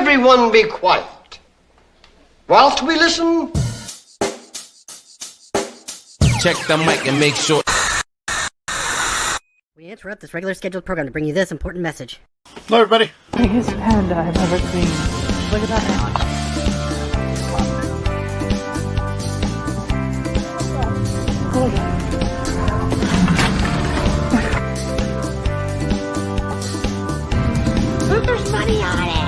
everyone be quiet whilst we listen? Check the mic and make sure. We interrupt this regular scheduled program to bring you this important message. Hello, everybody. Biggest panda I've ever seen. Look at that now. Look, there's money on it.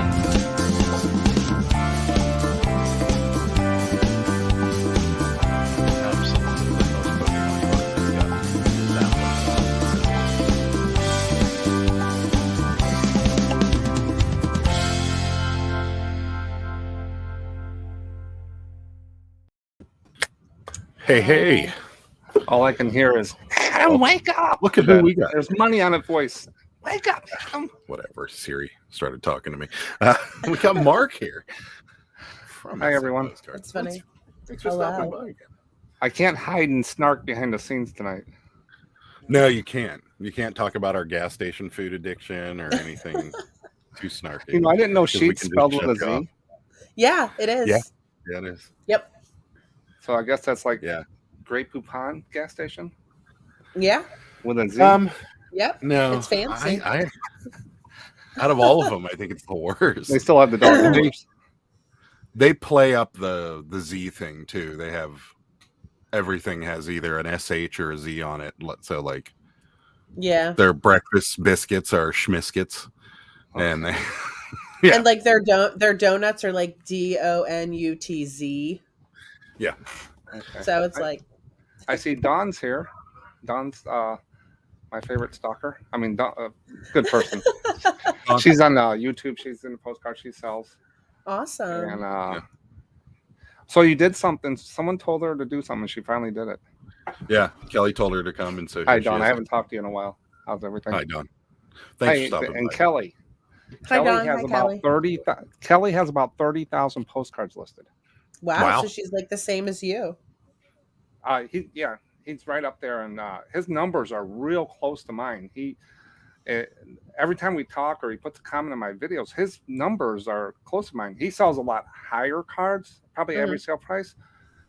Hey. All I can hear is, Adam, wake up! Look at who we got. There's money on it voice. Wake up, Adam. Whatever. Siri started talking to me. We got Mark here. Hi, everyone. That's funny. Thanks for stopping by again. I can't hide and snark behind the scenes tonight. No, you can't. You can't talk about our gas station food addiction or anything too snarky. You know, I didn't know 'Cause we sheets can spelled just with a shut you Z. off. Yeah, it is. Yeah, it is. Yep. So I guess that's like Yeah. Grey Poupon gas station Yeah. with a Z. Yep. No. It's fancy. I out of all of them, I think it's the worst. They still have the dog numbers. They play up the Z thing too. They have everything has either an SH or a Z on it. So like Yeah. their breakfast biscuits are schmiskets, and they yeah. And like their donuts are like DONUTZ. Yeah. Okay. So it's like I see Dawn's here. Dawn's my favorite stalker. I mean, good person. She's on YouTube. She's in the postcard she sells. awesome. And so you did something. Someone told her to do something. She finally did it. Yeah, Kelly told her to come, and so Hi, here she Dawn. is. I haven't talked to you in a while. How's everything? Hi, Dawn. Thanks for stopping and by. Kelly. Hi, Kelly Dawn. has Hi, about Kelly. 30. Kelly has about 30,000 postcards listed. Wow. So she's like the same as you. He's right up there, and his numbers are real close to mine. Every time we talk or he puts a comment on my videos, his numbers are close to mine. He sells a lot higher cards, probably every sale price,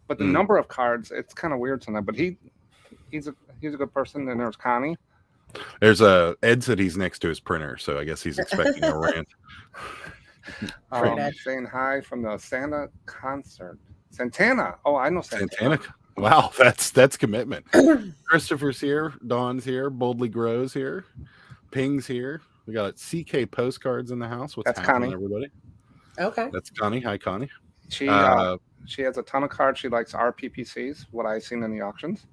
but the number of cards, it's kind of weird sometimes. But he's a good person. And there's Connie. There's Ed said he's next to his printer, so I guess he's expecting a rant. Saying hi from the Santa concert. Santana. Oh, I know Santana. Wow, that's commitment. Christopher's here, Dawn's here, Boldly Grows here, Ping's here. We got CK postcards in the house. What's happening, Connie. everybody? Okay. That's Connie. Hi, Connie. She has a ton of cards. She likes RPPCs, what I've seen in the auctions.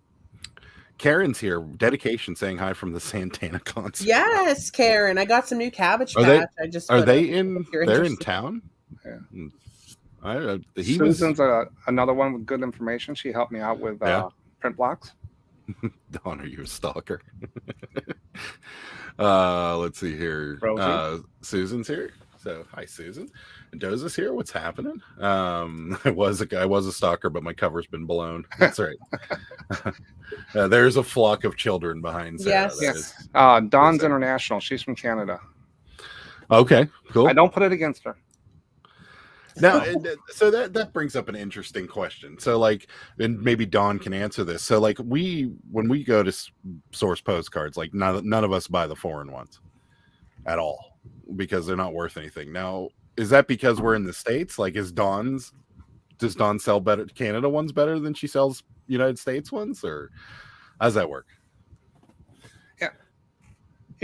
Karen's here. Dedication saying hi from the Santana concert. Yes, Karen. I got some new cabbage Are they- patch. I just Are put they it in? if you're They're in interested. town. Yeah. Susan's another one with good information. She helped me out with print blocks. Dawn, are you a stalker? Let's see here. Susan's here. So hi, Susan. And Doza's here. What's happening? I was a stalker, but my cover's been blown. That's right. There's a flock of children behind Sarah. Yes. Dawn's international. She's from Canada. Okay, cool. I don't put it against her. Now, so that brings up an interesting question. So, like, and maybe Dawn can answer this. So, like, when we go to source postcards, like, none of us buy the foreign ones at all because they're not worth anything. Now, is that because we're in the States? Like, does Dawn sell better Canada ones better than she sells United States ones, or how does that work? Yeah,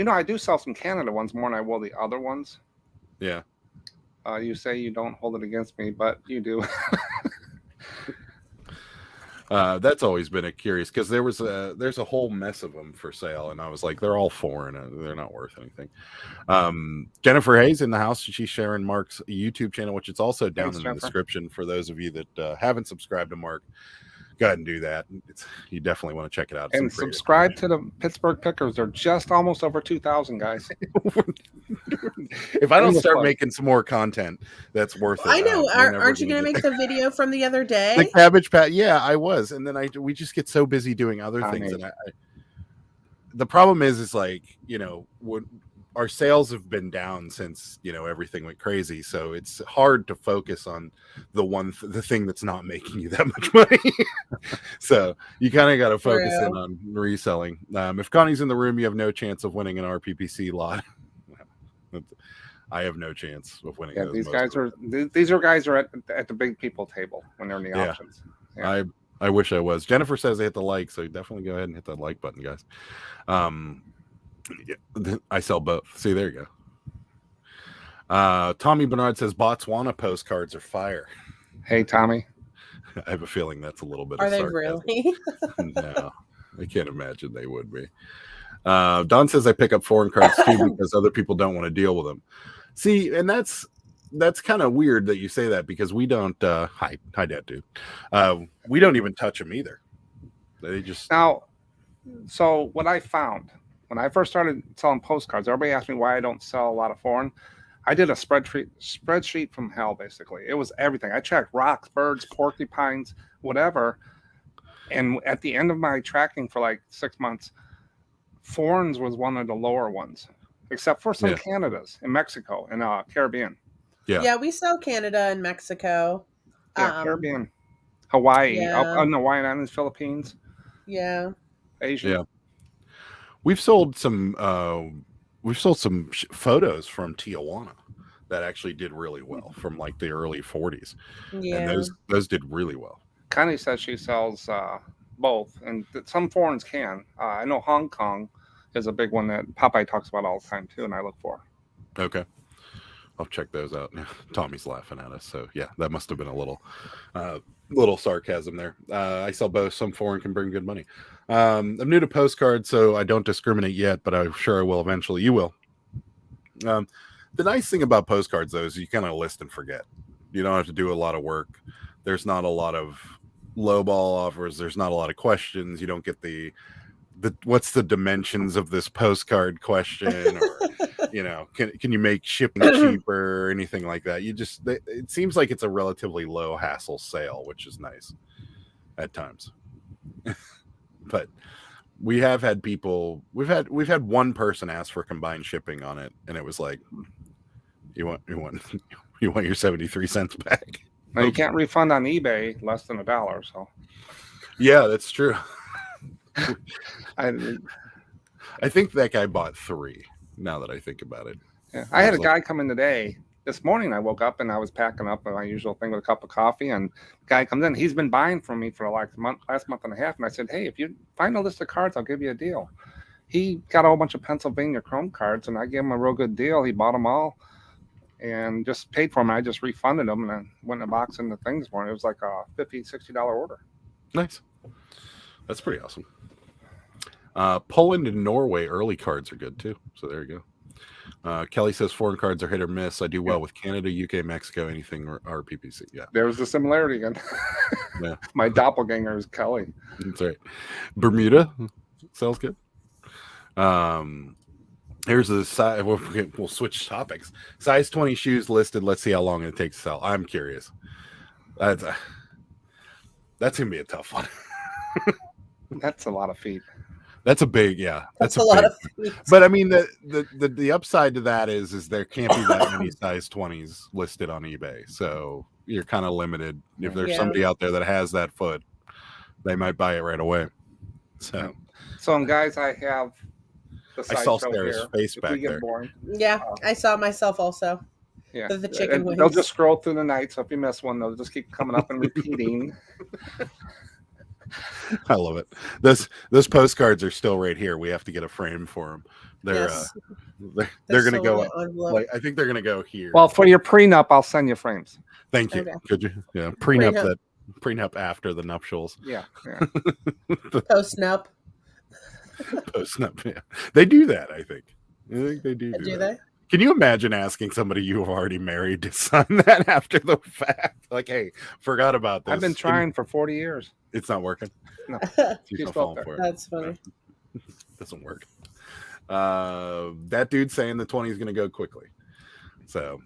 I do sell some Canada ones more than I will the other ones. Yeah. You say you don't hold it against me, but you do. That's always been a curious because there's a whole mess of them for sale, and I was like, they're all foreign, they're not worth anything. Jennifer Hayes in the house. She's sharing Mark's YouTube channel, which it's also down in the description for those of you that haven't subscribed to Mark. Go ahead and do that. You definitely want to check it out. And subscribe to the Pittsburgh Pickers. They're just almost over 2,000, guys. If I don't start making some more content that's worth it. I know. Aren't you going to make the video from the other day? The cabbage patch. Yeah, I was. And then we just get so busy doing other things. And the problem is like, our sales have been down since everything went crazy, so it's hard to focus on the thing that's not making you that much money. So you kind of got to focus in on reselling. If Connie's in the room, you have no chance of winning an RPPC lot. I have no chance of winning. Yeah, these guys are at the big people table when they're in the auctions. Yeah. I wish I was. Jennifer says I hit the like, so definitely go ahead and hit that like button, guys. I sell both. See, there you go. Tommy Bernard says Botswana postcards are fire. Hey, Tommy. I have a feeling that's a little bit. Are of they sarcasm. really? No, I can't imagine they would be. Don says I pick up foreign cards too because other people don't want to deal with them. See, and that's kind of weird that you say that because we don't. Hi, Dad, dude. We don't even touch them either. They just now. So what I found when I first started selling postcards, everybody asked me why I don't sell a lot of foreign. I did a spreadsheet from hell. Basically, it was everything. I checked rocks, birds, porcupines, whatever. And at the end of my tracking for like 6 months, foreigns was one of the lower ones, except for some Canadas in Mexico and Caribbean. Yeah, we sell Canada and Mexico. Yeah, Caribbean, Hawaii, on the Hawaiian Islands, Philippines. Yeah. Asia. Yeah. We've sold some photos from Tijuana that actually did really well from like the early 40s. Yeah. And those did really well. Connie says she sells both, and some foreigns can. I know Hong Kong is a big one that Popeye talks about all the time too, and I look for. Okay. I'll check those out. Tommy's laughing at us, so yeah, that must have been a little sarcasm there. I sell both. Some foreign can bring good money. I'm new to postcards, so I don't discriminate yet, but I'm sure I will eventually. You will. The nice thing about postcards, though, is you kind of list and forget. You don't have to do a lot of work. There's not a lot of lowball offers. There's not a lot of questions. You don't get the what's the dimensions of this postcard question, or can you make shipping cheaper or anything like that. It seems like it's a relatively low hassle sale, which is nice at times. But we have had people, we've had one person ask for combined shipping on it, and it was like, you want your 73 cents back. Now, you can't refund on eBay less than $1, so yeah, that's true. I think that guy bought 3, now that I think about it. Yeah, I had a guy come in today. This morning I woke up and I was packing up my usual thing with a cup of coffee, and the guy comes in. He's been buying from me for like last month and a half, and I said, hey, if you find a list of cards, I'll give you a deal. He got a whole bunch of Pennsylvania Chrome cards, and I gave him a real good deal. He bought them all and just paid for them. I just refunded them, and I went in a box in the thing this morning. It was like a $50-$60 order. Nice. That's pretty awesome. Poland and Norway early cards are good too, so there you go. Kelly says foreign cards are hit or miss. I do well with Canada, UK, Mexico, anything or RPPC. Yeah, there's the similarity again. Yeah, my doppelganger is Kelly. That's right. Bermuda sells good. Here's the size. We'll switch topics. Size 20 shoes listed. Let's see how long it takes to sell. I'm curious. That's gonna be a tough one. That's a lot of feet. That's a big, yeah. That's a lot of feet. But I mean, the upside to that is there can't be that many size 20s listed on eBay. So you're kind of limited. If there's somebody out there that has that foot, they might buy it right away. So guys, I have. I saw Sarah's face back there. Boring, I saw myself also. Yeah, the chicken wings. They'll just scroll through the night. So if you miss one, they'll just keep coming up and repeating. I love it. Those postcards are still right here. We have to get a frame for them. They're going to go. Like, I think they're going to go here. Well, for your prenup, I'll send you frames. Thank you. Okay. Could you? Yeah, prenup after the nuptials. Yeah. Post-nup. Post-nup. Yeah, they do that. I think they do. Do they? Can you imagine asking somebody you have already married to sign that after the fact? Like, hey, forgot about this. I've been trying for 40 years. It's not working. No, that's funny. Doesn't work. That dude's saying the 20 is going to go quickly. So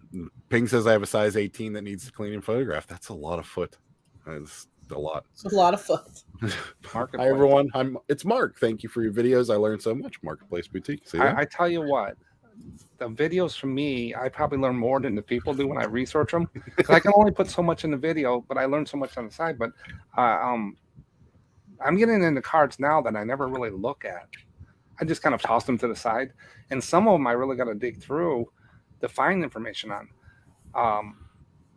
Ping says I have a size 18 that needs to clean and photograph. That's a lot of foot. That's a lot. It's a lot of foot. Hi everyone. It's Mark. Thank you for your videos. I learned so much. Marketplace Boutique. See I tell you what. the videos from me, I probably learn more than the people do when I research them. Because I can only put so much in the video, but I learn so much on the side. But I'm getting into cards now that I never really look at. I just kind of toss them to the side. And some of them I really got to dig through to find information on.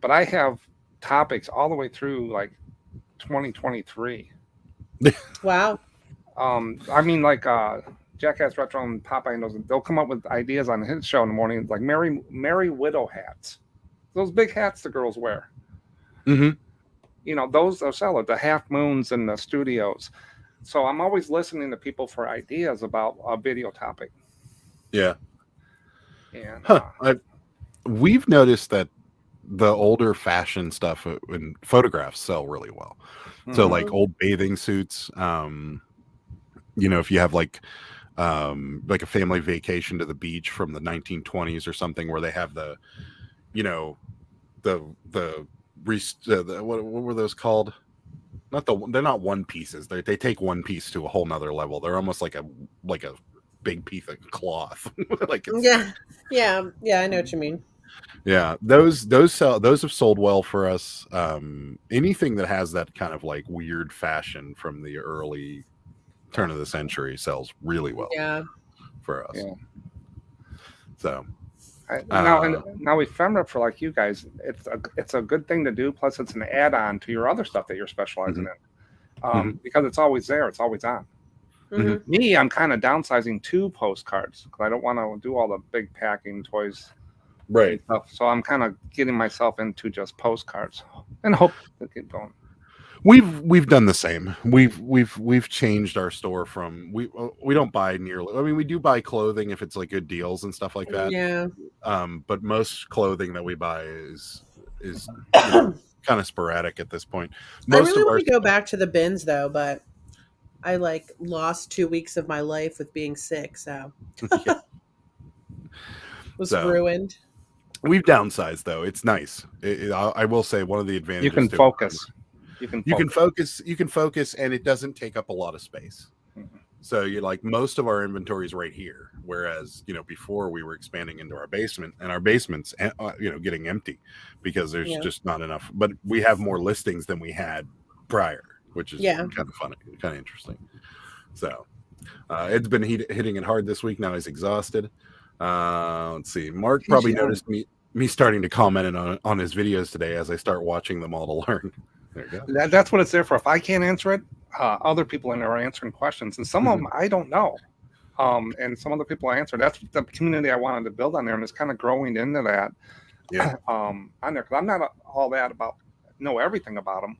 But I have topics all the way through like 2023. Wow. I mean, like Jackass Retro and Popeye knows, they'll come up with ideas on his show in the morning, like Merry Widow hats. Those big hats the girls wear. Mm-hmm. You know, those are seller, the half moons in the studios. So I'm always listening to people for ideas about a video topic. Yeah. And we've noticed that the older fashion stuff in photographs sell really well. So like old bathing suits, if you have like a family vacation to the beach from the 1920s or something, where they have the what were those called? They're not one pieces. They take one piece to a whole nother level. They're almost like a big piece of cloth. Yeah, I know what you mean. Yeah, those have sold well for us. Anything that has that kind of like weird fashion from the early turn of the century sells really well. Yeah, for us. Yeah. So now ephemera for like you guys, it's a good thing to do. Plus, it's an add-on to your other stuff that you're specializing in, because it's always there, it's always on. Me, I'm kind of downsizing to postcards because I don't want to do all the big packing toys. Right. Stuff. So I'm kind of getting myself into just postcards and hope to keep going. We've done the same. We've changed our store from we don't buy nearly. I mean, we do buy clothing if it's like good deals and stuff like that. Yeah. But most clothing that we buy is kind of sporadic at this point. I really want to go back to the bins though, but I lost 2 weeks of my life with being sick, so was ruined. We've downsized though. It's nice. I will say one of the advantages you can focus. You can focus, and it doesn't take up a lot of space. So you're like, most of our inventory is right here, whereas before we were expanding into our basement, and our basement's getting empty because there's just not enough. But we have more listings than we had prior, which is kind of funny, kind of interesting. So it's been hitting it hard this week. Now he's exhausted. Let's see. Mark probably noticed me starting to comment on his videos today as I start watching them all to learn. There you go. That's what it's there for. If I can't answer it, other people in there are answering questions, and some of them I don't know. And some other people answer. That's the community I wanted to build on there, and it's kind of growing into that. Yeah. On there, because I'm not all that about know everything about them,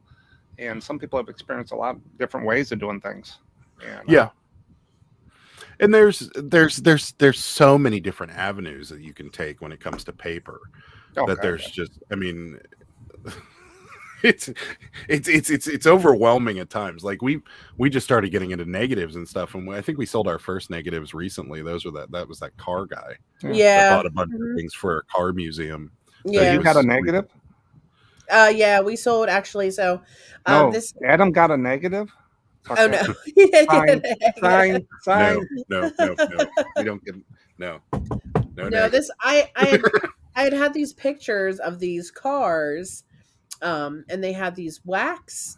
and some people have experienced a lot of different ways of doing things. And, and there's so many different avenues that you can take when it comes to paper. That there's just, I mean, it's overwhelming at times. Like we just started getting into negatives and stuff, and I think we sold our first negatives recently. Those were that was that car guy. Yeah, bought a bunch of things for a car museum. Yeah, you got a negative. Yeah, we sold actually. So, this Adam got a negative. Okay. Oh no! Sign. No. We don't get no. This I had these pictures of these cars, and they had these wax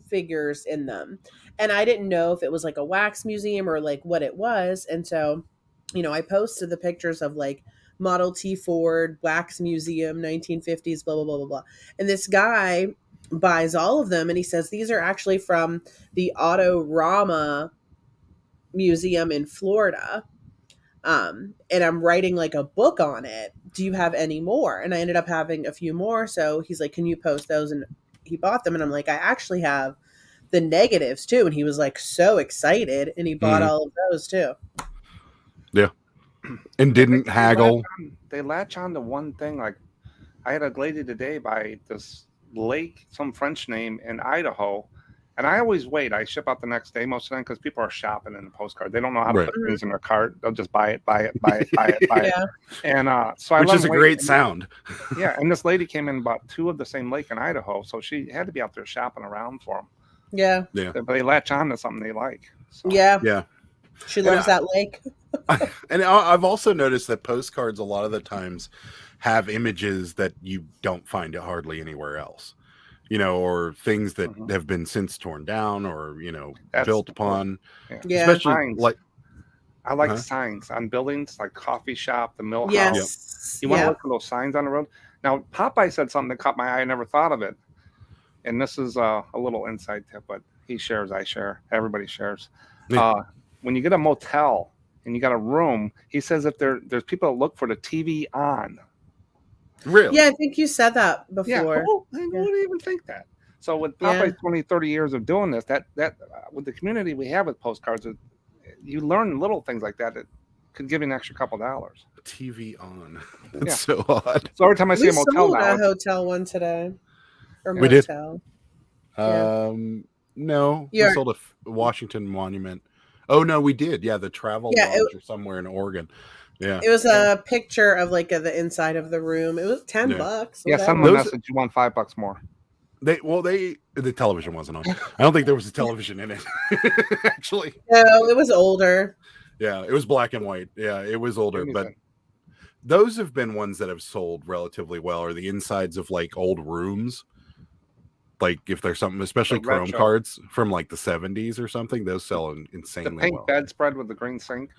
figures in them, and I didn't know if it was like a wax museum or like what it was, and so, I posted the pictures of like Model T Ford wax museum 1950s blah blah blah blah blah, and this guy buys all of them, and he says these are actually from the Autorama Museum in Florida, and I'm writing like a book on it. Do you have any more? And I ended up having a few more, so he's like, can you post those? And he bought them, and I'm like, I actually have the negatives too, and he was like so excited, and he bought all of those too. Yeah. And didn't haggle. They latch on to one thing. Like I had a lady today by this lake, some French name in Idaho, and I always wait. I ship out the next day most of the time because people are shopping in the postcard. They don't know how to put things in their cart. They'll just buy it. And so which is a great sound. Yeah, and this lady came in and bought 2 of the same lake in Idaho, so she had to be out there shopping around for them. Yeah. But they latch on to something they like. So. Yeah. She loves that lake. And I've also noticed that postcards a lot of the times have images that you don't find it hardly anywhere else, or things that have been since torn down or, built upon. Yeah. Especially Signs. I like signs on buildings like coffee shop, the mill house. Yes. You want to look for those signs on the road. Now, Popeye said something that caught my eye. I never thought of it. And this is a little inside tip, but he shares, I share, everybody shares. Yeah. When you get a motel and you got a room, he says if there's people that look for the TV on. Really? Yeah, I think you said that before. Yeah, who would even think that? So with Popeye's 20, 30 years of doing this, that with the community we have with postcards, you learn little things like that could give you an extra couple dollars. TV on. That's so odd. So every time I see a motel sold now, a hotel one today. Or we did. No, we sold a Washington Monument. Oh no, we did. Yeah, the Travel Lodge or somewhere in Oregon. Yeah, it was a picture of the inside of the room. It was $10. Yeah, someone messaged you want $5 more. The television wasn't on. I don't think there was a television in it. Actually, no, it was older. Yeah, it was black and white. Yeah, it was older, but those have been ones that have sold relatively well. Or the insides of like old rooms. Like if there's something, especially Chrome cards from like the 70s or something, those sell insanely well. The pink bedspread with the green sink.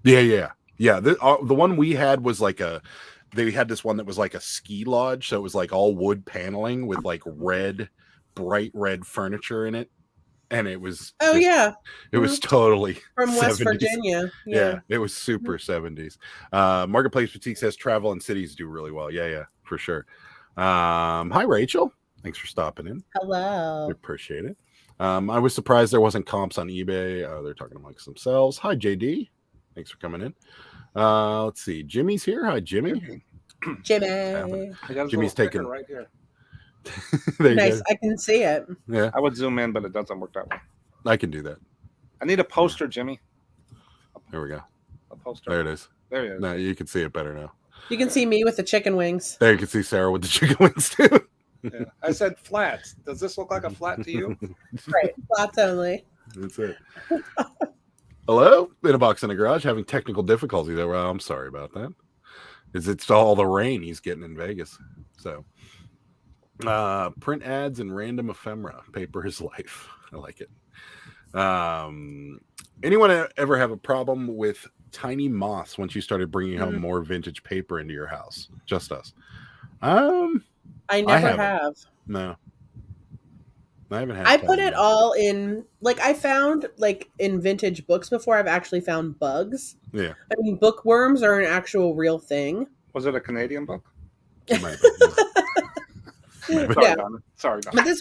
Yeah. The one we had was they had this one that was like a ski lodge, so it was like all wood paneling with like bright red furniture in it, and it was it was totally from 70s. West Virginia. Yeah, it was super 70s. Marketplace Boutique says travel and cities do really well. Yeah, for sure. Hi, Rachel. Thanks for stopping in. Hello. We appreciate it. I was surprised there wasn't comps on eBay. They're talking amongst themselves. Hi, JD. Thanks for coming in. Let's see. Jimmy's here. Hi, Jimmy. Jimmy. Jimmy's taking right here. Nice. I can see it. Yeah. I would zoom in, but it doesn't work that way. I can do that. I need a poster, Jimmy. There we go. A poster. There it is. There it is. No, you can see it better now. You can see me with the chicken wings. There you can see Sarah with the chicken wings too. Yeah. I said flats. Does this look like a flat to you? Right. Flats only. That's it. Hello? In a box in the garage having technical difficulties. Well, I'm sorry about that. It's all the rain he's getting in Vegas. So print ads and random ephemera. Paper is life. I like it. Anyone ever have a problem with tiny moths once you started bringing home more vintage paper into your house? Just us. I never have. No. I haven't had. I put it all in, I found, in vintage books before, I've actually found bugs. Yeah. I mean, bookworms are an actual real thing. Was it a Canadian book? It might be, yeah. Sorry, Don. But this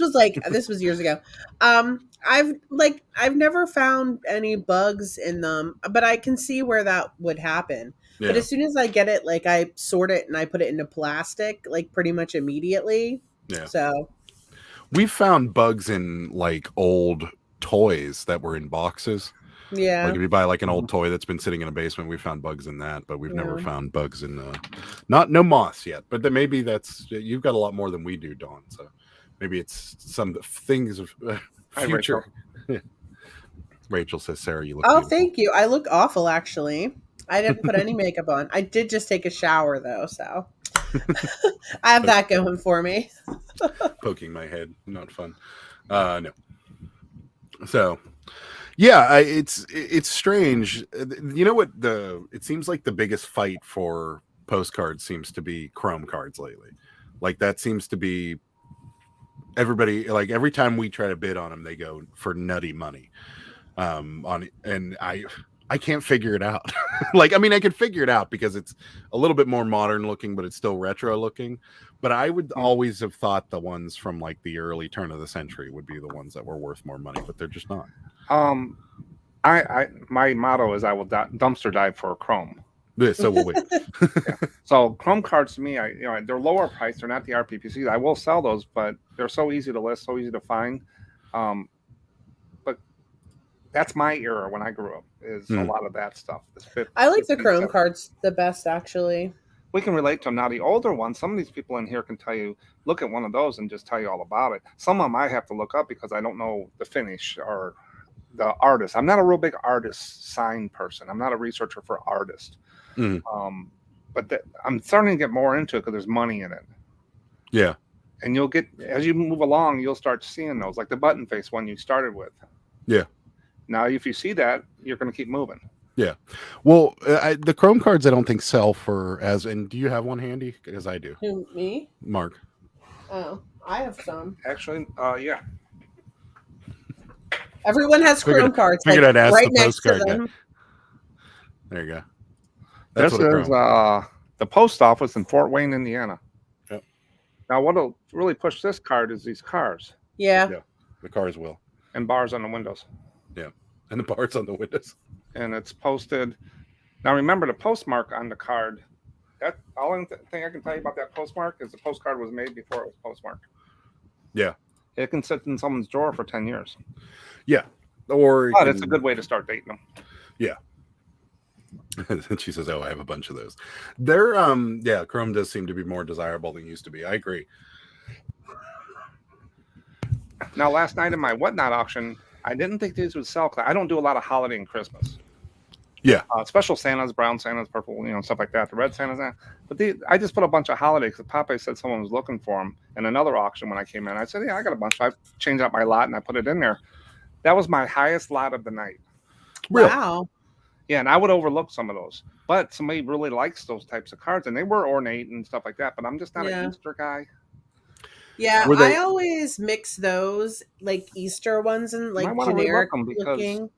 was years ago. I've never found any bugs in them, but I can see where that would happen. Yeah. But as soon as I get it, I sort it and I put it into plastic, pretty much immediately. Yeah. So we found bugs in like toys that were in boxes. Yeah. Like if you buy like an old toy that's been sitting in a basement, we found bugs in that, but we've never found bugs in no moths yet. But then maybe you've got a lot more than we do, Dawn. So maybe it's some things of future. Rachel. Rachel says, Sarah, you look beautiful. Thank you. I look awful, actually. I didn't put any makeup on. I did just take a shower, though, so I have that going for me. Poking my head. Not fun. No. So, yeah, it's strange. You know what? It seems like the biggest fight for postcards seems to be Chrome cards lately. Like, that seems to be everybody, like, every time we try to bid on them, they go for nutty money. And I can't figure it out. I could figure it out because it's a little bit more modern looking, but it's still retro looking. But I would always have thought the ones from like the early turn of the century would be the ones that were worth more money, but they're just not. My motto is I will dumpster dive for Chrome. So will we. Yeah. So Chrome cards to me, they're lower priced. They're not the RPPCs. I will sell those, but they're so easy to list, so easy to find. But that's my era when I grew up. Is a lot of that stuff. I like the Chrome cards the best, actually. We can relate to them. Now, the older ones, some of these people in here can tell you, look at one of those and just tell you all about it. Some of them I have to look up because I don't know the finish or the artist. I'm not a real big artist sign person. I'm not a researcher for artists. But I'm starting to get more into it because there's money in it. Yeah. And you'll get, as you move along, you'll start seeing those, like the button face one you started with. Yeah. Now, if you see that, you're going to keep moving. Yeah. Well, the Chrome cards I don't think sell for as. And do you have one handy? Because I do. Who, me? Mark. Oh, I have some. Actually, yeah. Everyone has Chrome cards. Figured I'd ask right the next to postcard guy. them. There you go. This is the post office in Fort Wayne, Indiana. Yep. Now, what'll really push this card is these cars. Yeah. Yeah. The cars will. And bars on the windows. Yeah. And the bars on the windows. And it's posted. Now, remember the postmark on the card. That only thing I can tell you about that postmark is the postcard was made before it was postmarked. Yeah. It can sit in someone's drawer for 10 years. Yeah. Or But it's a good way to start dating them. Yeah. And she says, "Oh, I have a bunch of those." They're yeah, Chrome does seem to be more desirable than it used to be. I agree. Now, last night in my Whatnot auction, I didn't think these would sell. I don't do a lot of holiday and Christmas. Yeah. Special Santas, brown Santas, purple, stuff like that. The red Santas. But I just put a bunch of holidays because Popeye said someone was looking for them in another auction when I came in. I said, yeah, I got a bunch. I changed out my lot and I put it in there. That was my highest lot of the night. Really? Wow. Yeah, and I would overlook some of those. But somebody really likes those types of cards, and they were ornate and stuff like that. But I'm just not an Easter guy. Yeah, Were they- I always mix those like Easter ones and like wanna generic relook 'em because looking.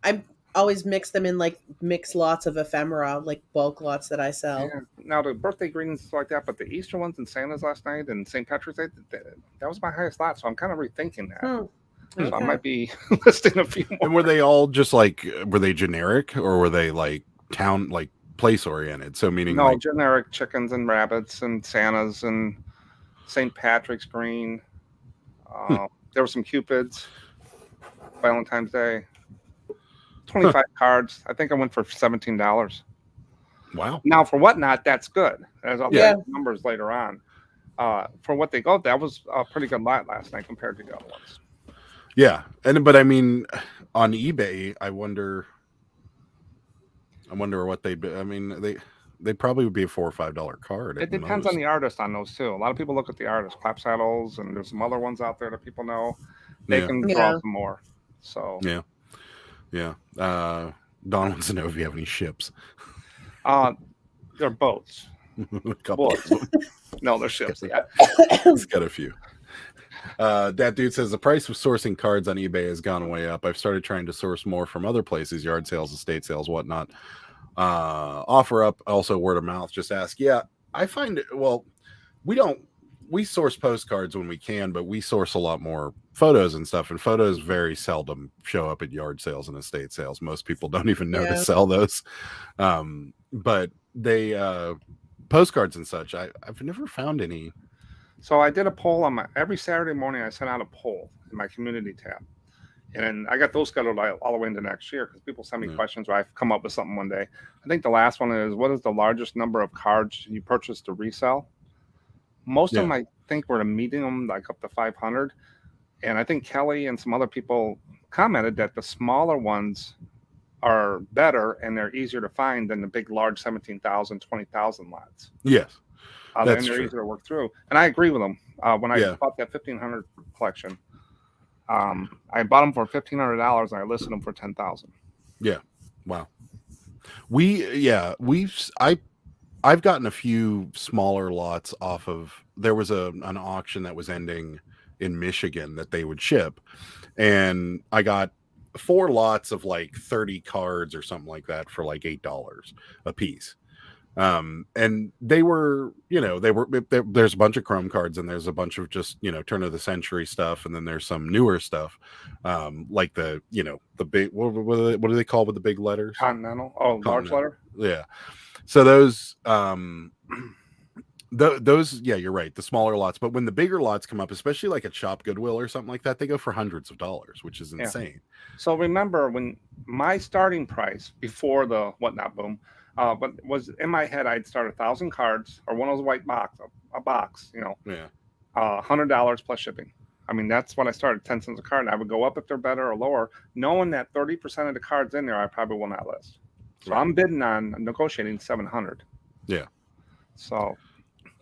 I always mix them in like mixed lots of ephemera, like bulk lots that I sell. Yeah. Now the birthday greetings and stuff like that, but the Easter ones and Santa's last night and St. Patrick's Day, that was my highest lot. So I'm kind of rethinking that. So I might be listing a few more. And were they all just like, were they generic or were they like town, like place oriented? So meaning No, like, generic chickens and rabbits and Santas and St. Patrick's green. There were some Cupids, Valentine's Day. 25 cards. I think I went for $17. wow. Now for Whatnot, that's good. As I'll Yeah. get numbers later on. For what they go, that was a pretty good lot last night compared to the other ones. Yeah. But I mean, on eBay, I wonder what they probably would be a $4 or $5 card. It depends on the artist on those too. A lot of people look at the artist, Clap Saddles, and there's some other ones out there that people know. They can draw some more. So yeah. Don wants to know if you have any ships. they're boats. A couple. No, they're ships. Yeah. He's got a few. That dude says the price of sourcing cards on eBay has gone way up. I've started trying to source more from other places, yard sales, estate sales, whatnot. Offer up, also word of mouth. Just ask. Yeah, I find it. Well, we source postcards when we can, but we source a lot more photos and stuff. And photos very seldom show up at yard sales and estate sales. Most people don't even know to sell those. But they postcards and such. I've never found any. So I did a poll on every Saturday morning. I sent out a poll in my community tab, and I got those scheduled all the way into next year because people send me questions or I've come up with something one day. I think the last one is, what is the largest number of cards you purchase to resell? Most of them, I think, were a medium, like up to 500. And I think Kelly and some other people commented that the smaller ones are better and they're easier to find than the big, large 17,000, 20,000 lots. Yes. And they're easier to work through. And I agree with them. When I bought that 1,500 collection, I bought them for $1,500 and I listed them for $10,000. Yeah. Wow. I've gotten a few smaller lots off of, there was an auction that was ending in Michigan that they would ship. And I got 4 lots of like 30 cards or something like that for like $8 a piece. And they were, there's a bunch of Chrome cards and there's a bunch of just, turn of the century stuff. And then there's some newer stuff, like the big, what do they call with the big letters? Continental. Oh, large letter. Yeah. So those, those, yeah, you're right. The smaller lots, but when the bigger lots come up, especially like at Shop Goodwill or something like that, they go for hundreds of dollars, which is insane. So remember when my starting price before the Whatnot boom, but was in my head, I'd start 1,000 cards or one of those white box, a box, $100 plus shipping. I mean, that's what I started, 10 cents a card. And I would go up if they're better or lower, knowing that 30% of the cards in there I probably will not list. So I'm bidding on negotiating 700. Yeah. So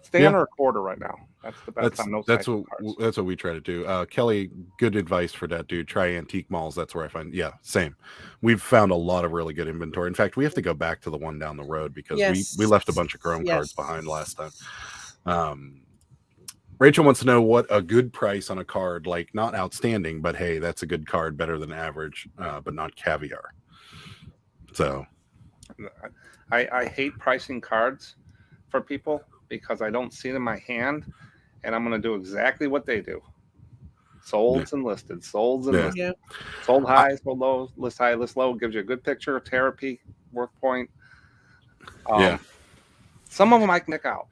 stay under a quarter right now. That's the best on those that's types what of cards. that's what we try to do. Kelly, good advice for that, dude. Try antique malls. That's where I find. Yeah, same. We've found a lot of really good inventory. In fact, we have to go back to the one down the road because we left a bunch of chrome cards behind last time. Rachel wants to know what a good price on a card, like not outstanding, but hey, that's a good card, better than average, but not caviar. So I hate pricing cards for people because I don't see them in my hand, and I'm going to do exactly what they do. Solds and listed, solds and listed. Yeah. Sold high, sold low, list high, list low, gives you a good picture, therapy, worth point. Some of them I can nick out.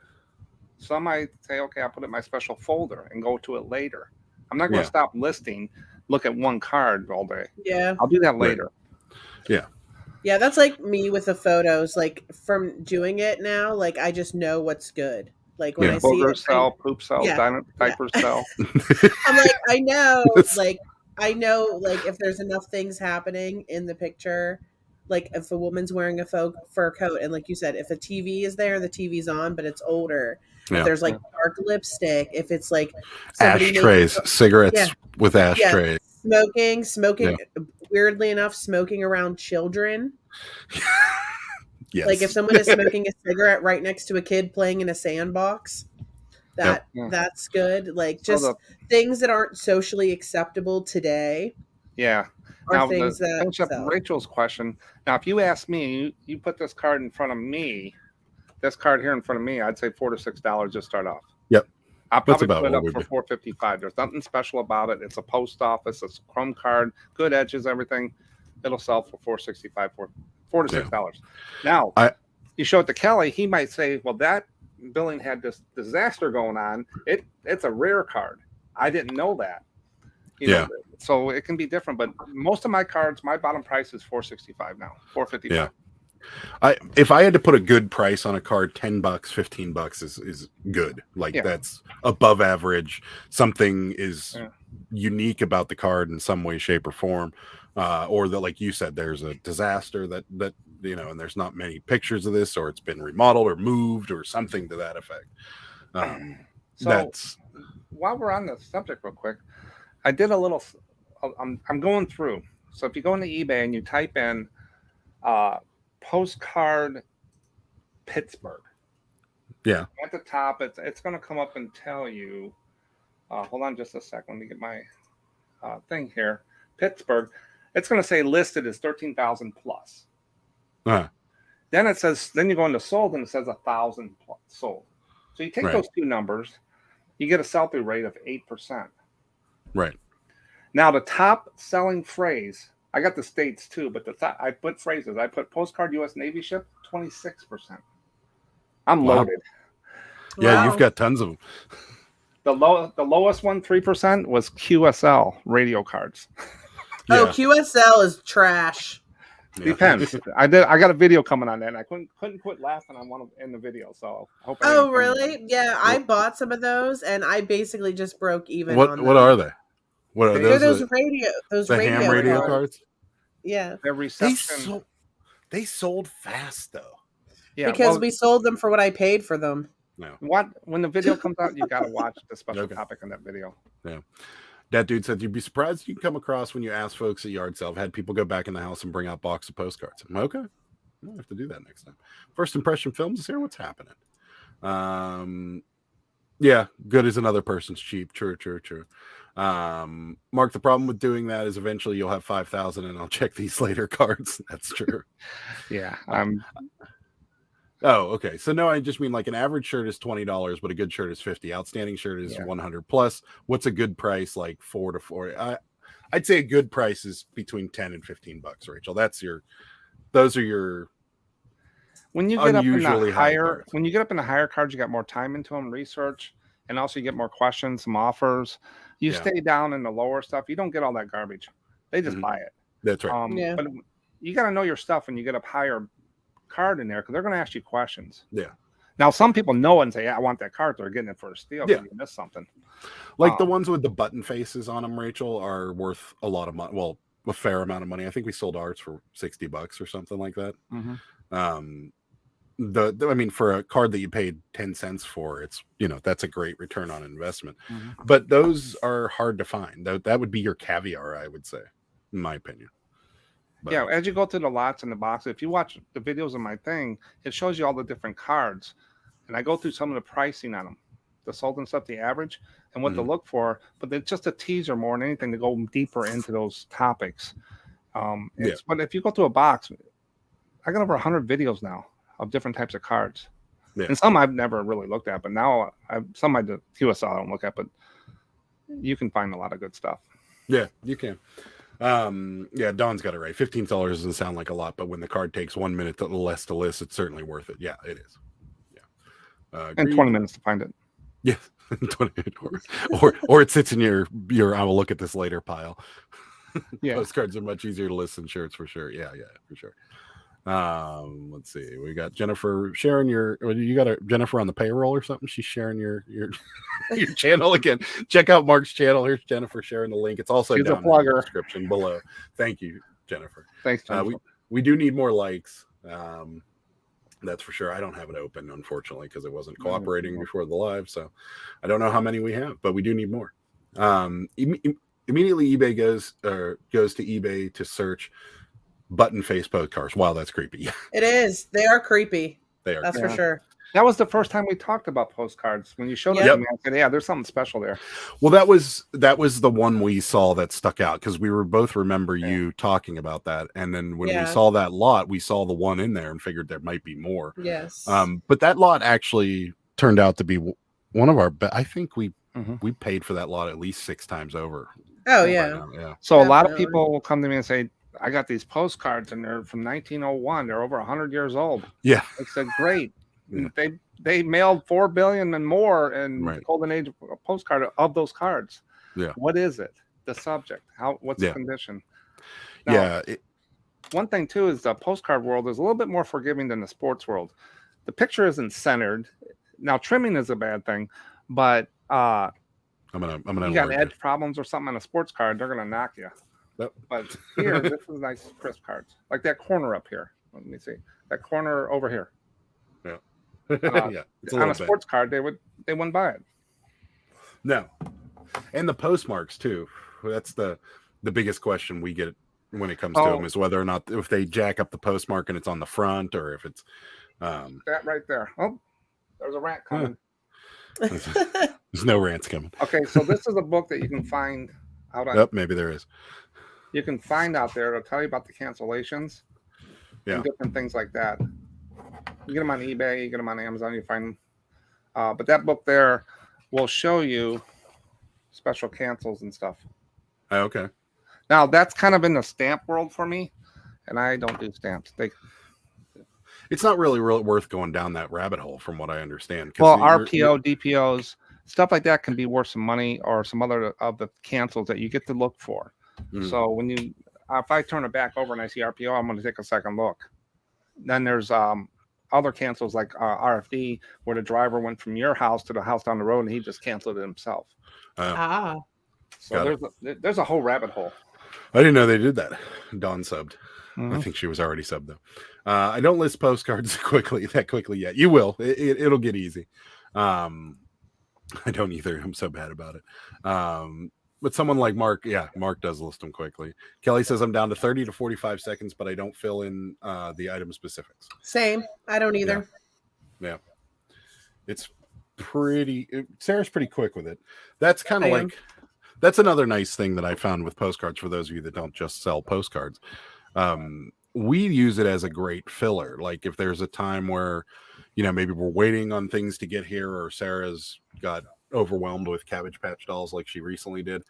Some I say, okay, I'll put it in my special folder and go to it later. I'm not going to stop listing, look at one card all day. Yeah. I'll do that later. Yeah. Yeah, that's like me with the photos. Like from doing it now, like I just know what's good. Like when I see Booger it, cell, poop cell, diaper cell. I'm like, I know, like if there's enough things happening in the picture, like if a woman's wearing a fur coat, and like you said, if a TV is there, the TV's on, but it's older. If there's like dark lipstick, if it's like ashtrays, cigarettes with ashtrays, smoking. Weirdly enough, smoking around children. Yes. Like if someone is smoking a cigarette right next to a kid playing in a sandbox, that's good. Like just things that aren't socially acceptable today. Yeah. Are now, things that finish up Rachel's question. Now, if you ask me, you put this card in front of me, this card here in front of me, I'd say $4 to $6 just start off. Yep. I'll probably put it up for $4.55. There's nothing special about it. It's a post office. It's a chrome card, good edges, everything. It'll sell for $4.65, $4 to $6. Now, you show it to Kelly, he might say, well, that billing had this disaster going on. It's a rare card. I didn't know that. You know, so it can be different, but most of my cards, my bottom price is $4.65 now, $4.55. Yeah. If I had to put a good price on a card, $10, $15 is good. Like that's above average. Something is unique about the card in some way, shape, or form. Or that, like you said, there's a disaster that and there's not many pictures of this, or it's been remodeled or moved or something to that effect. That's while we're on the subject real quick, I did a little I'm going through. So if you go into eBay and you type in postcard Pittsburgh. Yeah. At the top, it's going to come up and tell you. Hold on just a second. Let me get my thing here. Pittsburgh. It's going to say listed as 13,000 plus. Then it says. Then you go into sold and it says 1,000 plus sold. So you take those two numbers, you get a sell-through rate of 8%. Right. Now the top selling phrase. I got the states too, but I put phrases. I put postcard U.S. Navy ship 26%. I'm loaded. Yeah, you've got tons of them. The lowest one, 3%, was QSL radio cards. Oh, QSL is trash. Depends. I got a video coming on that, and I couldn't quit laughing on one in the video. So I hope. Really? Yeah, I bought some of those, and I basically just broke even. What are they? What are those? Those ham radio cards. Yeah, their reception. They sold fast though. Yeah, because we sold them for what I paid for them. No. When the video comes out, you got to watch the special topic on that video. Yeah. That dude said you'd be surprised you can come across when you ask folks at yard sale. I've had people go back in the house and bring out box of postcards. I'm okay. I'll have to do that next time. First impression films is here. What's happening? Yeah, good as another person's cheap. True. Mark, the problem with doing that is eventually you'll have 5,000 and I'll check these later cards. That's true. Yeah. Oh, okay. So no, I just mean like an average shirt is $20, but a good shirt is $50. Outstanding shirt is 100 plus. What's a good price? Like $4 to $40. I'd say a good price is between 10 and $15, Rachel. Those are your when you get up in the higher cards, you got more time into them, research, and also you get more questions, some offers. You stay down in the lower stuff. You don't get all that garbage. They just buy it. That's right. But you got to know your stuff when you get up higher card in there because they're going to ask you questions. Yeah. Now, some people know and say, "Yeah, I want that card." They're getting it for a steal. Yeah. You missed something. Like the ones with the button faces on them, Rachel, are worth a lot of money. Well, a fair amount of money. I think we sold ours for $60 or something like that. Mm-hmm. I mean, for a card that you paid 10 cents for, it's, that's a great return on investment. Mm-hmm. But those are hard to find. That would be your caviar, I would say, in my opinion. But, yeah, as you go through the lots in the box, if you watch the videos of my thing, it shows you all the different cards. And I go through some of the pricing on them, the sold and stuff, the average, and what to look for. But it's just a teaser more than anything to go deeper into those topics. But if you go through a box, I got over 100 videos now of different types of cards. Yeah. And some I've never really looked at, but now some I do QSL I don't look at, but you can find a lot of good stuff. Yeah, you can. Don's got it right. $15 doesn't sound like a lot, but when the card takes 1 minute less to list, it's certainly worth it. Yeah, it is. Yeah. And 20 minutes to find it. Yeah. 20 or it sits in your I will look at this later pile. Yeah. Postcards are much easier to list than shirts for sure. Yeah, for sure. Let's see. We got Jennifer sharing you got Jennifer on the payroll or something. She's sharing your your channel again. Check out Mark's channel. Here's Jennifer sharing the link. It's also She's down in the description below. Thank you, Jennifer. Thanks, Jennifer. We do need more likes. That's for sure. I don't have it open, unfortunately, because it wasn't cooperating before the live. So I don't know how many we have, but we do need more. Immediately eBay goes to eBay to search button face postcards. Wow, that's creepy. It is. They are creepy. They are. That's for sure. That was the first time we talked about postcards. When you showed it to me, I said, "Yeah, there's something special there." Well, that was the one we saw that stuck out because we were both remember you talking about that, and then when we saw that lot, we saw the one in there and figured there might be more. Yes. But that lot actually turned out to be one of our. I think we paid for that lot at least 6 times over. Oh yeah. Yeah. So a lot of people will come to me and say, "I got these postcards and they're from 1901. They're over 100 years old." Yeah. I said, "Great." Yeah. They mailed 4 billion and more in the golden age of postcard of those cards. Yeah. What is it? The subject? What's the condition? Now, one thing too is the postcard world is a little bit more forgiving than the sports world. The picture isn't centered. Now trimming is a bad thing, but I'm gonna you got edge problems or something on a sports card, they're gonna knock you. Yep. But here, this is nice crisp cards. Like that corner up here. Let me see. That corner over here. Yeah. It's on a sports card, they wouldn't buy it. No. And the postmarks too. That's the biggest question we get when it comes to them is whether or not if they jack up the postmark and it's on the front or if it's that right there. Oh, there's a rant coming. There's no rants coming. Okay, so this is a book that you can find out on maybe there is. You can find out there. It'll tell you about the cancellations. And different things like that. You get them on eBay, you get them on Amazon, you find them. But that book there will show you special cancels and stuff. Okay. Now, that's kind of in the stamp world for me, and I don't do stamps. It's not really worth going down that rabbit hole from what I understand. Well, RPO, DPOs, stuff like that can be worth some money or some other of the cancels that you get to look for. So if I turn it back over and I see RPO, I'm going to take a second look. Then there's other cancels like RFD, where the driver went from your house to the house down the road and he just canceled it himself. So there's a whole rabbit hole. I didn't know they did that. Dawn subbed. I think she was already subbed though. I don't list postcards that quickly yet. You will. It'll get easy. I don't either. I'm so bad about it. But someone like Mark, Mark does list them quickly. Kelly says I'm down to 30 to 45 seconds, but I don't fill in the item specifics. Same. I don't either. Yeah. It's Sarah's pretty quick with it. That's kind of that's another nice thing that I found with postcards for those of you that don't just sell postcards. We use it as a great filler. Like if there's a time where, maybe we're waiting on things to get here or Sarah's got overwhelmed with Cabbage Patch dolls like she recently did,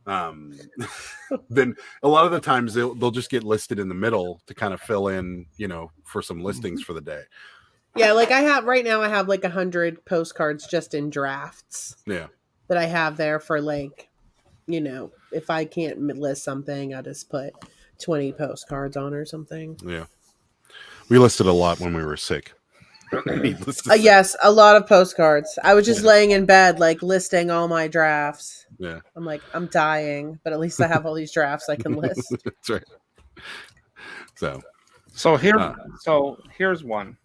then a lot of the times they'll just get listed in the middle to kind of fill in, for some listings for the day. Yeah, like I have right now, I have like 100 postcards just in drafts. Yeah, that I have there for like, if I can't list something, I'll just put 20 postcards on or something. Yeah, we listed a lot when we were sick. Needless to say. Yes, a lot of postcards. I was just laying in bed, like listing all my drafts. Yeah. I'm like, I'm dying, but at least I have all these drafts I can list. That's right. So Here's one.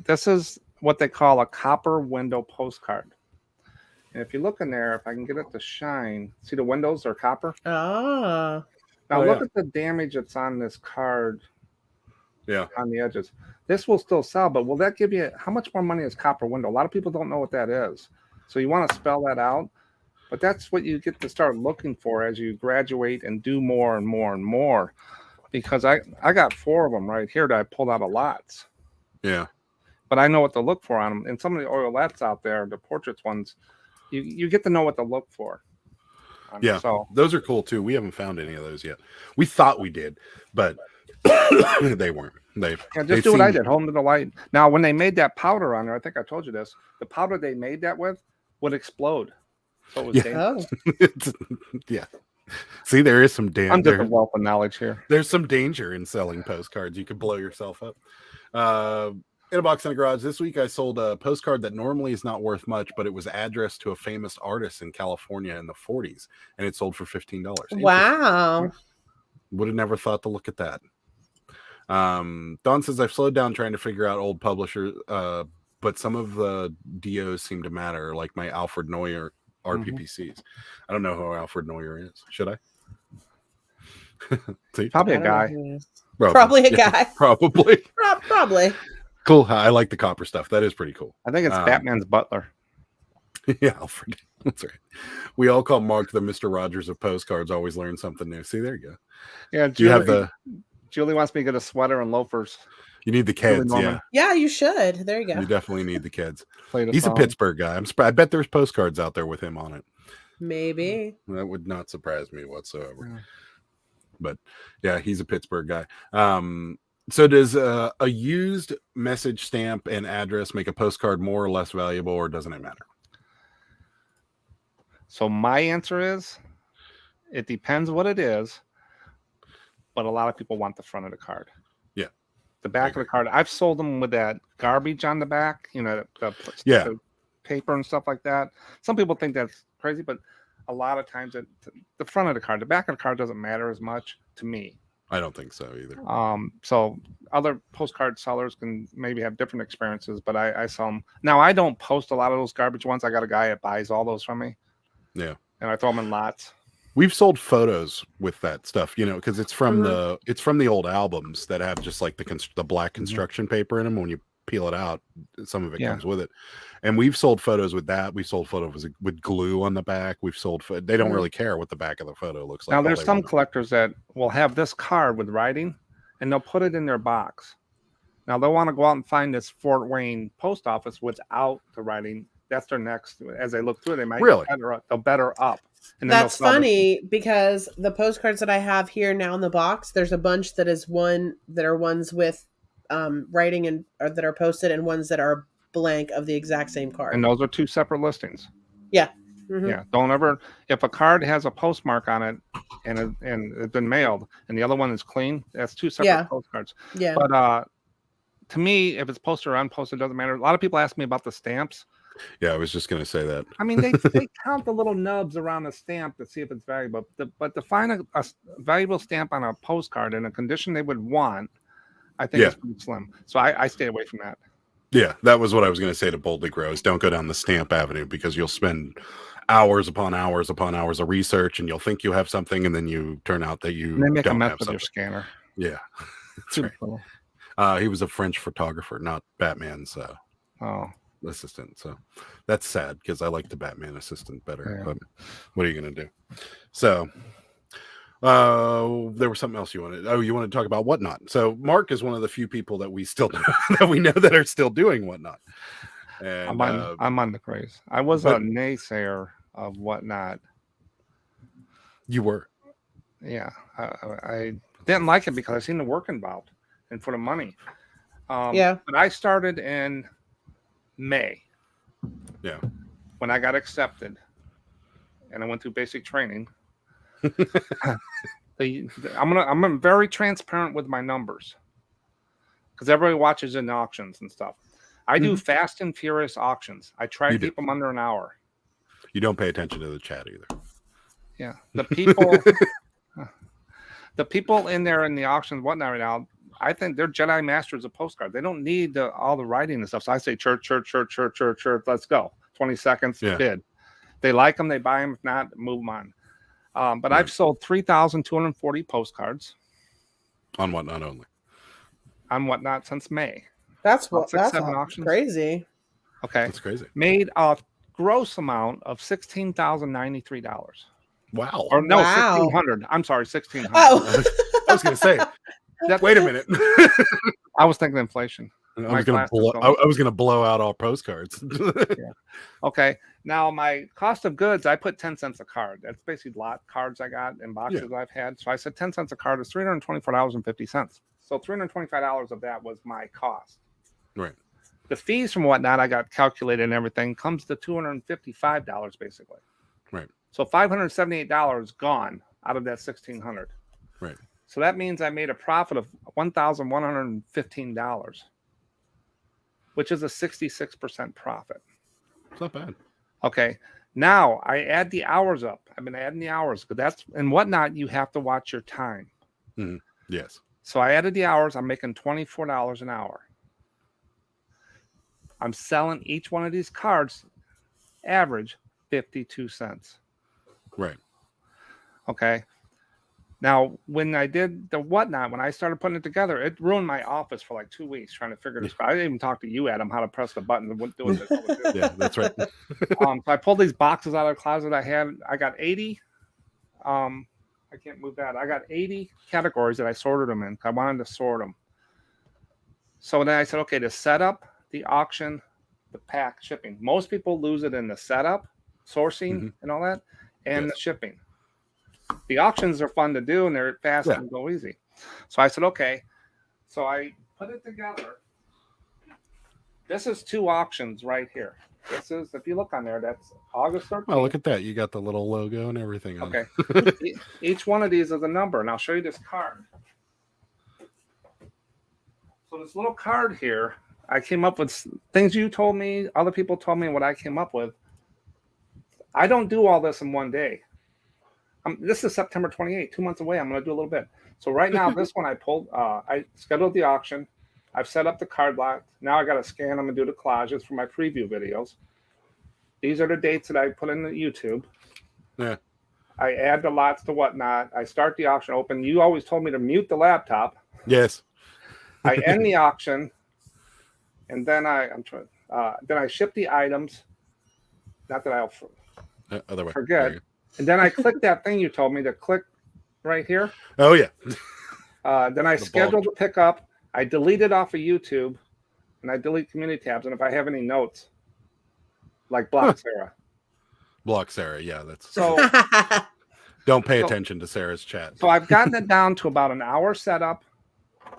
This is what they call a copper window postcard. And if you look in there, if I can get it to shine, see the windows are copper. Ah, Now Oh, look yeah. at the damage that's on this card. Yeah. On the edges. This will still sell, but will that give you how much more money is copper window? A lot of people don't know what that is. So you want to spell that out. But that's what you get to start looking for as you graduate and do more and more and more. Because I got 4 of them right here that I pulled out of lots. Yeah. But I know what to look for on them. And some of the oilettes out there, the portraits ones, you get to know what to look for. Yeah. So those are cool too. We haven't found any of those yet. We thought we did, but they weren't. Just do what I did. Hold them to the light. Now, when they made that powder on there, I think I told you this. The powder they made that with would explode. So it was dangerous. Yeah. See, there is some I'm just a danger. wealth of knowledge here. There's some danger in selling postcards. You could blow yourself up. In a box in a garage this week, I sold a postcard that normally is not worth much, but it was addressed to a famous artist in California in the 40s, and it sold for $15. wow. Would have never thought to look at that. Don says I've slowed down trying to figure out old publishers, but some of the DOs seem to matter, like my Alfred Neuer RPPCs. I don't know who Alfred Neuer is. Should I? See? Probably a I don't know guy. who he is. Probably. Probably a Yeah, guy. Probably. Probably. Cool. I like the copper stuff. That is pretty cool. I think it's Batman's butler. Yeah, Alfred. That's right. We all call Mark the Mr. Rogers of postcards. Always learn something new. See, there you go. Yeah, Do you have the? Julie wants me to get a sweater and loafers. You need the kids. Norman. Yeah, Yeah, you should. There you go. you definitely need the kids. Play the He's a song. Pittsburgh guy. I bet there's postcards out there with him on it. Maybe. That would not surprise me whatsoever. Yeah. But yeah, he's a Pittsburgh guy. So does a used message stamp and address make a postcard more or less valuable, or doesn't it matter? So my answer is, it depends what it is, but a lot of people want the front of the card. Yeah. The back of the card. I've sold them with that garbage on the back, the paper and stuff like that. Some people think that's crazy, but a lot of times the front of the card, the back of the card doesn't matter as much to me. I don't think so either. So other postcard sellers can maybe have different experiences, but I sell them. Now, I don't post a lot of those garbage ones. I got a guy that buys all those from me. Yeah. And I throw them in lots. We've sold photos with that stuff, because it's from the old albums that have just like the black construction paper in them. When you peel it out, some of it comes with it. And we've sold photos with that. We've sold photos with glue on the back. We've sold. They don't really care what the back of the photo looks like. Now, there's some collectors that will have this card with writing, and they'll put it in their box. Now, they'll want to go out and find this Fort Wayne post office without the writing. That's their next. As they look through it, they might they'll better up. And then That's funny because the postcards that I have here now in the box, there's a bunch that are ones with writing or that are posted, and ones that are blank of the exact same card. And those are 2 separate listings. Yeah. Mm-hmm. Yeah. Don't ever, if a card has a postmark on it and it's been mailed and the other one is clean, that's 2 separate postcards. Yeah. But to me, if it's posted or unposted, it doesn't matter. A lot of people ask me about the stamps. Yeah, I was just going to say that. I mean, they count the little nubs around the stamp to see if it's valuable. But to find a valuable stamp on a postcard in a condition they would want, I think it's pretty slim. So I stay away from that. Yeah, that was what I was going to say to Boldly Grow is don't go down the stamp avenue, because you'll spend hours upon hours upon hours of research, and you'll think you have something, and then you turn out that you they make don't a mess have with something. your scanner. Yeah, that's right. He was a French photographer, not Batman's assistant. So that's sad, because I like the Batman assistant better. But what are you going to do? So there was something else you wanted. Oh, you want to talk about Whatnot. So Mark is one of the few people that we still that we know that are still doing Whatnot. And I'm on the craze. I was a naysayer of Whatnot. You were. Yeah, I didn't like it because I seen the work involved and for the money. But I started in May. Yeah. When I got accepted, and I went through basic training. I'm very transparent with my numbers. because everybody watches in auctions and stuff. I do fast and furious auctions. I try to keep them under an hour. You don't pay attention to the chat either. Yeah, the people, the people in there in the auction and whatnot right now, I think they're Jedi masters of postcards. They don't need all the writing and stuff. So I say, church, let's go. 20 seconds, bid. They like them, they buy them. If not, move them on. But I've sold 3,240 postcards on Whatnot only. On Whatnot since May. That's auctions. Crazy. Okay, that's crazy. Made a gross amount of $16,093. Wow. Or no, 1,600. I'm sorry, 1,600. Oh. I was going to say. Wait a minute. I was thinking inflation. I was going to blow out all postcards. Yeah. Okay. Now my cost of goods, I put 10 cents a card. That's basically lot cards I got and boxes I've had. So I said 10 cents a card is $324.50. So $325 of that was my cost. Right. The fees from Whatnot I got calculated and everything comes to $255 basically. Right. So $578 gone out of that $1,600. Right. So that means I made a profit of $1,115, which is a 66% profit. It's not bad. Okay. Now I add the hours up. I've been adding the hours because that's and Whatnot. You have to watch your time. Mm-hmm. Yes. So I added the hours. I'm making $24 an hour. I'm selling each one of these cards average 52 cents. Right. Okay. Now, when I did the Whatnot, when I started putting it together, it ruined my office for like 2 weeks trying to figure this out. I didn't even talk to you, Adam, how to press the button. Yeah, that's right. So I pulled these boxes out of the closet I had. I got 80. I can't move that. I got 80 categories that I sorted them in. I wanted to sort them. So then I said, okay, the setup, the auction, the pack, shipping. Most people lose it in the setup, sourcing, and all that, and the shipping. The auctions are fun to do and they're fast and go easy. So I said, okay. So I put it together. This is 2 auctions right here. This is, if you look on there, that's August 13th. Oh, look at that. You got the little logo and everything on. Okay. Each one of these is a number. And I'll show you this card. So this little card here, I came up with things you told me, other people told me what I came up with. I don't do all this in one day. This is September 28th, 2 months away. I'm going to do a little bit. So right now, this one I pulled, I scheduled the auction. I've set up the card lot. Now I got to scan them and do the collages for my preview videos. These are the dates that I put in the YouTube. Yeah. I add the lots to Whatnot. I start the auction open. You always told me to mute the laptop. Yes. I end the auction, and then then I ship the items. Not that I'll forget. And then I click that thing you told me to click right here. Oh, yeah. Then I schedule the pickup. I delete it off of YouTube, and I delete community tabs. And if I have any notes, like block Sarah. Block Sarah, yeah. That's so. Don't pay attention to Sarah's chat. So I've gotten it down to about an hour setup,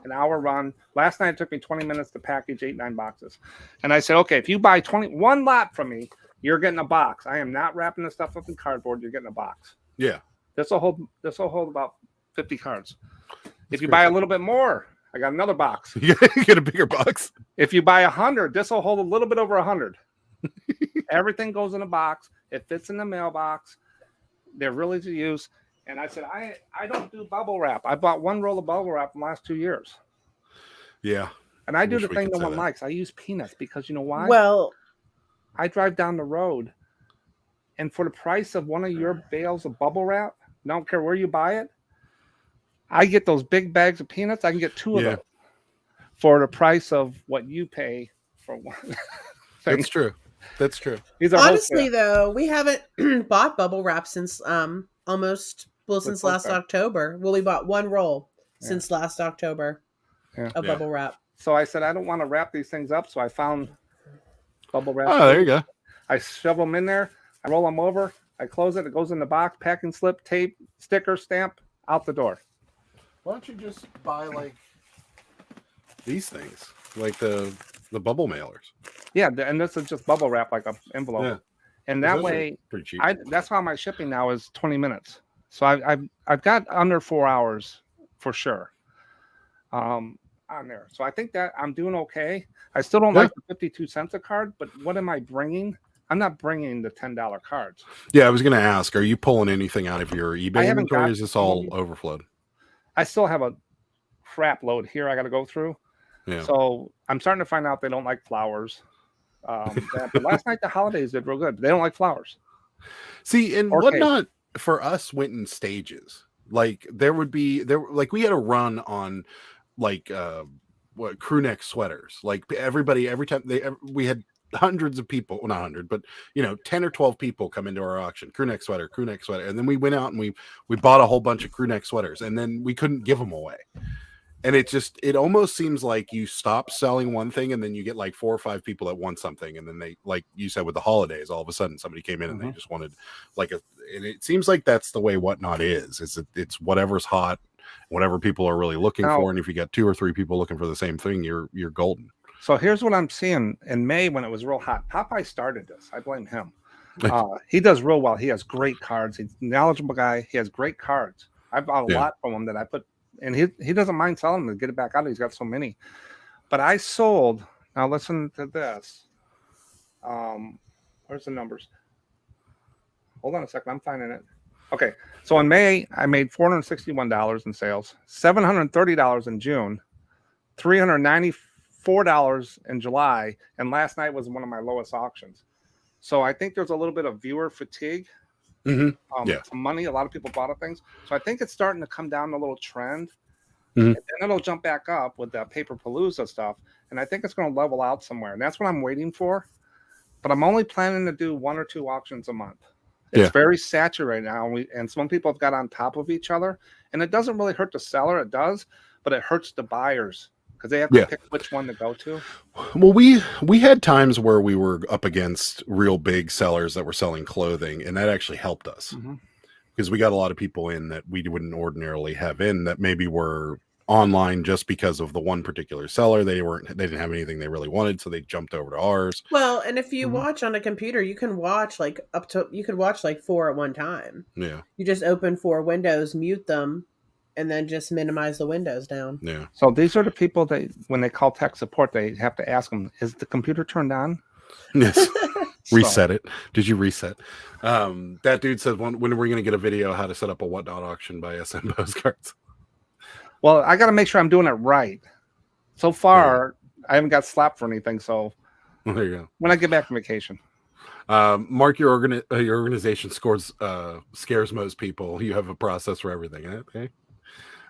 an hour run. Last night it took me 20 minutes to package 8-9 boxes. And I said, okay, if you buy one lot from me, you're getting a box. I am not wrapping this stuff up in cardboard. You're getting a box. Yeah. This will hold about 50 cards. If you buy a little bit more, I got another box. You get a bigger box. If you buy 100, this will hold a little bit over 100. Everything goes in a box. It fits in the mailbox. They're really to use. And I said, I don't do bubble wrap. I bought 1 roll of bubble wrap in the last 2 years. Yeah. And I do the thing no one likes. I use peanuts because you know why? Well, I drive down the road, and for the price of one of your bales of bubble wrap, I don't care where you buy it, I get those big bags of peanuts. I can get 2 of them for the price of what you pay for one. That's true. That's true. Honestly, though, we haven't bought bubble wrap since since last October. Well, we bought 1 roll since last October of bubble wrap. So I said, I don't want to wrap these things up. So I found bubble wrap. Oh, there you go. I shove them in there. I roll them over. I close it. It goes in the box, packing slip, tape, sticker, stamp, out the door. Why don't you just buy like these things, like the bubble mailers? Yeah, and this is just bubble wrap, like an envelope. Yeah. And that way, pretty cheap. That's how my shipping now is 20 minutes. So I've got under 4 hours for sure. on there. So I think that I'm doing okay. I still don't like the 52 cents a card, but what am I bringing? I'm not bringing the $10 cards. Yeah, I was going to ask, are you pulling anything out of your eBay inventory? Or is this all overflowed? I still have a crap load here I got to go through. Yeah. So I'm starting to find out they don't like flowers. But last night the holidays did real good. They don't like flowers. See, and Whatnot for us went in stages. Like we had a run on like crew neck sweaters. Like every time we had hundreds of people, well, not 100, but 10 or 12 people come into our auction. Crew neck sweater, and then we went out and we bought a whole bunch of crew neck sweaters, and then we couldn't give them away. And it almost seems like you stop selling one thing and then you get like 4 or 5 people that want something, and then they, like you said with the holidays, all of a sudden somebody came in and they just wanted and it seems like that's the way Whatnot is it's whatever's hot, whatever people are really looking for, and if you got 2 or 3 people looking for the same thing, you're golden. So here's what I'm seeing in May when it was real hot. Popeye started this. I blame him. He does real well. He has great cards. He's a knowledgeable guy. He has great cards. I bought a lot from him that I put. And he doesn't mind selling them to get it back out. He's got so many. But I sold. Now listen to this. Where's the numbers? Hold on a second. I'm finding it. Okay. So in May, I made $461 in sales, $730 in June, $394 in July, and last night was one of my lowest auctions. So I think there's a little bit of viewer fatigue. Some money, a lot of people bought things, so I think it's starting to come down a little trend, and then it'll jump back up with that Paperpalooza stuff, and I think it's going to level out somewhere, and that's what I'm waiting for. But I'm only planning to do 1 or 2 auctions a month. It's very saturated now, and some people have got on top of each other, and it doesn't really hurt the seller, it does, but it hurts the buyers because they have to pick which one to go to. Well, we had times where we were up against real big sellers that were selling clothing, and that actually helped us because we got a lot of people in that we wouldn't ordinarily have in that maybe were online just because of the one particular seller. They didn't have anything they really wanted, so they jumped over to ours. Well, and if you watch on a computer, you can watch like 4 at one time. Yeah. You just open 4 windows, mute them, and then just minimize the windows down. Yeah. So these are the people that when they call tech support, they have to ask them, is the computer turned on? Yes. Reset it. Did you reset? That dude said, when are we going to get a video how to set up a Whatnot auction by SM Postcards? Well, I got to make sure I'm doing it right. So far, I haven't got slapped for anything. So there you go. When I get back from vacation. Mark, your organization scares most people. You have a process for everything. Okay.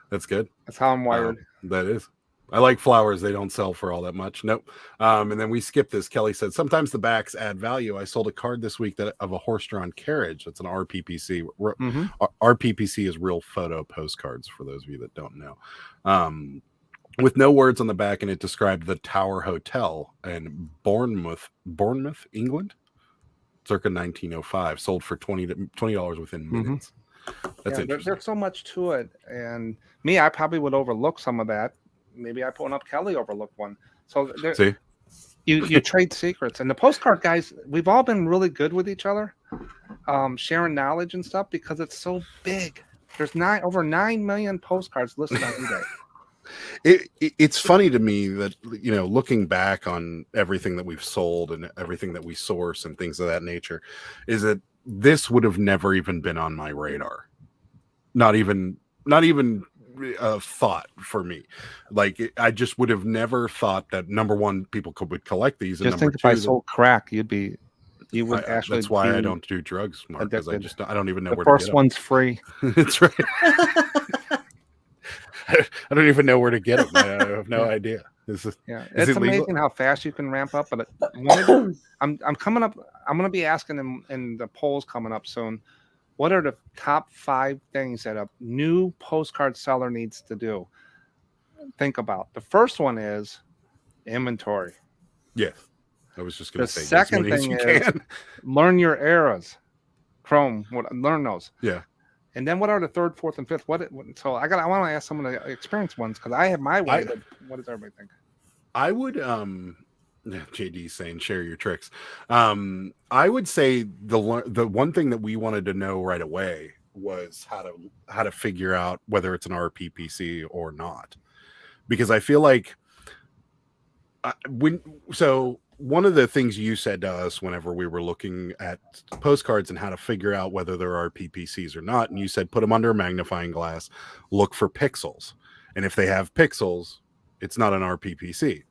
That's good. That's how I'm wired. That is. I like flowers. They don't sell for all that much. Nope. And then we skip this. Kelly said, sometimes the backs add value. I sold a card this week of a horse-drawn carriage. That's an RPPC. RPPC is real photo postcards, for those of you that don't know. With no words on the back, and it described the Tower Hotel in Bournemouth, England, circa 1905. Sold for $20 within minutes. That's interesting. There's so much to it. And me, I probably would overlook some of that. Maybe I put up Kelly overlooked one. So see, you trade secrets, and the postcard guys, we've all been really good with each other, sharing knowledge and stuff because it's so big. There's over 9 million postcards listed on eBay. It's funny to me that looking back on everything that we've sold and everything that we source and things of that nature, is that this would have never even been on my radar. Not even a thought for me. Like I just would have never thought that, number one, people would collect these. Just and think number if I two, sold crack, you would actually. That's why I don't do drugs, Mark, because I don't even know where to get them. The first one's free. That's right. I don't even know where to get them. I have no idea. It's amazing how fast you can ramp up. But I'm coming up. I'm going to be asking them in the polls coming up soon. What are the top 5 things that a new postcard seller needs to do? Think about. The first one is inventory. Yeah, I was just going to say. The second thing is learn your eras. Chrome, learn those. Yeah. And then what are the 3rd, 4th, and 5th? I want to ask some of the experienced ones because I have my way. What does everybody think? I would JD saying share your tricks. I would say the one thing that we wanted to know right away was how to figure out whether it's an RPPC or not, because I feel like one of the things you said to us whenever we were looking at postcards and how to figure out whether there are PPCs or not, and you said put them under a magnifying glass, look for pixels, and if they have pixels, it's not an RPPC.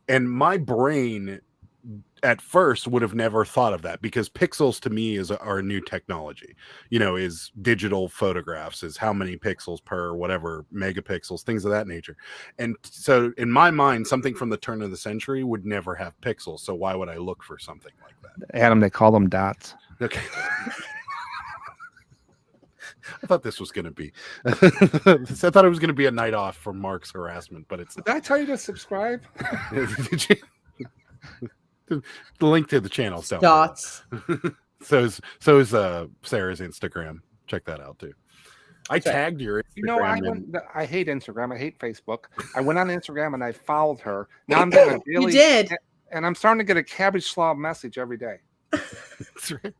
And my brain at first would have never thought of that, because pixels to me are a new technology, is digital photographs, is how many pixels per whatever megapixels, things of that nature. And so in my mind, something from the turn of the century would never have pixels. So why would I look for something like that? Adam, they call them dots. Okay. I thought this was going to be, I thought it was going to be a night off for Mark's harassment, but it's not. Did I tell you to subscribe? Did you? The link to the channel is down Dots. so is Sarah's Instagram. Check that out too. I tagged your Instagram. I hate Instagram. I hate Facebook. I went on Instagram and I followed her. Now I'm getting a daily, You did. and I'm starting to get a cabbage slob message every day. That's right.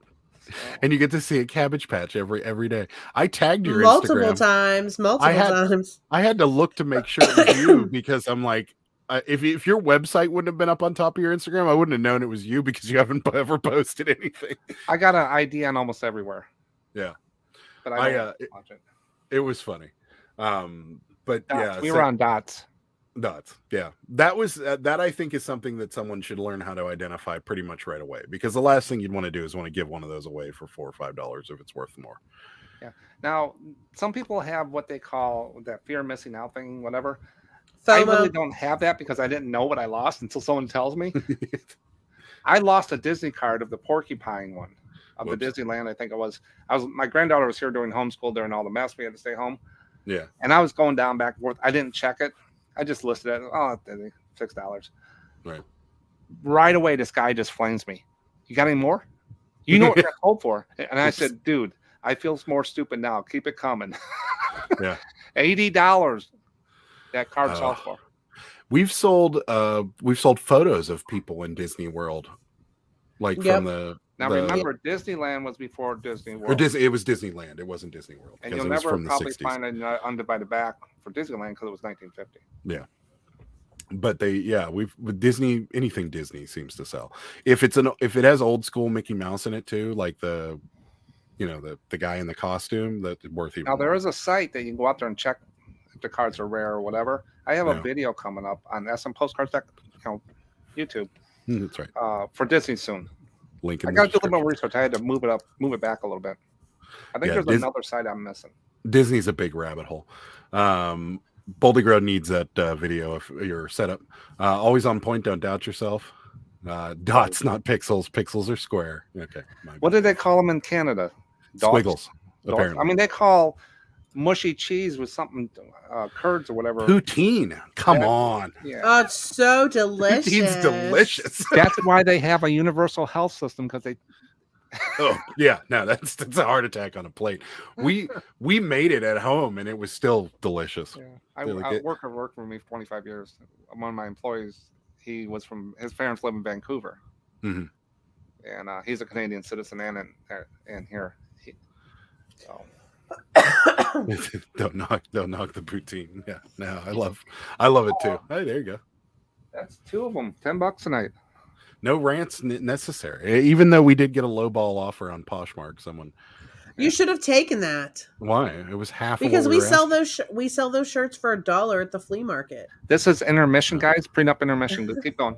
And you get to see a Cabbage Patch every day. I tagged your multiple Instagram times. I had to look to make sure it was you, because I'm like, if your website wouldn't have been up on top of your Instagram, I wouldn't have known it was you, because you haven't ever posted anything. I got an ID on almost everywhere. Yeah, but I don't watch it. It was funny. But dots. Yeah, we were on dots. Dots. Yeah, that was that. I think is something that someone should learn how to identify pretty much right away, because the last thing you'd want to do is want to give one of those away for $4 or $5 if it's worth more. Yeah. Now, some people have what they call that fear of missing out thing, whatever. FOMO. I really don't have that, because I didn't know what I lost until someone tells me. I lost a Disney card of the porcupine one of the Disneyland. I think it was. My granddaughter was here doing homeschool during all the mess. We had to stay home. Yeah. And I was going down back and forth. I didn't check it. I just listed it. Oh, $6. Right. Right away, this guy just flames me. You got any more? You know what you're told for. And I said, dude, I feel more stupid now. Keep it coming. Yeah. $80 that card sells for. We've sold photos of people in Disney World, like from the. Now remember, Disneyland was before Disney World. It was Disneyland. It wasn't Disney World. And you'll never probably find an undivided back for Disneyland, because it was 1950. Yeah. But with Disney, anything Disney seems to sell. If it has old school Mickey Mouse in it too, like the guy in the costume, that's worth even. Now there is a site that you can go out there and check if the cards are rare or whatever. I have a video coming up on SMPOSTCARDS, YouTube. That's right. For Disney soon. Link in I got to do a little more research. I had to move it back a little bit. I think there's another site I'm missing. Disney's a big rabbit hole. Boulder Grow needs that video if you're set up. Always on point. Don't doubt yourself. Dots, not pixels. Pixels are square. Okay. What do they call them in Canada? Squiggles. Apparently. I mean, they call mushy cheese with something, curds or whatever. Poutine. Come on. Yeah. Oh, it's so delicious. Poutine's delicious. That's why they have a universal health system, because they. Oh yeah, no, that's a heart attack on a plate. We made it at home and it was still delicious. Yeah. I worked for me for 25 years. One of my employees, his parents live in Vancouver, and he's a Canadian citizen and here. Don't knock the poutine. Yeah, no, I love it too. Hey, there you go. That's two of them. $10 a night. No rants necessary. Even though we did get a lowball offer on Poshmark, someone. You should have taken that. Why? It was half. Because we sell those shirts for $1 at the flea market. This is intermission, guys. Prenup intermission. Just keep going.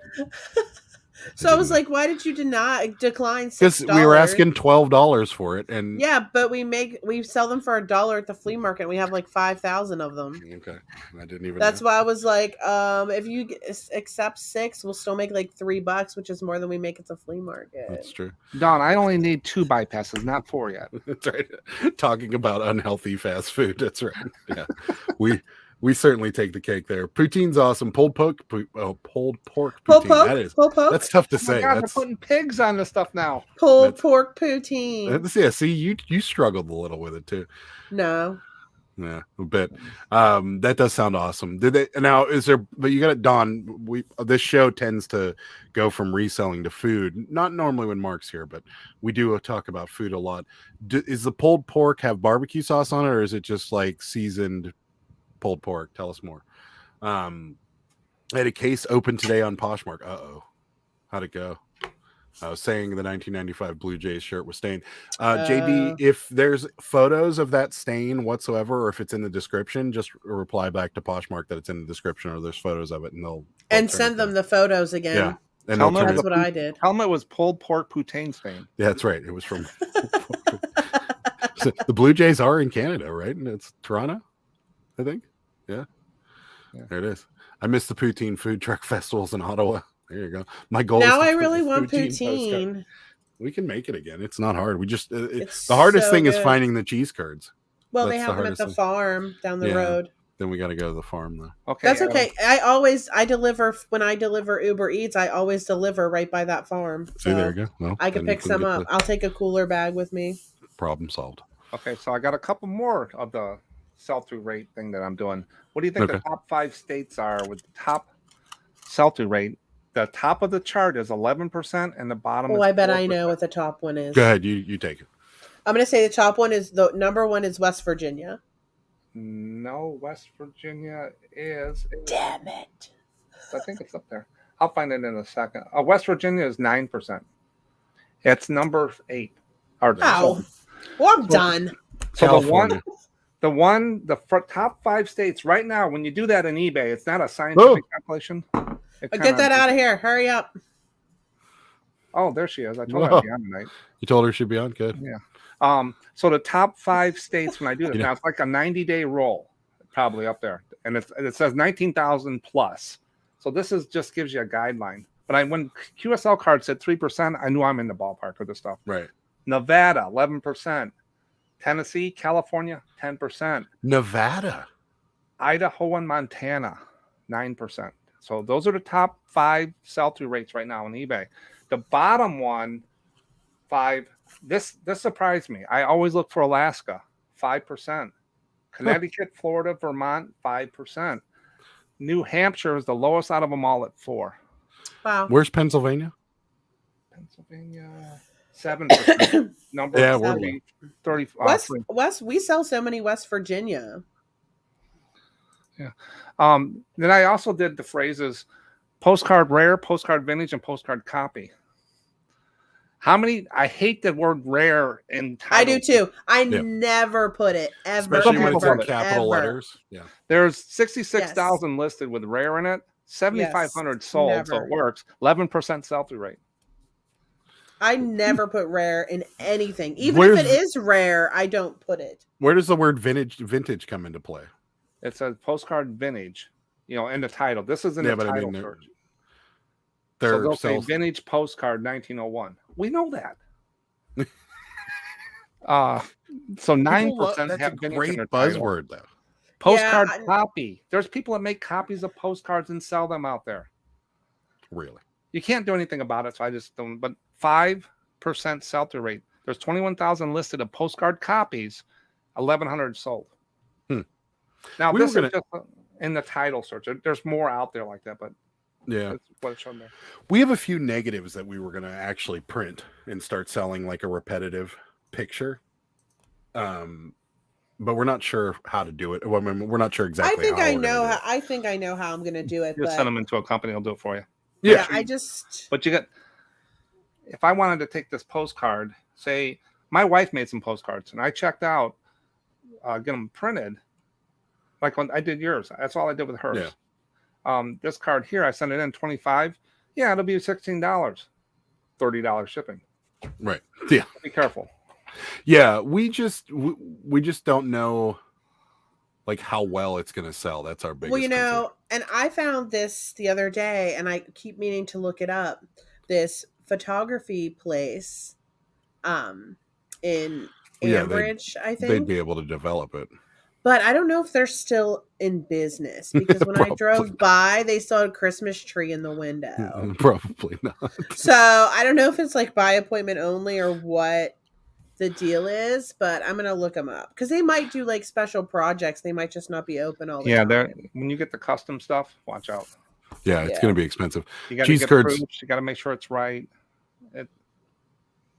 So I was like, why did you decline $6? Because we were asking $12 for it, and yeah, but we sell them for $1 at the flea market. We have like 5,000 of them. Okay, I didn't even. That's why I was like, if you accept 6, we'll still make like $3, which is more than we make at the flea market. That's true. Don, I only need 2 bypasses, not 4 yet. That's right. Talking about unhealthy fast food. That's right. Yeah, we certainly take the cake there. Poutine's awesome. Pulled pork poutine. That's tough to say. God, they're putting pigs on this stuff now. Pulled pork poutine. Yeah, see, you struggled a little with it too. No. Yeah, a bit. That does sound awesome. But you got it, Don. This show tends to go from reselling to food. Not normally when Mark's here, but we do talk about food a lot. Is the pulled pork have barbecue sauce on it, or is it just like seasoned pulled pork? Tell us more. I had a case open today on Poshmark. How'd it go? I was saying the 1995 Blue Jays shirt was stained. JB, if there's photos of that stain whatsoever, or if it's in the description, just reply back to Poshmark that it's in the description or there's photos of it, and they'll send them the photos again. Yeah, and that's what I did. Helmet was pulled pork poutine stain. Yeah, that's right. It was from so the Blue Jays are in Canada, right? And it's Toronto, I think. Yeah. There it is. I miss the poutine food truck festivals in Ottawa. There you go. My goal now is I really want poutine. Postcard. We can make it again. It's not hard. We just the so hardest thing good. is finding the cheese curds. Well, they have them at the farm down the road. Then we got to go to the farm though. Okay, that's okay. I deliver when I deliver Uber Eats. I always deliver right by that farm. See, there you go. Well, I can pick some up. I'll take a cooler bag with me. Problem solved. Okay, so I got a couple more of the sell-through rate thing that I'm doing. What do you think the top 5 states are with the top sell-through rate? The top of the chart is 11%, and the bottom. Oh, is I bet 4%. I know what the top one is. Go ahead, you take it. I'm going to say the top one is the number one is West Virginia. No, West Virginia is. Damn it! I think it's up there. I'll find it in a second. West Virginia is 9%. It's number 8. Well, I'm done. So the top 5 states right now, when you do that in eBay, it's not a scientific calculation. Get that out of here. Hurry up. Oh, there she is. I told her to be on tonight. You told her she'd be on? Good. Yeah. So the top 5 states, when I do this, now it's like a 90-day roll, probably up there. And it says 19,000 plus. So this just gives you a guideline. But when QSL card said 3%, I knew I'm in the ballpark of this stuff. Right. Nevada, 11%. Tennessee, California, 10%. Nevada. Idaho and Montana, 9%. So those are the top 5 sell-through rates right now on eBay. The bottom 5, this surprised me. I always look for Alaska, 5%. Connecticut, Florida, Vermont, 5%. New Hampshire is the lowest out of them all at 4%. Wow. Where's Pennsylvania? Pennsylvania, 7%. Number 30. West, we sell so many West Virginia. Yeah. Then I also did the phrases postcard rare, postcard vintage, and postcard copy. How many? I hate the word rare in title. I do too. I never put it ever. Especially when it's in ever, capital ever. letters. Yeah. There's 66,000 listed with rare in it. 7,500 sold, never. so it works. 11% sell-through rate. I never put rare in anything. Even if it is rare, I don't put it. Where does the word vintage come into play? It says postcard vintage, in the title. This is in the title search. So they'll say vintage postcard 1901. We know that. So 9% have vintage great in their buzzword though. Postcard copy. There's people that make copies of postcards and sell them out there. Really? You can't do anything about it, so I just don't. But 5% sell-through rate. There's 21,000 listed of postcard copies, 1,100 sold. Now this is just in the title search. There's more out there like that, but that's what it's shown there. We have a few negatives that we were going to actually print and start selling like a repetitive picture. But we're not sure how to do it. Well, I mean, we're not sure exactly. I think I know how I'm going to do it. Just send them into a company; they'll do it for you. Yeah, But if I wanted to take this postcard, say my wife made some postcards, and I checked out, get them printed, like when I did yours. That's all I did with hers. Yeah. This card here, I sent it in $25. Yeah, it'll be $16, $30 shipping. Right. Yeah. Be careful. Yeah, we just don't know like how well it's going to sell. That's our biggest concern. And I found this the other day, and I keep meaning to look it up. This photography place, in Ambridge, I think they'd be able to develop it. But I don't know if they're still in business because when I drove by, they saw a Christmas tree in the window. Probably not. So I don't know if it's like by appointment only or what the deal is, but I'm gonna look them up because they might do like special projects. They might just not be open all the time. When you get the custom stuff, watch out. Yeah, it's going to be expensive. You got to get proofs. You got to make sure it's right.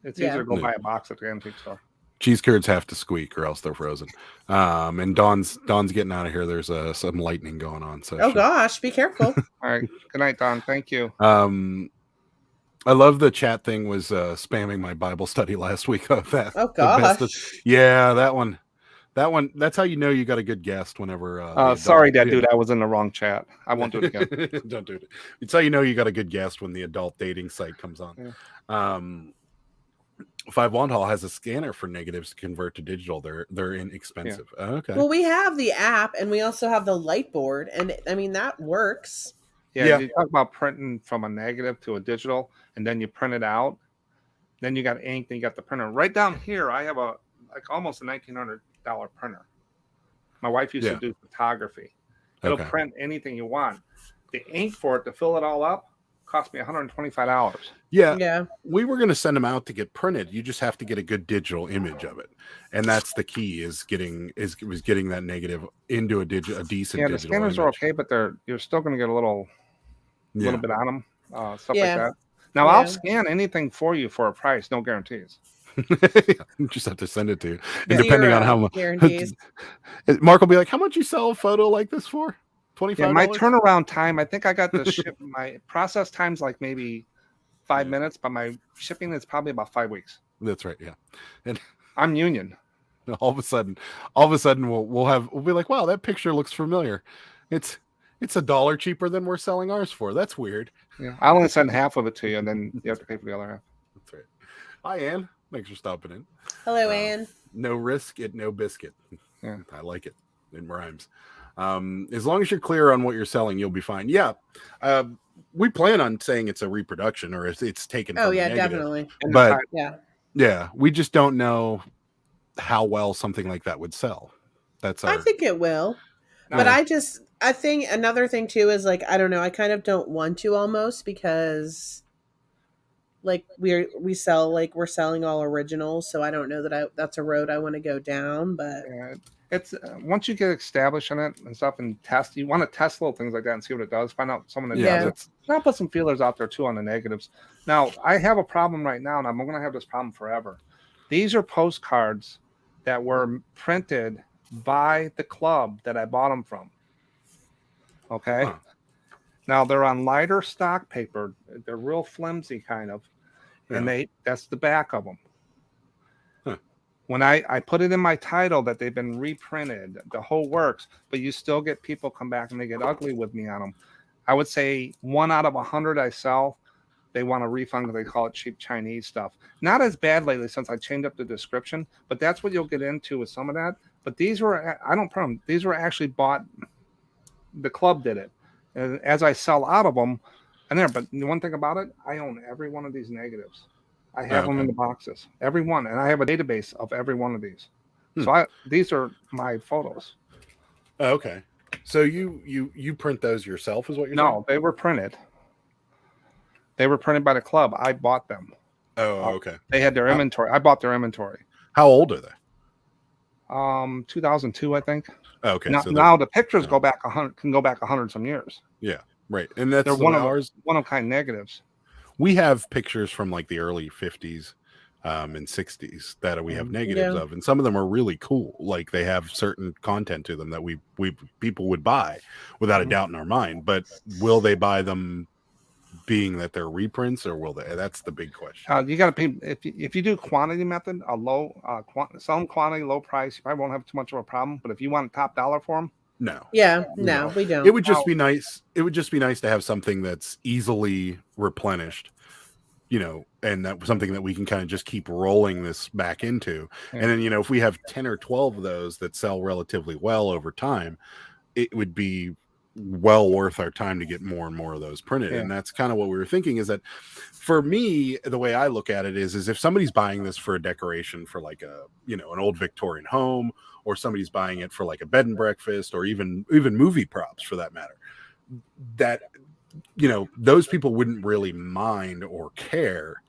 It's easier to go buy a box at the antique store. cheese curds have to squeak or else they're frozen. And Dawn's getting out of here. There's some lightning going on. So Oh gosh, be careful. All right. Good night, Don. Thank you. I love the chat thing was spamming my Bible study last week of that. Oh the gosh. yeah, that one. That's how you know you got a good guest whenever. Sorry, Dad, dude. I was in the wrong chat. I won't do it again. Don't do it. It's how you know you got a good guest when the adult dating site comes on. Yeah. Five Wand Hall has a scanner for negatives to convert to digital. They're inexpensive. Yeah. Okay. Well, we have the app and we also have the light board, and I mean that works. Yeah, you talk about printing from a negative to a digital, and then you print it out. Then you got ink, then you got the printer. Right down here, I have almost a $1,900 printer. My wife used to do photography. It'll print anything you want. The ink for it to fill it all up cost me $125. Yeah. We were going to send them out to get printed. You just have to get a good digital image of it, and that's the key: is getting that negative into a decent. Yeah, the scanners are okay, but you're still going to get a little bit on them, stuff like that. Now I'll scan anything for you for a price, no guarantees. You just have to send it to you, and depending on how much guarantees. Mark will be like, "How much you sell a photo like this for?" $25. Yeah, my turnaround time, I think I got the ship. My process time's like maybe 5 minutes, but my shipping is probably about 5 weeks. That's right. Yeah, and I'm union. all of a sudden, we'll be like, "Wow, that picture looks familiar." It's $1 cheaper than we're selling ours for. That's weird. Yeah, I'll only send half of it to you, and then you have to pay for the other half. That's right. Hi, Ann. Thanks for stopping in. Hello, Ann. No risk, no biscuit. Yeah, I like it. It rhymes. As long as you're clear on what you're selling, you'll be fine. Yeah. We plan on saying it's a reproduction or it's taken. Oh, from yeah, negative. definitely. But yeah, we just don't know how well something like that would sell. I think it will. But I think another thing too is like, I don't know, I kind of don't want to almost because like we're selling all originals, so I don't know that that's a road I want to go down. But it's once you get established in it and stuff and test, you want to test little things like that and see what it does. Find out someone that does it. I'll put some feelers out there too on the negatives. Now I have a problem right now, and I'm going to have this problem forever. These are postcards that were printed by the club that I bought them from. Okay. Huh. Now they're on lighter stock paper. They're real flimsy kind of. Yeah. And that's the back of them. Huh. When I put it in my title that they've been reprinted, the whole works, but you still get people come back and they get ugly with me on them. I would say 1 out of 100 I sell, they want a refund because they call it cheap Chinese stuff. Not as bad lately since I changed up the description, but that's what you'll get into with some of that. But these were, I don't print them. These were actually bought. The club did it. And as I sell out of them, but the one thing about it, I own every one of these negatives. I have them in the boxes, every one, and I have a database of every one of these. So these are my photos. Okay. So you print those yourself, is what you're saying? No, they were printed. They were printed by the club. I bought them. Oh, okay. They had their inventory. I bought their inventory. How old are they? 2002, I think. Okay. Now the pictures can go back 100 some years. Yeah, right. And that's they're one of kind negatives. We have pictures from like the early 50s and 60s that we have negatives of, and some of them are really cool. Like they have certain content to them that we people would buy without a doubt in our mind. But will they buy them being that they're reprints, or will they? That's the big question. You got to pay if you do quantity method, a low some quantity, low price. You probably won't have too much of a problem. But if you want top dollar for them, no. Yeah, no, we don't. It would just be nice. It would just be nice to have something that's easily replenished, and that something that we can kind of just keep rolling this back into. Yeah. And then, if we have 10 or 12 of those that sell relatively well over time, it would be well worth our time to get more and more of those printed. And that's kind of what we were thinking, is that for me, the way I look at it is if somebody's buying this for a decoration for like an old Victorian home, or somebody's buying it for like a bed and breakfast, or even movie props for that matter, that, those people wouldn't really mind or care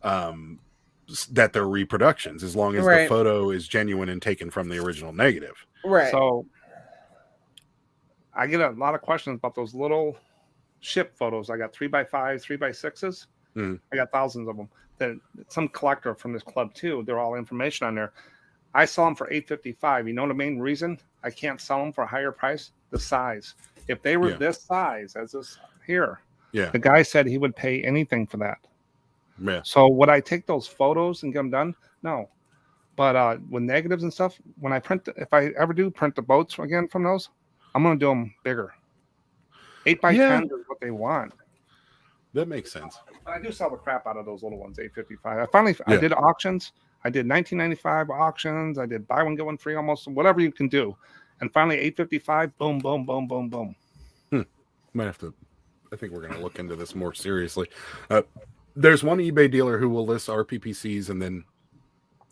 that they're reproductions, as long as the photo is genuine and taken from the original negative. Right. So I get a lot of questions about those little ship photos. I got 3x5s, 3x6s. I got thousands of them. that some collector from this club too. They're all information on there. I sell them for $855. You know the main reason I can't sell them for a higher price? The size. If they were this size as this here, the guy said he would pay anything for that. Yeah. So would I take those photos and get them done? No. But with negatives and stuff, when I print, if I ever do print the boats again from those, I'm going to do them bigger. 8x10 is what they want. That makes sense. But I do sell the crap out of those little ones, $855. I did auctions. I did 1995 auctions. I did buy one get one free, almost whatever you can do. And finally, $855. Boom, boom, boom, boom, boom. Might have to. I think we're going to look into this more seriously. There's one eBay dealer who will list RPPCs, and then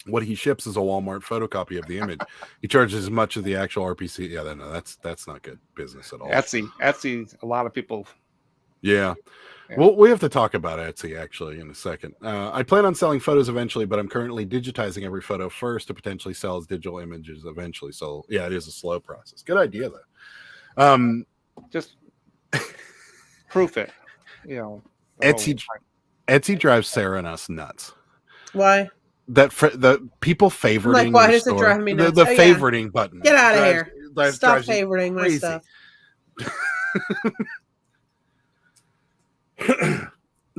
what he ships is a Walmart photocopy of the image. He charges as much as the actual RPC. Yeah, no, that's not good business at all. Etsy. A lot of people. Yeah. Well, we have to talk about Etsy actually in a second. I plan on selling photos eventually, but I'm currently digitizing every photo first to potentially sell as digital images eventually. So yeah, it is a slow process. Good idea though. Just proof it. You know, Etsy drives Sarah and us nuts. Why? The people favoriting. Like, why does it drive me nuts? The favoriting button. Get out of here. Stop drives favoriting my stuff.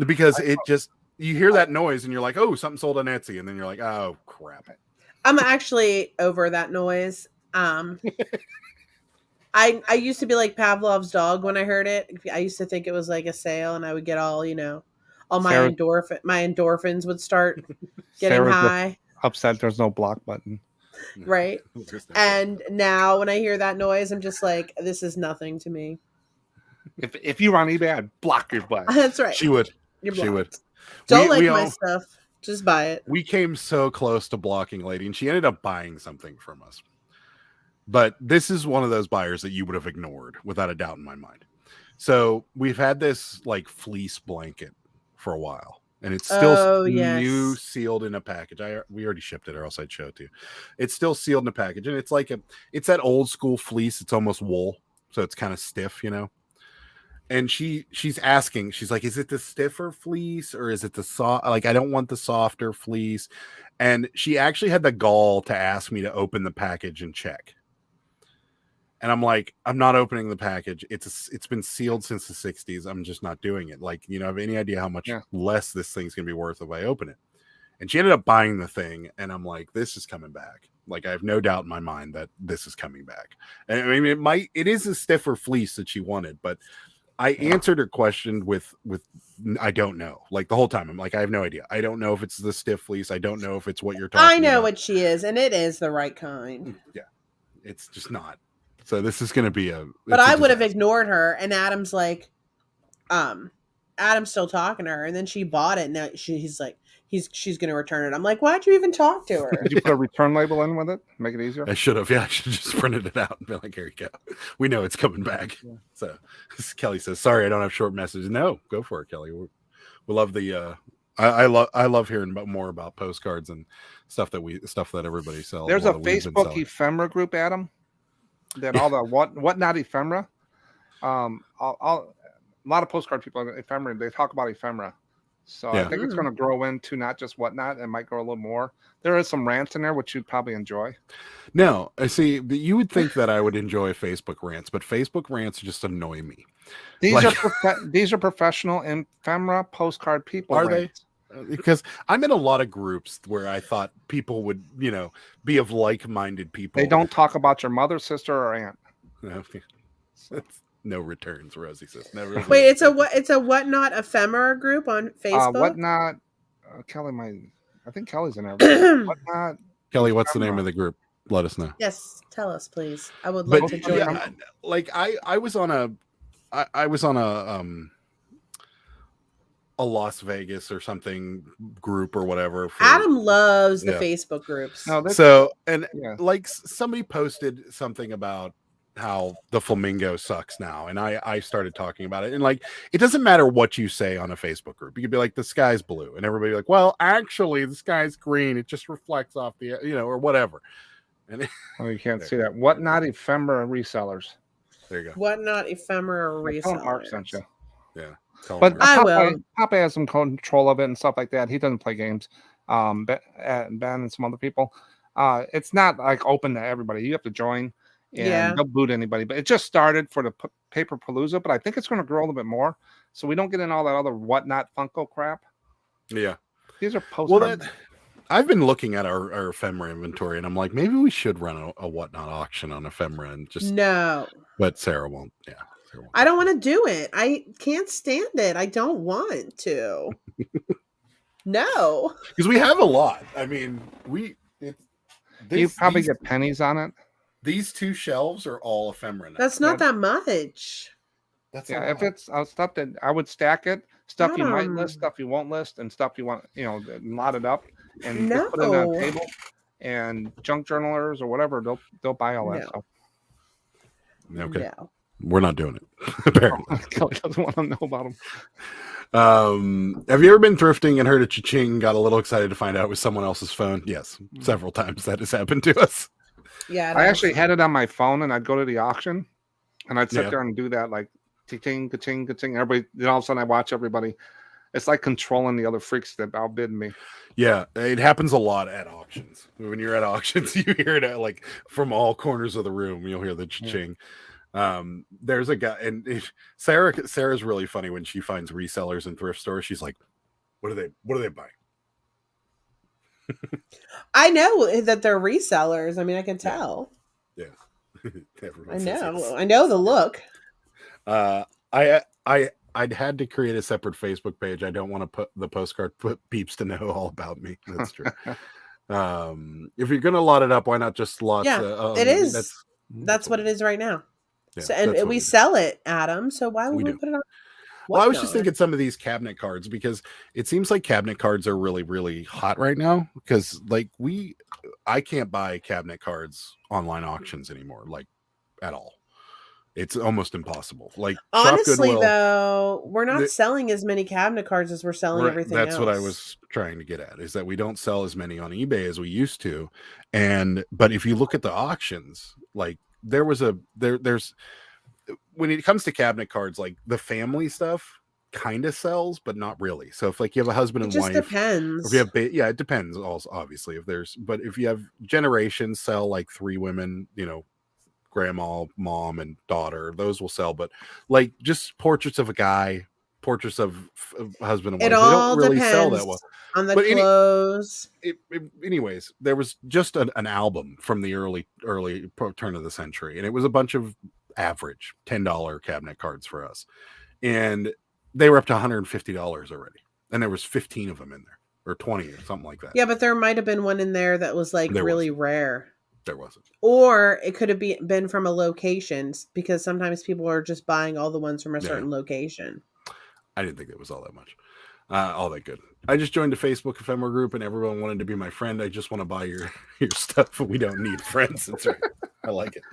Because it just, you hear that noise and you're like, oh, something sold on Etsy, and then you're like, oh crap. I'm actually over that noise. I used to be like Pavlov's dog when I heard it. I used to think it was like a sale, and I would get all, all my endorphins would start getting high. Upset there's no block button. Right. And now when I hear that noise, I'm just like, this is nothing to me. If you were on eBay, I'd block your butt. That's right. She would. You're she would. Don't like my stuff. Just buy it. We came so close to blocking Lady, and she ended up buying something from us. But this is one of those buyers that you would have ignored without a doubt in my mind. So we've had this like fleece blanket for a while, and it's still new, sealed in a package. We already shipped it, or else I'd show it to you. It's still sealed in a package, and it's like it's that old school fleece. It's almost wool, so it's kind of stiff, And she's asking, she's like, is it the stiffer fleece or is it the soft? Like, I don't want the softer fleece. And she actually had the gall to ask me to open the package and check. And I'm like, I'm not opening the package. It's been sealed since the 60s. I'm just not doing it. Like, I have any idea how much less this thing's going to be worth if I open it. And she ended up buying the thing. And I'm like, this is coming back. Like, I have no doubt in my mind that this is coming back. And I mean, it is a stiffer fleece that she wanted, but I answered her question with I don't know. Like the whole time, I'm like, I have no idea. I don't know if it's the stiff fleece. I don't know if it's what you're talking about. I know what she is, and it is the right kind. Yeah, it's just not. So this is going to be But I would have ignored her, and Adam's like, Adam's still talking to her, and then she bought it, and now he's like, she's going to return it. I'm like, why'd you even talk to her? Did you put a return label in with it? Make it easier? I should have. Yeah, I should have just printed it out and be like, here you go. We know it's coming back. Yeah. So Kelly says, sorry, I don't have short messages. No, go for it, Kelly. We love the I love hearing more about postcards and stuff that everybody sells. There's a Facebook ephemera group, Adam, that all the whatnot ephemera. A lot of postcard people ephemera, they talk about ephemera. So I think it's going to grow into not just whatnot. It might grow a little more. There is some rants in there, which you'd probably enjoy. No, I see. You would think that I would enjoy Facebook rants, but Facebook rants just annoy me. These are professional ephemera postcard people. Are they? Because I'm in a lot of groups where I thought people would, be of like-minded people. They don't talk about your mother, sister, or aunt. No returns, Rosie says. Never. Wait, it's a whatnot ephemera group on Facebook. Whatnot, Kelly. I think Kelly's in there. Whatnot, Kelly, what's the name of the group? Let us know. Yes, tell us, please. I would love to join. Yeah, like I was on a Las Vegas or something group or whatever. Adam loves the Facebook groups. Like somebody posted something about how the flamingo sucks now, and I started talking about it, and like it doesn't matter what you say on a Facebook group. You could be like, the sky's blue, and everybody like, well, actually the sky's green, it just reflects off the or whatever. And you can't see that. Whatnot ephemera resellers. There you go. Whatnot ephemera resellers. Mark sent you. Yeah. But I will. Papa has some control of it and stuff like that. He doesn't play games. Ben and some other people. It's not like open to everybody. You have to join, and they'll boot anybody. But it just started for the Paper Palooza, but I think it's going to grow a little bit more, so we don't get in all that other whatnot Funko crap. Yeah, these are postcards. Well, I've been looking at our ephemera inventory, and I'm like, maybe we should run a whatnot auction on ephemera and just no. But Sarah won't. Yeah, Sarah won't. I don't want to do it. I can't stand it. I don't want to. No, because we have a lot. I mean, you probably get pennies on it. These 2 shelves are all ephemera now. That's not that much. That's if it's stuff that I would stack it, stuff you might list, stuff you won't list, and stuff you want, lot it up and just put it on a table. And junk journalers or whatever, they'll buy all that stuff. Okay, no. We're not doing it. Apparently, Kelly doesn't want to know about them. Have you ever been thrifting and heard a cha-ching, got a little excited to find out it was someone else's phone? Yes, several times that has happened to us. Yeah, I actually had it on my phone, and I'd go to the auction, and I'd sit there and do that, like cha-ching, ka-ching, ka-ching. Everybody, then all of a sudden I watch everybody. It's like controlling the other freaks that outbid me. Yeah, it happens a lot at auctions. When you're at auctions, you hear it like from all corners of the room. You'll hear the cha-ching. There's a guy, and Sarah's really funny when she finds resellers in thrift stores. She's like, what are they buying? I know that they're resellers. I mean, I can tell. Yeah. I know the look. I'd had to create a separate Facebook page. I don't want to put the postcard peeps to know all about me. That's true. If you're gonna lot it up, why not just lot? It is. That's what it is right now. Yeah, so, and we sell it, Adam. So why would we put it on? Well, I was just thinking some of these cabinet cards, because it seems like cabinet cards are really, really hot right now. Because like I can't buy cabinet cards online auctions anymore, like at all. It's almost impossible. Like honestly, though, we're not selling as many cabinet cards as we're selling everything else. That's what I was trying to get at, is that we don't sell as many on eBay as we used to. But if you look at the auctions, like there's when it comes to cabinet cards, like the family stuff kind of sells, but not really. So if like you have a husband and wife, depends. If you have it depends also, obviously. But if you have generations sell, like 3 women, grandma, mom, and daughter, those will sell. But like just portraits of a guy, portraits of husband and wife, they don't really sell that well on the clothes. Anyways, there was just an album from the early turn of the century, and it was a bunch of average $10 cabinet cards for us, and they were up to $150 already, and there was 15 of them in there, or 20 or something like that. Yeah, but there might have been one in there that was like really rare. There wasn't. Or it could have been from a location, because sometimes people are just buying all the ones from a certain location. I didn't think it was all that much. All that good. I just joined a Facebook ephemera group, and everyone wanted to be my friend. I just want to buy your stuff. We don't need friends. That's right. I like it.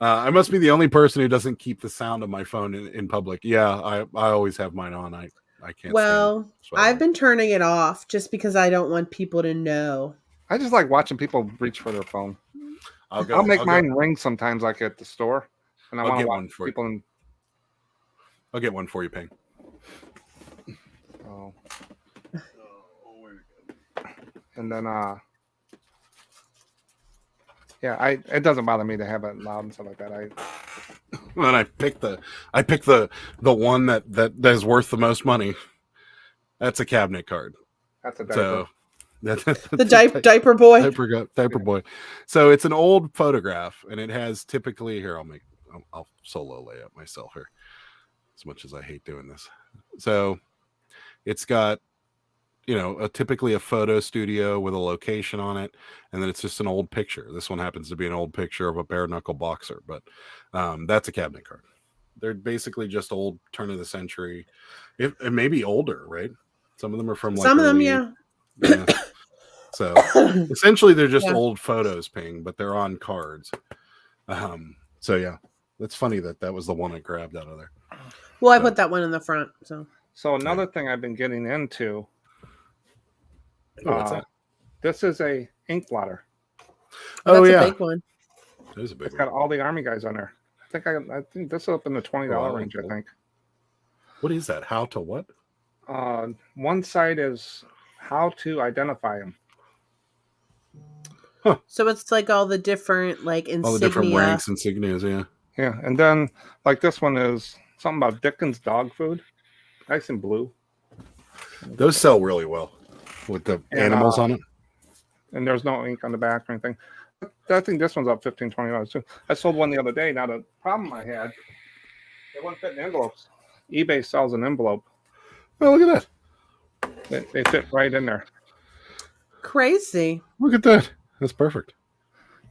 I must be the only person who doesn't keep the sound of my phone in public. Yeah, I always have mine on. I can't. Well, I've been turning it off just because I don't want people to know. I just like watching people reach for their phone. I'll make mine ring sometimes, like at the store, and I want to watch people. I'll get one for you, Ping. Oh. And then it doesn't bother me to have it loud and stuff like that. Then I pick the one that is worth the most money. That's a cabinet card. That's a diaper. So the diaper boy. Diaper boy. So it's an old photograph, and it has typically here. I'll solo lay up myself here, as much as I hate doing this. So it's got, typically a photo studio with a location on it, and then it's just an old picture. This one happens to be an old picture of a bare knuckle boxer, but that's a cabinet card. They're basically just old turn of the century. It may be older, right? Some of them are from like some of them, yeah. So essentially they're just old photos, Ping, but they're on cards. So yeah, that's funny that was the one I grabbed out of there. Well, I put that one in the front. So another thing I've been getting into. What's that? This is a ink blotter. That's a big one. It is a big one. It's got all the Army guys on there. I think this is up in the $20 range. I think. What is that? How to what? One site is how to identify them. So it's like all the different like insignia. All the different ranks, insignias, yeah. Yeah, and then like this one is something about Dickens dog food, nice and blue. Those sell really well with the animals on it. And there's no ink on the back or anything. I think this one's up $15, $20 too. I sold one the other day. Now the problem I had, they wouldn't fit in envelopes. eBay sells an envelope. Oh, look at that. They fit right in there. Crazy. Look at that. That's perfect.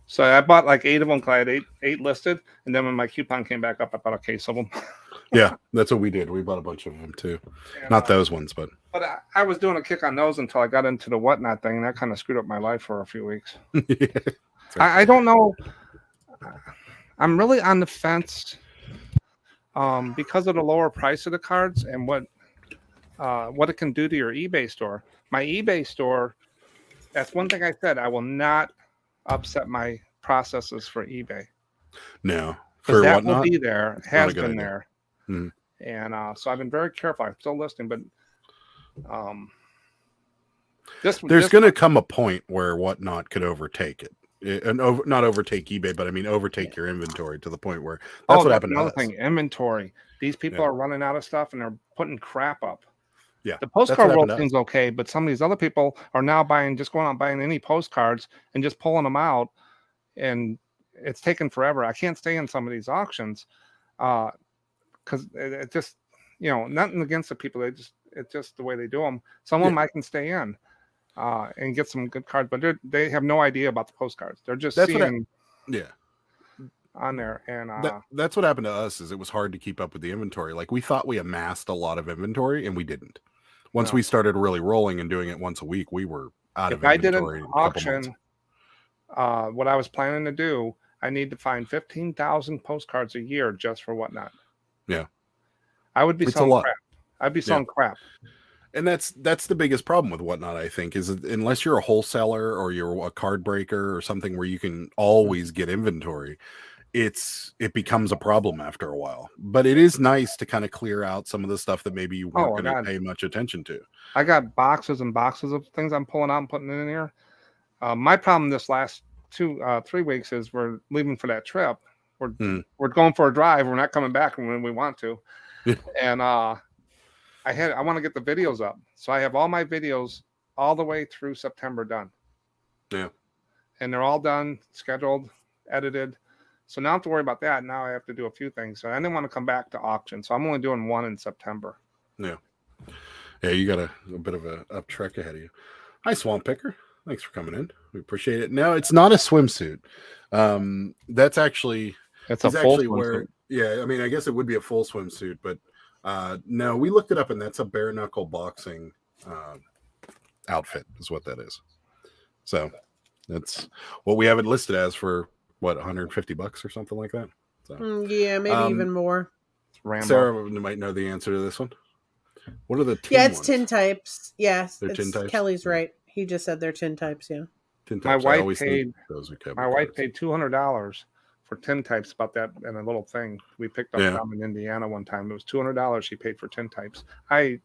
So I bought like 8 of them. I had eight listed, and then when my coupon came back up, I bought a case of them. Yeah, that's what we did. We bought a bunch of them too. And, Not those ones, but I was doing a kick on those until I got into the whatnot thing, and that kind of screwed up my life for a few weeks. yeah. I don't know. I'm really on the fence because of the lower price of the cards and what it can do to your eBay store. My eBay store, that's one thing I said, I will not upset my processes for eBay. No, because that whatnot? will be there. It has been idea. there. Hmm. And so I've been very careful. I'm still listing, but there's going to come a point where whatnot could overtake it. Not overtake eBay, but I mean overtake your inventory to the point where that's what happened to another us. thing, inventory. These people are running out of stuff and they're putting crap up. Yeah, the postcard world seems okay, but some of these other people are now going out and buying any postcards and just pulling them out, and it's taken forever. I can't stay in some of these auctions because it just, nothing against the people. It's just the way they do them. Some of them I can stay in and get some good cards, but they have no idea about the postcards. They're just seeing on there, and that's what happened to us. Is it was hard to keep up with the inventory. Like we thought we amassed a lot of inventory, and we didn't. Once we started really rolling and doing it once a week, we were out of inventory. If I did an auction, what I was planning to do, I need to find 15,000 postcards a year just for whatnot. Yeah, I would be selling crap. I'd be selling crap. And that's the biggest problem with whatnot, I think, is unless you're a wholesaler or you're a card breaker or something where you can always get inventory, it becomes a problem after a while. But it is nice to kind of clear out some of the stuff that maybe you weren't going to pay much attention to. I got boxes and boxes of things I'm pulling out and putting in here. My problem this last 3 weeks is we're leaving for that trip. We're going for a drive. We're not coming back when we want to. And I want to get the videos up. So I have all my videos all the way through September done. Yeah. And they're all done, scheduled, edited. So now I don't have to worry about that. Now I have to do a few things. So I didn't want to come back to auction. So I'm only doing one in September. Yeah. Yeah, you got a bit of a up trek ahead of you. Hi, Swamp Picker. Thanks for coming in. We appreciate it. No, it's not a swimsuit. That's actually... It's a full swimsuit. Yeah, I mean, I guess it would be a full swimsuit, but no, we looked it up, and that's a bare knuckle boxing outfit is what that is. So that's what we have it listed as for what, $150 or something like that. So, yeah, maybe even more. Sarah might know the answer to this one. What are the tin Yeah, it's ones? tin types. Yes, They're tin types. Kelly's right. He just said they're tin types. Yeah. Tin types. My wife paid cards. $200 for tin types about that and a little thing we picked up from in Indiana one time. It was $200 she paid for tin types. I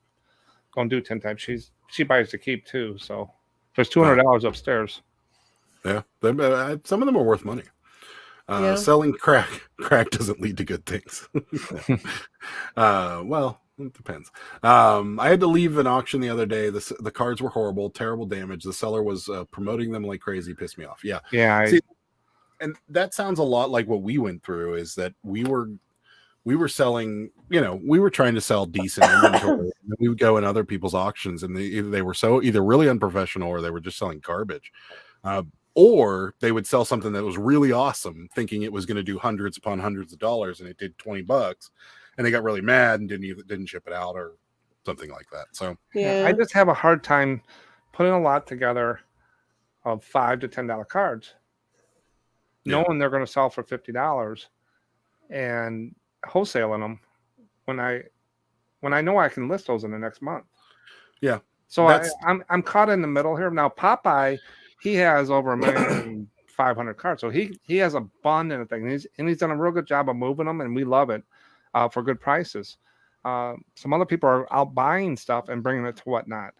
don't do tin types. She buys to keep too. So there's $200 upstairs. Yeah, some of them are worth money. Selling crack doesn't lead to good things. Well, it depends. I had to leave an auction the other day. The cards were horrible, terrible damage. The seller was promoting them like crazy. Pissed me off. Yeah. See, and that sounds a lot like what we went through. Is that we were selling, we were trying to sell decent inventory. And we would go in other people's auctions, and they were either really unprofessional or they were just selling garbage. Or they would sell something that was really awesome, thinking it was going to do hundreds upon hundreds of dollars, and it did $20, and they got really mad and didn't ship it out or something like that. So I just have a hard time putting a lot together of $5 to $10 cards, knowing they're going to sell for $50 and wholesaling them when I know I can list those in the next month. Yeah. So I'm caught in the middle here now. Popeye, he has over 1,500,000 cards, so he has a abundant thing, and he's done a real good job of moving them, and we love it for good prices. some other people are out buying stuff and bringing it to Whatnot,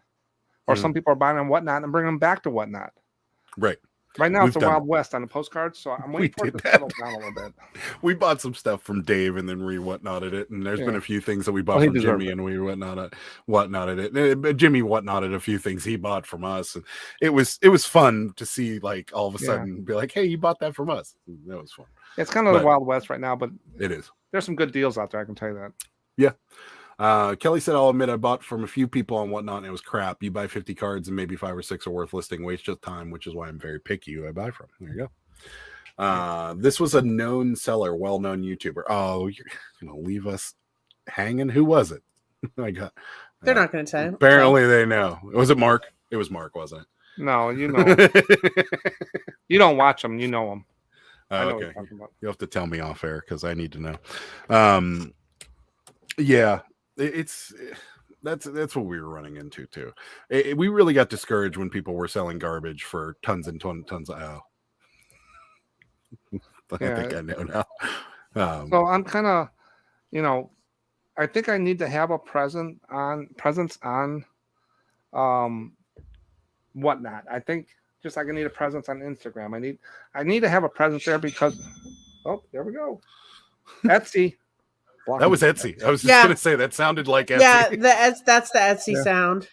or some people are buying on Whatnot and bringing them back to Whatnot. Right. Right now, We've it's the done Wild West on the postcards, so I'm waiting for it to did settle down a little bit. We bought some stuff from Dave and then re-whatnotted it, and there's been a few things that we bought Well, he from deserved Jimmy it. and we whatnotted it. Jimmy whatnotted a few things he bought from us, and it was fun to see, like, all of a sudden be like, hey, you bought that from us. That was fun. It's kind of But the Wild West right now, but it is. there's some good deals out there, I can tell you that. Yeah. Kelly said, I'll admit I bought from a few people on Whatnot and it was crap. You buy 50 cards and maybe 5 or 6 are worth listing, waste just time, which is why I'm very picky who I buy from. There you go. This was a known seller, well-known YouTuber. Oh, you're gonna leave us hanging? Who was it? I got. They're not going to tell you. Apparently, they know. Was it Mark? It was Mark, wasn't it? No, you know, you don't watch them, you know them. I know what Okay, you're talking about. you'll have to tell me off air because I need to know. Yeah, that's what we were running into too. We really got discouraged when people were selling garbage for tons and tons of. Oh. I think I know now. So I'm kind of, I think I need to have a presence on Whatnot. I think just like I need a presence on Instagram. I need to have a presence there because there we go. Etsy. That was Etsy. I was just gonna say that sounded like Etsy. Yeah, that's the Etsy sound.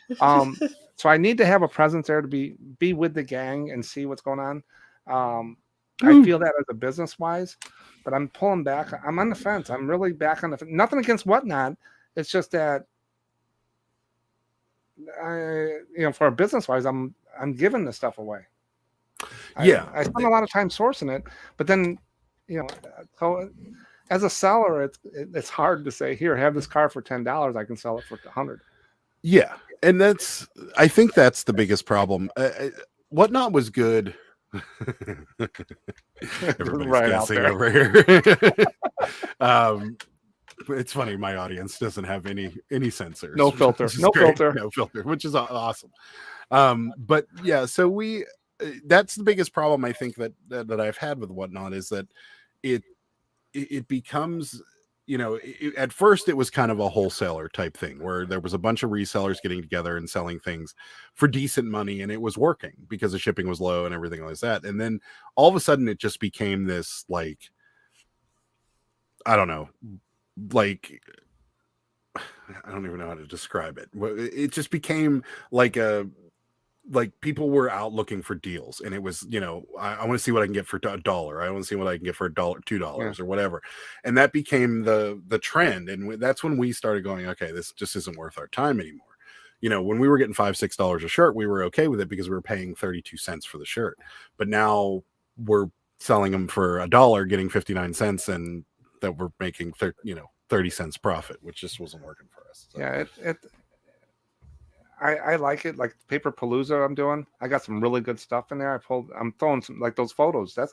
So I need to have a presence there to be with the gang and see what's going on. I feel that as a business wise, but I'm pulling back. I'm on the fence. I'm really back on the fence. Nothing against Whatnot. It's just that for a business wise, I'm giving this stuff away. I spend a lot of time sourcing it, but then so as a seller, it's hard to say, here, have this car for $10. I can sell it for $100. Yeah, and I think that's the biggest problem. Whatnot was good. Everybody's Right guessing out over here. It's funny, my audience doesn't have any sensors. No filter. No filter, which is awesome. But yeah, so that's the biggest problem I think that I've had with Whatnot is that it becomes, at first it was kind of a wholesaler type thing where there was a bunch of resellers getting together and selling things for decent money, and it was working because the shipping was low and everything like that. And then all of a sudden it just became this, like, I don't know, like, I don't even know how to describe it. It just became like people were out looking for deals, and it was, I want to see what I can get for $1. I want to see what I can get for $1, $2 or whatever. And that became the trend. And that's when we started going, okay, this just isn't worth our time anymore. When we were getting $5, $6 a shirt, we were okay with it because we were paying 32 cents for the shirt. But now we're selling them for $1, getting 59 cents, and that we're making 30 cents profit, which just wasn't working for us. So. Yeah, I like it. Like Paper Palooza I'm doing. I got some really good stuff in there. I'm throwing some, like, those photos. That's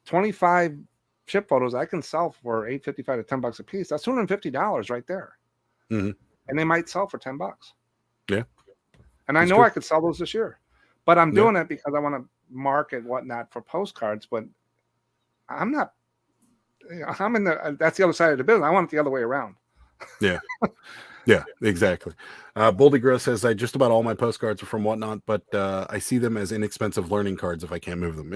25 ship photos I can sell for $8.55 to $10 a piece. That's $250 right there. Mm-hmm. And they might sell for $10. Yeah. And I know true. I could sell those this year. But I'm doing it because I want to market Whatnot for postcards, but I'm not that's the other side of the business. I want it the other way around. Yeah. Yeah, exactly. Boldy Gross says, I just about all my postcards are from Whatnot, but I see them as inexpensive learning cards if I can't move them.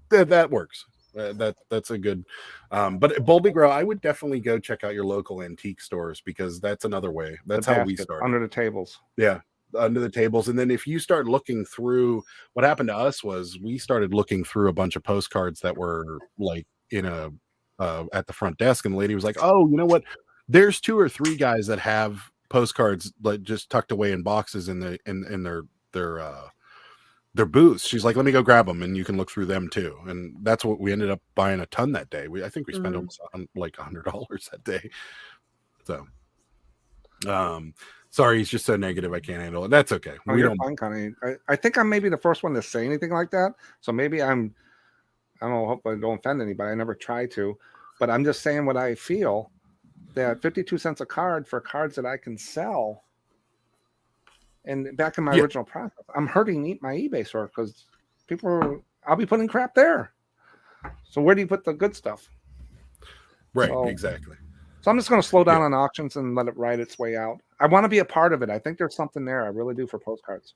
That works. That's a good. But Boldy Gross, I would definitely go check out your local antique stores because that's another way. That's how we started. Under the tables. Yeah, under the tables. And then if you start looking through, what happened to us was we started looking through a bunch of postcards that were like in at the front desk, and the lady was like, oh, you know what? There's 2 or 3 guys that have postcards like just tucked away in boxes in their booths. She's like, let me go grab them and you can look through them too. And that's what we ended up buying a ton that day. I think we spent almost like $100 that day. So, sorry, he's just so negative. I can't handle it. That's okay. Oh, you're fine, Connie. I think I'm maybe the first one to say anything like that. So maybe I don't know, hope I don't offend anybody. I never try to, but I'm just saying what I feel. That 52 cents a card for cards that I can sell. And back in my original process, I'm hurting my eBay store because I'll be putting crap there. So where do you put the good stuff? Right, exactly. So I'm just going to slow down on auctions and let it ride its way out. I want to be a part of it. I think there's something there. I really do for postcards.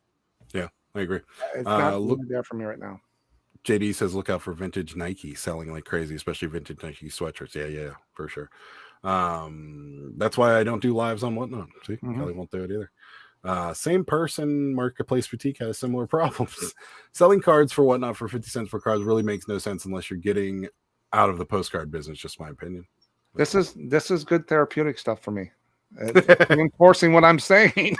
Yeah, I agree. It's not really there for me right now. JD says, look out for vintage Nike selling like crazy, especially vintage Nike sweatshirts. Yeah, for sure. That's why I don't do lives on Whatnot. See, Kelly won't do it either. Same person, Marketplace Boutique has similar problems. Selling cards for Whatnot for 50 cents for cards really makes no sense unless you're getting out of the postcard business. Just my opinion. This is good therapeutic stuff for me. It's reinforcing what I'm saying.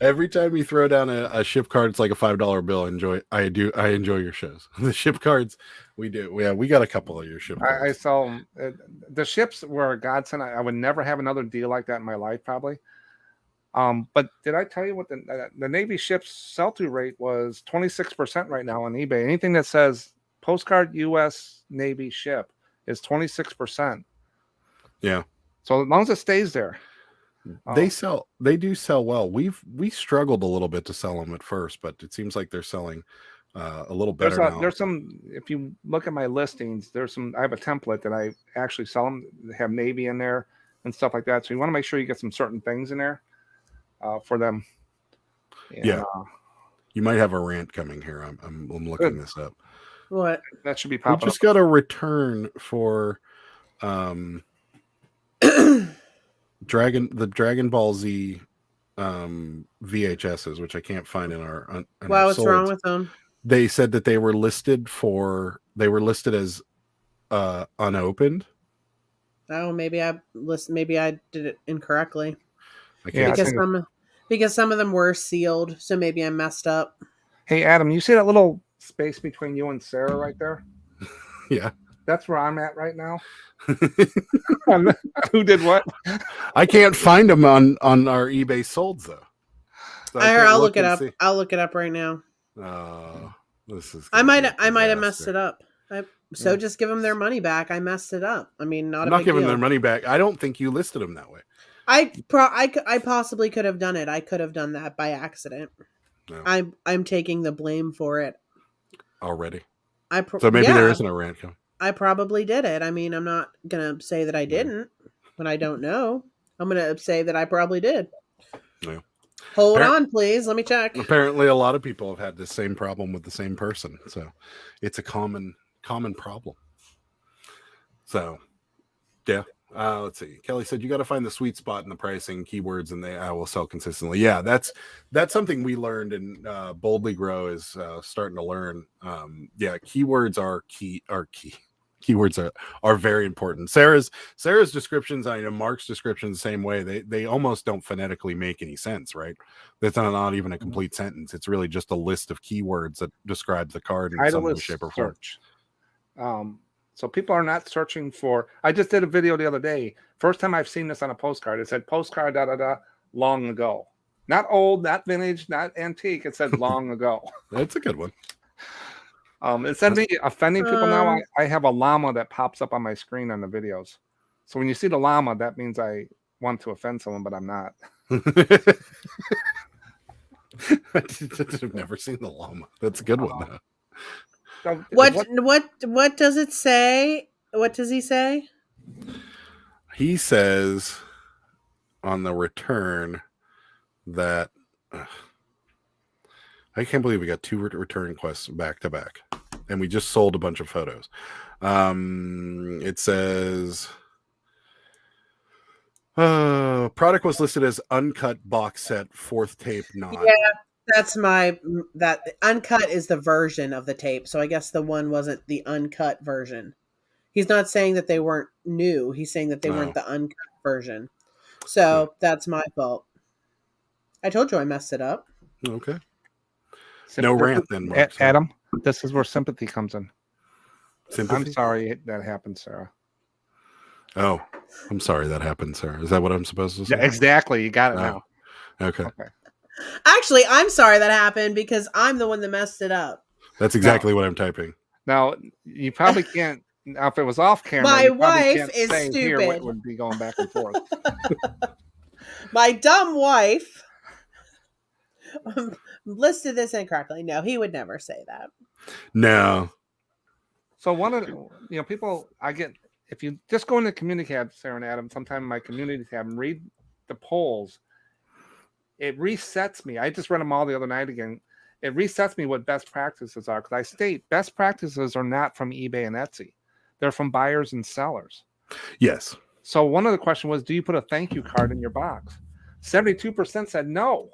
Every time you throw down a ship card, it's like a $5 bill. I enjoy your shows. The ship cards, we do. We got a couple of your ship cards. I sell them. The ships were a godsend. I would never have another deal like that in my life, probably. But did I tell you what the Navy ships sell-through rate was? 26% right now on eBay. Anything that says postcard U.S. Navy ship is 26%. Yeah. So as long as it stays there. They do sell well. We struggled a little bit to sell them at first, but it seems like they're selling a little better now. There's some, if you look at my listings, I have a template that I actually sell them. They have Navy in there and stuff like that. So you want to make sure you get some certain things in there for them. And, yeah. You might have a rant coming here. I'm looking this up. What? That should be popping. We just got a return for the Dragon Ball Z VHSs, which I can't find in our. What's wrong with them? They said that they were listed as unopened. Oh, maybe I did it incorrectly. Because some of them were sealed, so maybe I messed up. Hey, Adam, you see that little space between you and Sarah right there? Yeah. That's where I'm at right now. Who did what? I can't find them on our eBay solds though. So I'll look it up. I'll look it up right now. This is. I might have messed it up. Just give them their money back. I messed it up. I mean, I'm not giving their money back. I don't think you listed them that way. I possibly could have done it. I could have done that by accident. No. I'm taking the blame for it Already. So maybe there isn't a rant coming. I probably did it. I mean, I'm not gonna say that I didn't, but I don't know. I'm gonna say that I probably did. No. Hold on, please. Let me check. Apparently, a lot of people have had the same problem with the same person, so it's a common problem. So, yeah. Let's see. Kelly said you got to find the sweet spot in the pricing, keywords, and I will sell consistently. Yeah, that's something we learned in Boldly Grow is starting to learn. Keywords are key. Keywords are very important. Sarah's descriptions, I know Mark's descriptions, the same way. They almost don't phonetically make any sense, right? That's not even a complete sentence. It's really just a list of keywords that describes the card in some way, shape, or form. So people are not searching for. I just did a video the other day. First time I've seen this on a postcard. It said postcard long ago. Not old, not vintage, not antique. It said long ago. That's a good one. Instead of me offending people now, I have a llama that pops up on my screen on the videos. So when you see the llama, that means I want to offend someone, but I'm not. I've never seen the llama. That's a good one, though. So, what does it say? What does he say? He says on the return that I can't believe we got 2 return requests back to back, and we just sold a bunch of photos. It says product was listed as uncut box set, 4th tape not. Yeah. That uncut is the version of the tape. So I guess the one wasn't the uncut version. He's not saying that they weren't new. He's saying that they weren't the uncut version. So that's my fault. I told you I messed it up. Okay. No rant then, Mark. Adam, this is where sympathy comes in. Sympathy? I'm sorry that happened, Sarah. Oh, I'm sorry that happened, Sarah. Is that what I'm supposed to say? Yeah, exactly. You got it now. Okay. Actually, I'm sorry that happened because I'm the one that messed it up. That's exactly what I'm typing. Now, you probably can't. Now, if it was off camera, my wife is stupid. What would be going back and forth? My dumb wife listed this incorrectly. No, he would never say that. No. So one of people, I get if you just go into the community tab, Sarah and Adam, sometime in my community tab and read the polls, it resets me. I just read them all the other night again. It resets me what best practices are, because I state best practices are not from eBay and Etsy. They're from buyers and sellers. Yes. So one of the questions was, do you put a thank you card in your box? 72% said no.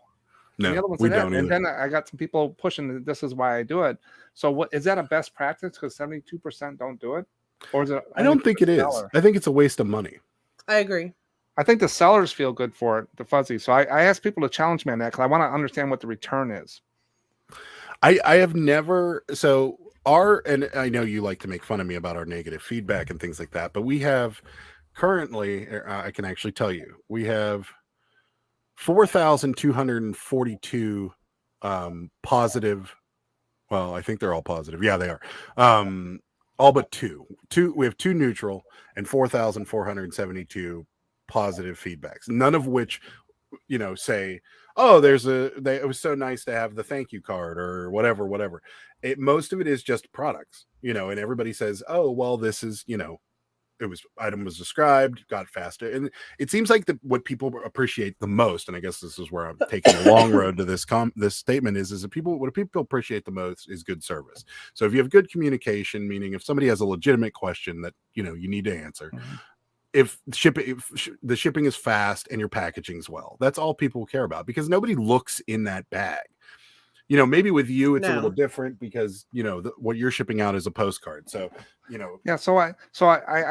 No, the other one we said don't and either. then I got some people pushing that this is why I do it. So what is that a best practice because 72% don't do it? Or is it I don't think it is. seller? I think it's a waste of money. I agree. I think the sellers feel good for it, the fuzzy. So I ask people to challenge me on that because I want to understand what the return is. I have never, so and I know you like to make fun of me about our negative feedback and things like that, but we have currently, I can actually tell you, we have 4,242 positive. Well, I think they're all positive. Yeah, they are. All but two. We have 2 neutral and 4,472 positive feedbacks. None of which, say, oh, it was so nice to have the thank you card or whatever. Most of it is just products, and everybody says, oh, well, this is, item was described, got faster. And it seems like what people appreciate the most, and I guess this is where I'm taking the long road to this statement is that what people appreciate the most is good service. So if you have good communication, meaning if somebody has a legitimate question that, you need to answer, if the shipping is fast and your packaging's well, that's all people care about, because nobody looks in that bag. Maybe with you it's a little different because what you're shipping out is a postcard. So yeah. So I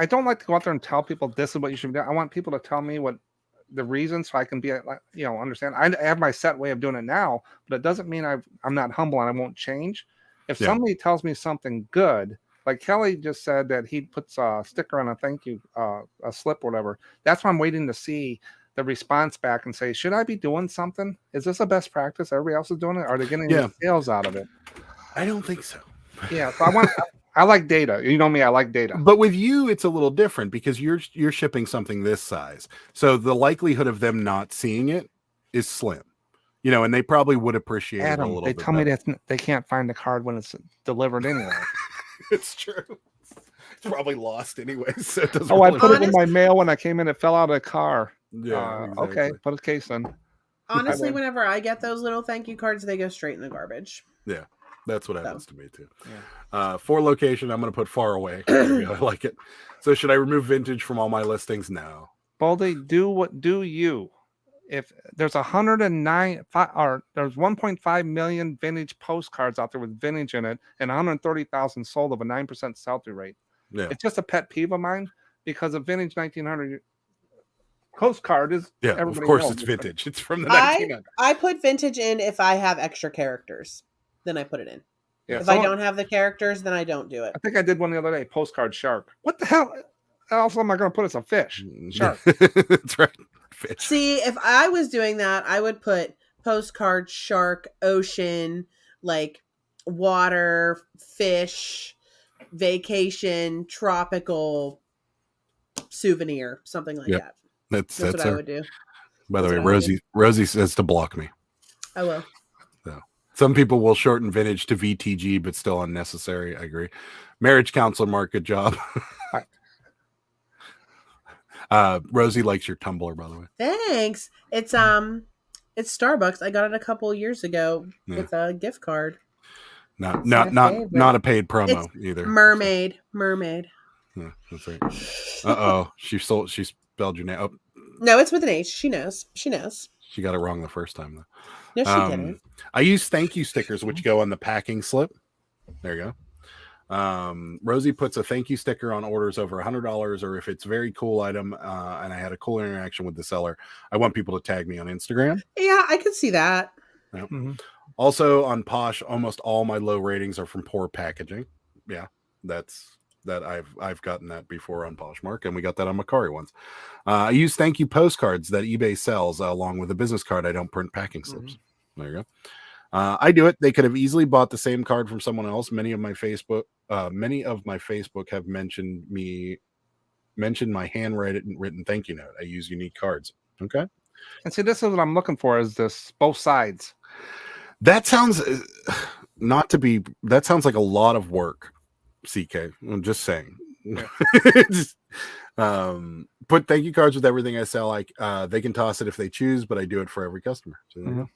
don't like to go out there and tell people this is what you should do. I want people to tell me what the reason, so I can be understand. I have my set way of doing it now, but it doesn't mean I'm not humble and I won't change. If somebody tells me something good, like Kelly just said that he puts a sticker on a thank you, a slip or whatever. That's why I'm waiting to see the response back and say, should I be doing something? Is this a best practice? Everybody else is doing it. Are they getting any sales out of it? I don't think so. Yeah. So I like data. You know me, I like data. But with you, it's a little different because you're shipping something this size. So the likelihood of them not seeing it is slim. And they probably would appreciate it a little bit. They tell me that they can't find the card when it's delivered anyway. It's true. It's probably lost anyway. So it doesn't I put it in my mail when I came in. It fell out of the car. Yeah. Exactly. Okay. Put a case in. Honestly, whenever I get those little thank you cards, they go straight in the garbage. Yeah. That's what happens to me too. Yeah. For location, I'm going to put far away. I like it. So should I remove vintage from all my listings? No. Baldy, do you? If there's 1.5 million vintage postcards out there with vintage in it, and 130,000 sold of a 9% sell-through rate. Yeah. It's just a pet peeve of mine because a vintage 1900 postcard is of course it's vintage. It's from the 1900s. I put vintage in if I have extra characters, then I put it in. Yeah, if I don't have the characters, then I don't do it. I think I did one the other day. Postcard shark. What the hell? How else am I going to put? It's a fish. Shark. That's right. Fish. See, if I was doing that, I would put postcard, shark, ocean, like water, fish, vacation, tropical, souvenir, something like that. That's what I would do. By the way, Rosie says to block me. I will. So some people will shorten vintage to VTG, but still unnecessary. I agree. Marriage counselor, Mark, good job. Rosie likes your tumbler, by the way. Thanks. It's Starbucks. I got it a couple years ago with a gift card. Not a paid promo either. Mermaid. Yeah, that's right. Uh-oh. She spelled your name. Oh. No, it's with an H. She knows. She got it wrong the first time though. No, she didn't. I use thank you stickers, which go on the packing slip. There you go. Rosie puts a thank you sticker on orders over $100, or if it's a very cool item and I had a cool interaction with the seller, I want people to tag me on Instagram. Yeah, I could see that. Yep. Mm-hmm. Also on Posh, almost all my low ratings are from poor packaging. Yeah, I've gotten that before on Poshmark, and we got that on Macari once. I use thank you postcards that eBay sells along with a business card. I don't print packing slips. Mm-hmm. There you go. I do it. They could have easily bought the same card from someone else. Many of my Facebook have mentioned my handwritten thank you note. I use unique cards. Okay. And see, this is what I'm looking for: is this both sides? That sounds that sounds like a lot of work. CK, I'm just saying. Put thank you cards with everything I sell. Like they can toss it if they choose, but I do it for every customer. So there you go.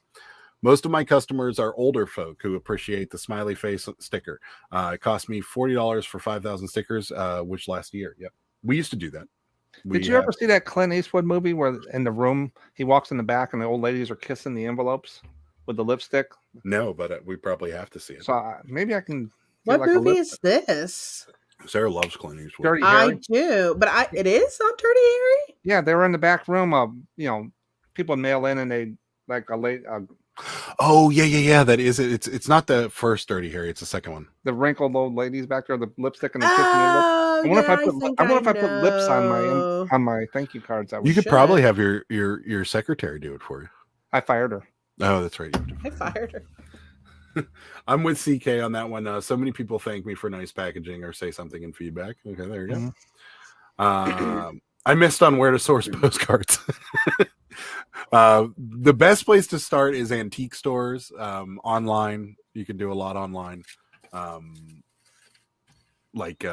Most of my customers are older folk who appreciate the smiley face sticker. It cost me $40 for 5,000 stickers, which last year. Yep, we used to do that. Did you ever see that Clint Eastwood movie where in the room he walks in the back and the old ladies are kissing the envelopes with the lipstick? No, but we probably have to see it. So maybe I can. What movie is this? Sarah loves Clint Eastwood. Dirty Harry. I do, but it is on Dirty Harry. Yeah, they were in the back room of people mail in and they like a late. Oh yeah. That is it. It's not the first Dirty Harry. It's the second one. The wrinkled old ladies back there, the lipstick and the kissing. I wonder if I put lips on my thank you cards. You could probably have your secretary do it for you. I fired her. Oh, that's right. I fired her. I'm with CK on that one. So many people thank me for nice packaging or say something in feedback. Okay, there you go. I missed on where to source postcards. The best place to start is antique stores. Online, you can do a lot online, like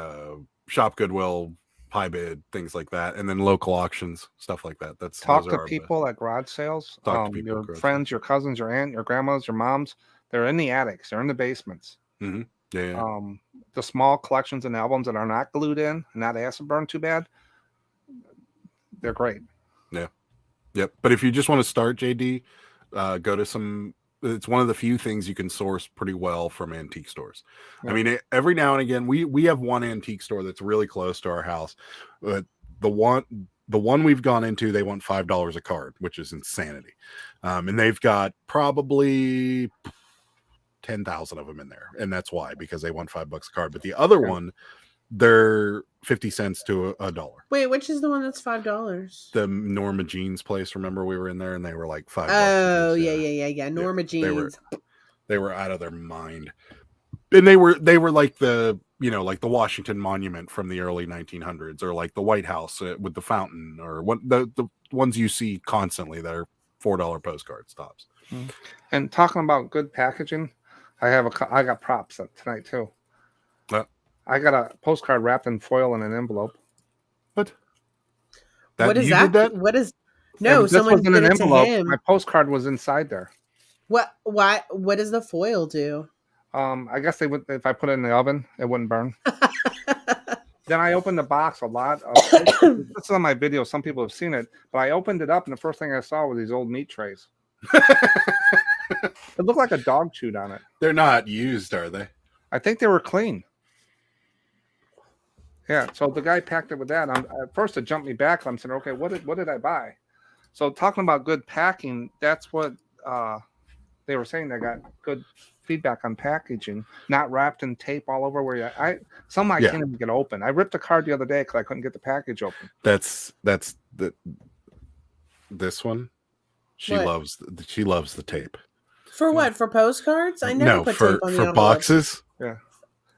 Shop Goodwill, High Bid, things like that, and then local auctions, stuff like that. Talk to people at garage sales. Your friends, your cousins, your aunt, your grandmas, your moms. They're in the attics. They're in the basements. Yeah. The small collections and albums that are not glued in, not acid burned too bad. They're great. Yeah. Yep. But if you just want to start, JD, go to some. It's one of the few things you can source pretty well from antique stores. Yeah. I mean, every now and again, we have one antique store that's really close to our house. But the one we've gone into, they want $5 a card, which is insanity. And they've got probably 10,000 of them in there, and that's why, because they want $5 a card. But the other one, they're 50 cents to $1. Wait, which is the one that's $5? The Norma Jean's place. Remember, we were in there and they were like $5. Oh yeah. Norma Jean's. They were out of their mind, and they were like the like the Washington Monument from the early 1900s, or like the White House with the fountain, or what the ones you see constantly that are $4 postcard stops. And talking about good packaging, I got props tonight too. I got a postcard wrapped in foil in an envelope. What? What is that? What is? No, someone did it to him. My postcard was inside there. What? Why? What does the foil do? I guess they would. If I put it in the oven, it wouldn't burn. Then I opened the box a lot. This is on my video. Some people have seen it, but I opened it up, and the first thing I saw was these old meat trays. It looked like a dog chewed on it. They're not used, are they? I think they were clean. Yeah, so the guy packed it with that. At first, it jumped me back. I'm saying, okay, what did I buy? So talking about good packing, that's what they were saying. They got good feedback on packaging, not wrapped in tape all over where I can't even get open. I ripped a card the other day because I couldn't get the package open. That's this one. She loves the tape. For what? For postcards? I never put tape on the envelope. Boxes. Yeah.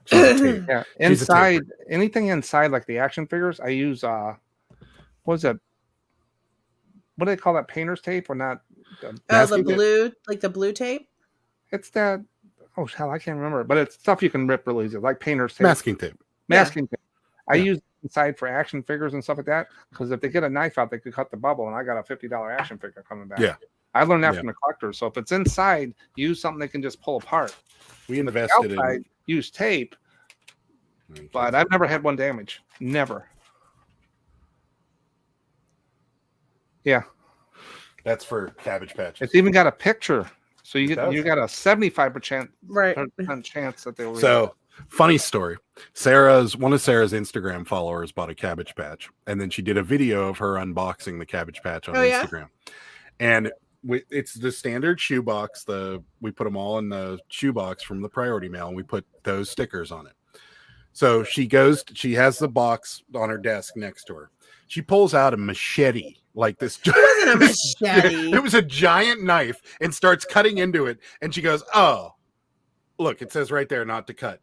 Yeah. Inside, anything inside like the action figures, I use what is that? What do they call that? Painter's tape or not? The blue, like the blue tape? It's that. Oh hell, I can't remember. But it's stuff you can rip really easy, like painter's tape. Masking tape. Tape. I use inside for action figures and stuff like that, because if they get a knife out, they could cut the bubble, and I got a $50 action figure coming back. Yeah. I learned that from the collectors. So if it's inside, use something they can just pull apart. We invested in use tape, but I've never had one damage. Never. Yeah. That's for Cabbage Patch. It's even got a picture. So you got a 75% chance that they will. So funny story. One of Sarah's Instagram followers bought a Cabbage Patch, and then she did a video of her unboxing the Cabbage Patch on Instagram. And it's the standard shoebox. We put them all in the shoebox from the priority mail, and we put those stickers on it. So she has the box on her desk next to her. She pulls out a machete, like this. It wasn't a machete. It was a giant knife, and starts cutting into it. And she goes, "Oh, look, it says right there not to cut."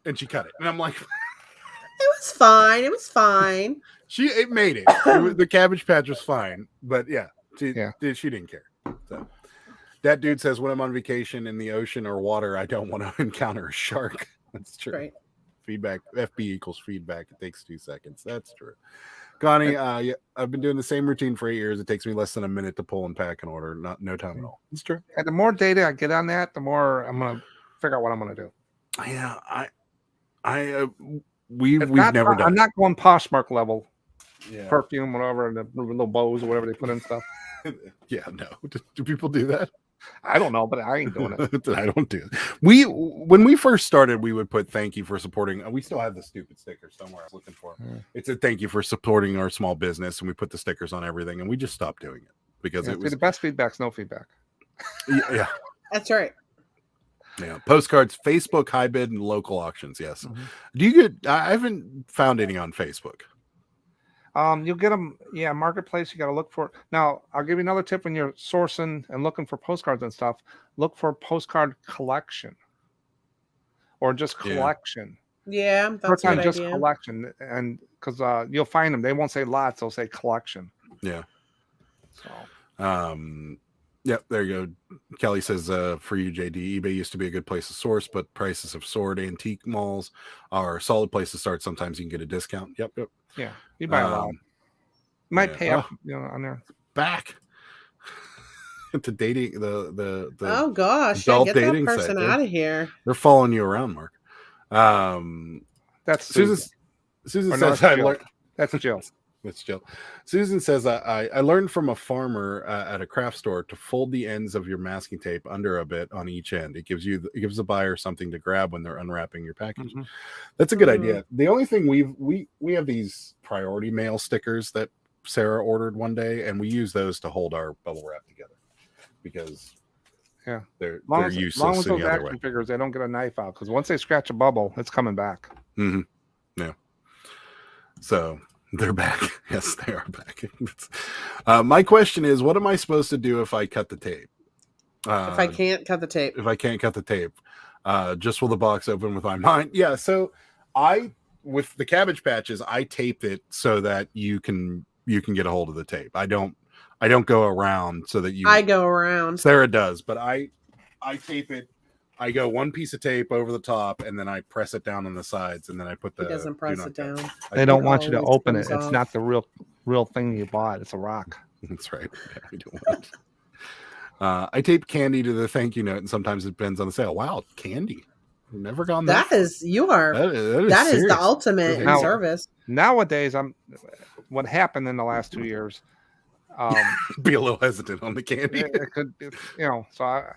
And she cut it. And I'm like, it was fine. It was fine. It made it. The Cabbage Patch was fine. But she didn't care. So that dude says, when I'm on vacation in the ocean or water, I don't want to encounter a shark. That's true. Right. Feedback. FB equals feedback. It takes 2 seconds. That's true. Connie, yeah, I've been doing the same routine for 8 years. It takes me less than a minute to pull and pack an order. No time at all. It's true. And the more data I get on that, the more I'm gonna figure out what I'm gonna do. Yeah, we've Not, never done. I'm not going Poshmark level. Yeah. Perfume, whatever, and the little bows or whatever they put in stuff. Yeah, no. Do people do that? I don't know, but I ain't doing it. I don't do it. When we first started, we would put thank you for supporting. We still have the stupid stickers somewhere. I was looking for them. It's a thank you for supporting our small business, and we put the stickers on everything, and we just stopped doing it because it was the best feedback's no feedback. Yeah, That's right. yeah. Postcards, Facebook, high bid, and local auctions. Yes. Do you get? I haven't found any on Facebook. You'll get them. Yeah, marketplace. You got to look for. Now, I'll give you another tip when you're sourcing and looking for postcards and stuff. Look for postcard collection, or just collection. Yeah, that's a good just idea. collection, and because you'll find them. They won't say lots. They'll say collection. Yeah. So. Yep, there you go. Kelly says, for you, JD, eBay used to be a good place to source, but prices have soared. Antique malls are a solid place to start. Sometimes you can get a discount. Yep. Yeah, you buy a lot. You might pay up, on there. Back to dating the Oh gosh, adult get that dating person site. out of here. They're following you around, Mark. That's Susan Or says, no, I learned. That's Jill. That's Jill. Susan says, I learned from a farmer at a craft store to fold the ends of your masking tape under a bit on each end. It gives the buyer something to grab when they're unwrapping your package. That's a good idea. The only thing we have these priority mail stickers that Sarah ordered one day, and we use those to hold our bubble wrap together because they're useless long as in those the other action way. figures, they don't get a knife out because once they scratch a bubble, it's coming back. Yeah. So they're back. Yes, they are back. My question is, what am I supposed to do if I cut the tape? If I can't cut the tape. If I can't cut the tape, just will the box open with my mind? Yeah. So with the Cabbage Patches, I tape it so that you can get a hold of the tape. I don't go around so that you. I go around. Sarah does, but I tape it. I go one piece of tape over the top, and then I press it down on the sides, and then I put the. He doesn't press it down. They don't want you to always open it. comes It's off. not the real thing you bought. It's a rock. That's right. Yeah, we don't want it. I tape candy to the thank you note, and sometimes it depends on the sale. Wow, candy! I've never gone that. That is that is the ultimate in Now- service. Nowadays, what happened in the last 2 years. Be a little hesitant on the candy. It could, so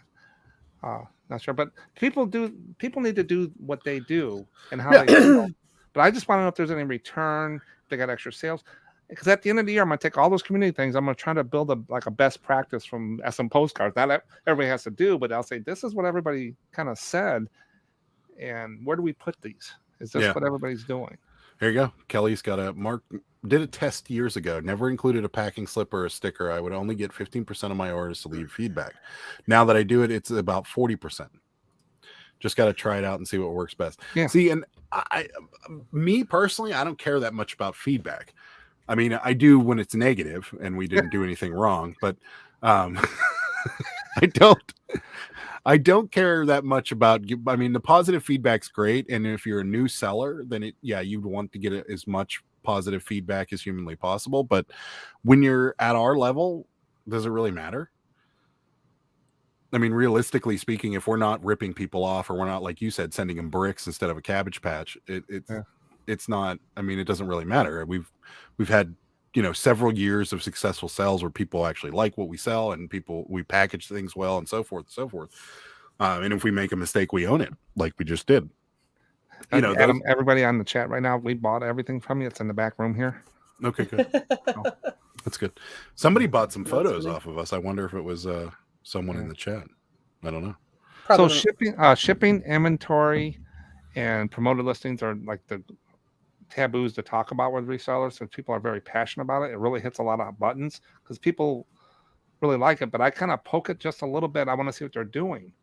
not sure, but people need to do what they do and how they feel. But I just want to know if there's any return, if they got extra sales. Because at the end of the year, I'm going to take all those community things. I'm going to try to build a best practice from SM Postcards. Not everybody has to do, but I'll say, this is what everybody kind of said. And where do we put these? Is this what everybody's doing? Here you go. Kelly's got Mark did a test years ago. Never included a packing slip or a sticker. I would only get 15% of my orders to leave feedback. Now that I do it, it's about 40%. Just got to try it out and see what works best. Yeah. See, and me personally, I don't care that much about feedback. I mean, I do when it's negative and we didn't do anything wrong, but I don't care that much about. I mean, the positive feedback's great, and if you're a new seller, then you'd want to get as much positive feedback as humanly possible. But when you're at our level, does it really matter? I mean, realistically speaking, if we're not ripping people off, or we're not, like you said, sending them bricks instead of a Cabbage Patch, it's not. I mean, it doesn't really matter. We've had several years of successful sales where people actually like what we sell, and we package things well, and so forth and so forth. And if we make a mistake, we own it, like we just did. Adam, everybody on the chat right now, we bought everything from you. It's in the back room here. Okay, good. That's good. Somebody bought some photos off of us. I wonder if it was someone in the chat. I don't know. Probably. So shipping, inventory, and promoted listings are like the taboos to talk about with resellers, since people are very passionate about it. It really hits a lot of buttons because people really like it, but I kind of poke it just a little bit. I want to see what they're doing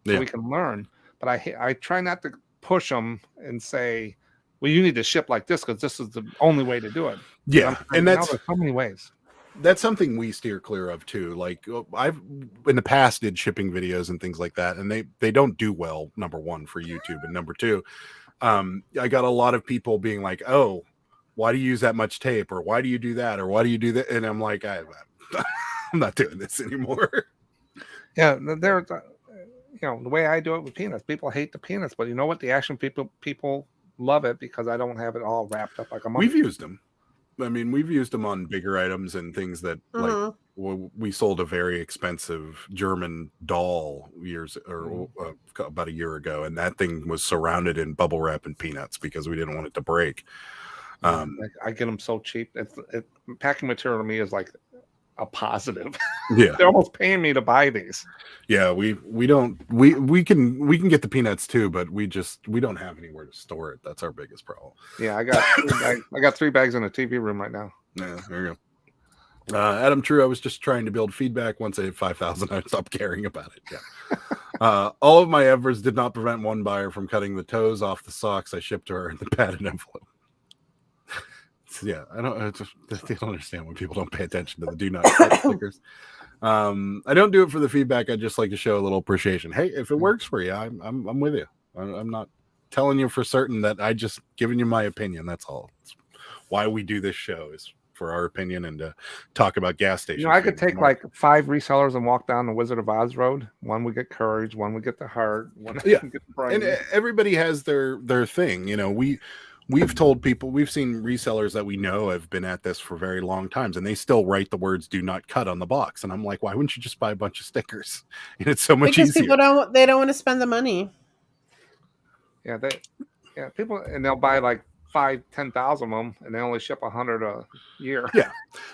so we can learn. But I try not to push them and say, well, you need to ship like this because this is the only way to do it. Yeah, and there's so many ways. That's something we steer clear of too. Like I've in the past did shipping videos and things like that, and they don't do well. Number one for YouTube, and number two, I got a lot of people being like, "Oh, why do you use that much tape? Or why do you do that? Or why do you do that?" And I'm like, I'm not doing this anymore. Yeah, there's, the way I do it with peanuts, people hate the peanuts, but you know what? The action people love it because I don't have it all wrapped up like a monkey. We've used them. I mean, we've used them on bigger items and things that like we sold a very expensive German doll about a year ago, and that thing was surrounded in bubble wrap and peanuts because we didn't want it to break. I get them so cheap. Packing material to me is like a positive. Yeah, they're almost paying me to buy these. Yeah, we can get the peanuts too, but we don't have anywhere to store it. That's our biggest problem. Yeah, I got 3 bags in the TV room right now. Yeah, there you go. Adam True, I was just trying to build feedback. Once I hit 5,000, I stopped caring about it. Yeah. All of my efforts did not prevent one buyer from cutting the toes off the socks I shipped to her in the padded envelope. Yeah, I don't understand when people don't pay attention to the do not cut stickers. I don't do it for the feedback. I just like to show a little appreciation. Hey, if it works for you, I'm with you. I'm not telling you for certain that I just giving you my opinion. That's all. It's why we do this show is for our opinion and to talk about gas stations. I could take like 5 resellers and walk down the Wizard of Oz road. One would get Courage, one would get the Heart, one would get the Brain. And everybody has their thing. We've told people, we've seen resellers that we know have been at this for very long times, and they still write the words "do not cut" on the box. And I'm like, why wouldn't you just buy a bunch of stickers? And it's so much easier. People don't want to spend the money. Yeah, people, and they'll buy like 5,000-10,000 of them, and they only ship 100 a year. Yeah,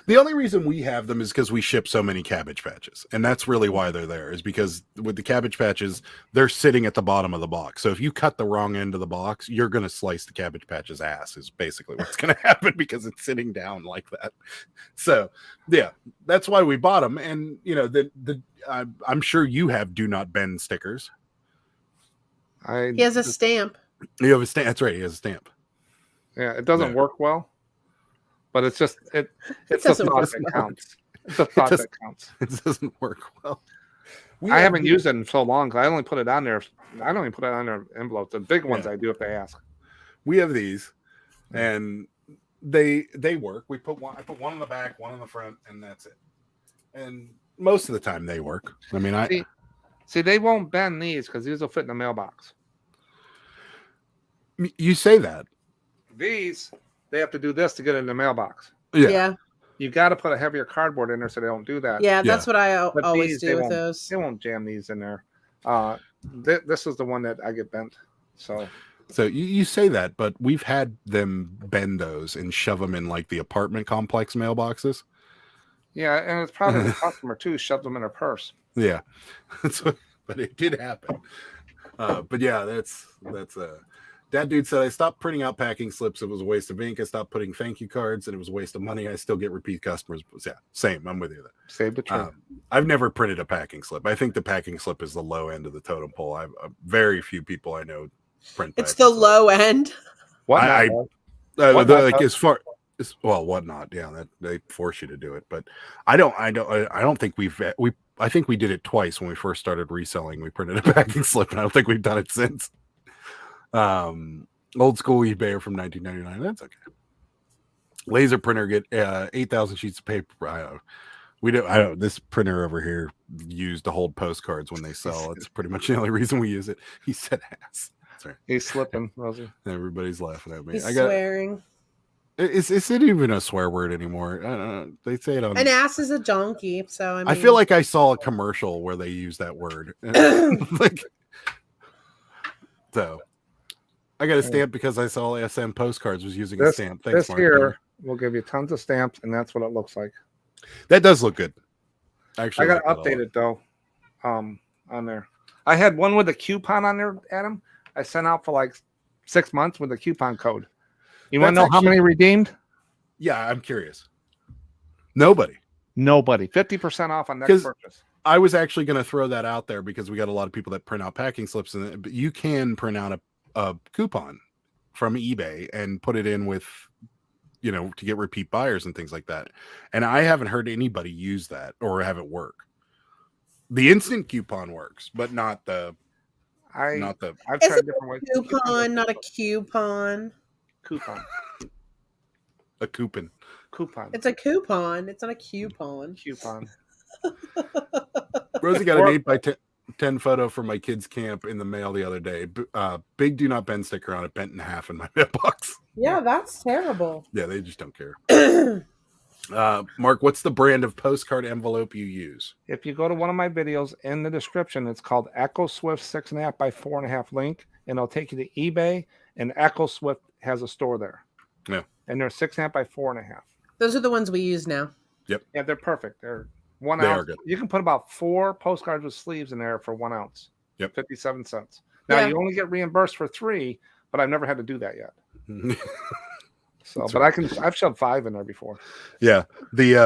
the only reason we have them is because we ship so many Cabbage Patches, and that's really why they're there. Is because with the Cabbage Patches, they're sitting at the bottom of the box. So if you cut the wrong end of the box, you're going to slice the Cabbage Patch's ass. Is basically what's going to happen because it's sitting down like that. So yeah, that's why we bought them. And I'm sure you have "do not bend" stickers. He has a stamp. You have a stamp. That's right. He has a stamp. Yeah, it doesn't work well, but it's just it's the thought that counts. It's the thought that counts. It doesn't work well. I haven't used it in so long because I only put it on there. I don't even put it on their envelopes. The big ones I do if they ask. We have these, and they work. I put one on the back, one on the front, and that's it. And most of the time they work. I mean, see they won't bend these because these will fit in the mailbox. You say that. These, they have to do this to get in the mailbox. Yeah. You got to put a heavier cardboard in there so they don't do that. Yeah, that's what I always do with those. They won't jam these in there. This is the one that I get bent. So you say that, but we've had them bend those and shove them in like the apartment complex mailboxes. Yeah, and it's probably the customer too shoved them in her purse. Yeah, but it did happen. But yeah, that's that dude said, I stopped printing out packing slips. It was a waste of ink. I stopped putting thank you cards, and it was a waste of money. I still get repeat customers. But yeah, same. I'm with you there. Save the trip. I've never printed a packing slip. I think the packing slip is the low end of the totem pole. Very few people I know print. It's the low end. Whatnot? As far as whatnot. Yeah, that they force you to do it. But I don't think I think we did it twice when we first started reselling. We printed a packing slip, and I don't think we've done it since. Old school eBay from 1999. That's okay. Laser printer get 8,000 sheets of paper. I don't. This printer over here used to hold postcards when they sell. It's pretty much the only reason we use it. He said ass. Sorry. He's slipping, Rosie. Everybody's laughing at me. He's swearing. Is it even a swear word anymore? I don't know. They say it on. An ass is a donkey. So I feel like I saw a commercial where they use that word. So. I got a stamp because I saw SM Postcards was using a stamp. Thanks, Mark. Here we'll give you tons of stamps, and that's what it looks like. That does look good. Actually, I got to update it though. On there, I had one with a coupon on there, Adam. I sent out for like 6 months with a coupon code. You want to know how many redeemed? Yeah, I'm curious. Nobody. 50% off on next purchase. I was actually going to throw that out there because we got a lot of people that print out packing slips, but you can print out a coupon from eBay and put it in with, to get repeat buyers and things like that. And I haven't heard anybody use that or have it work. The instant coupon works, but not the. Not the I've It's tried a different ways. coupon, not a coupon. Coupon. a coupon. Coupon. It's a coupon. It's not a coupon. Coupon. Rosie got an 8x10 photo from my kids' camp in the mail the other day. Big "Do Not Bend" sticker on it, bent in half in my mailbox. Yeah, that's terrible. Yeah, they just don't care. Mark, what's the brand of postcard envelope you use? If you go to one of my videos in the description, it's called Echo Swift 6.5 by 4.5 link, and it'll take you to eBay. And Echo Swift has a store there. Yeah, and they're 6.5 by 4.5. Those are the ones we use now. Yep. Yeah, they're perfect. They're 1 They ounce. are good. You can put about 4 postcards with sleeves in there for 1 ounce. Yep. 57 cents. Now Yeah. you only get reimbursed for 3, but I've never had to do that yet. So, That's but right. I've shoved 5 in there before. Yeah, these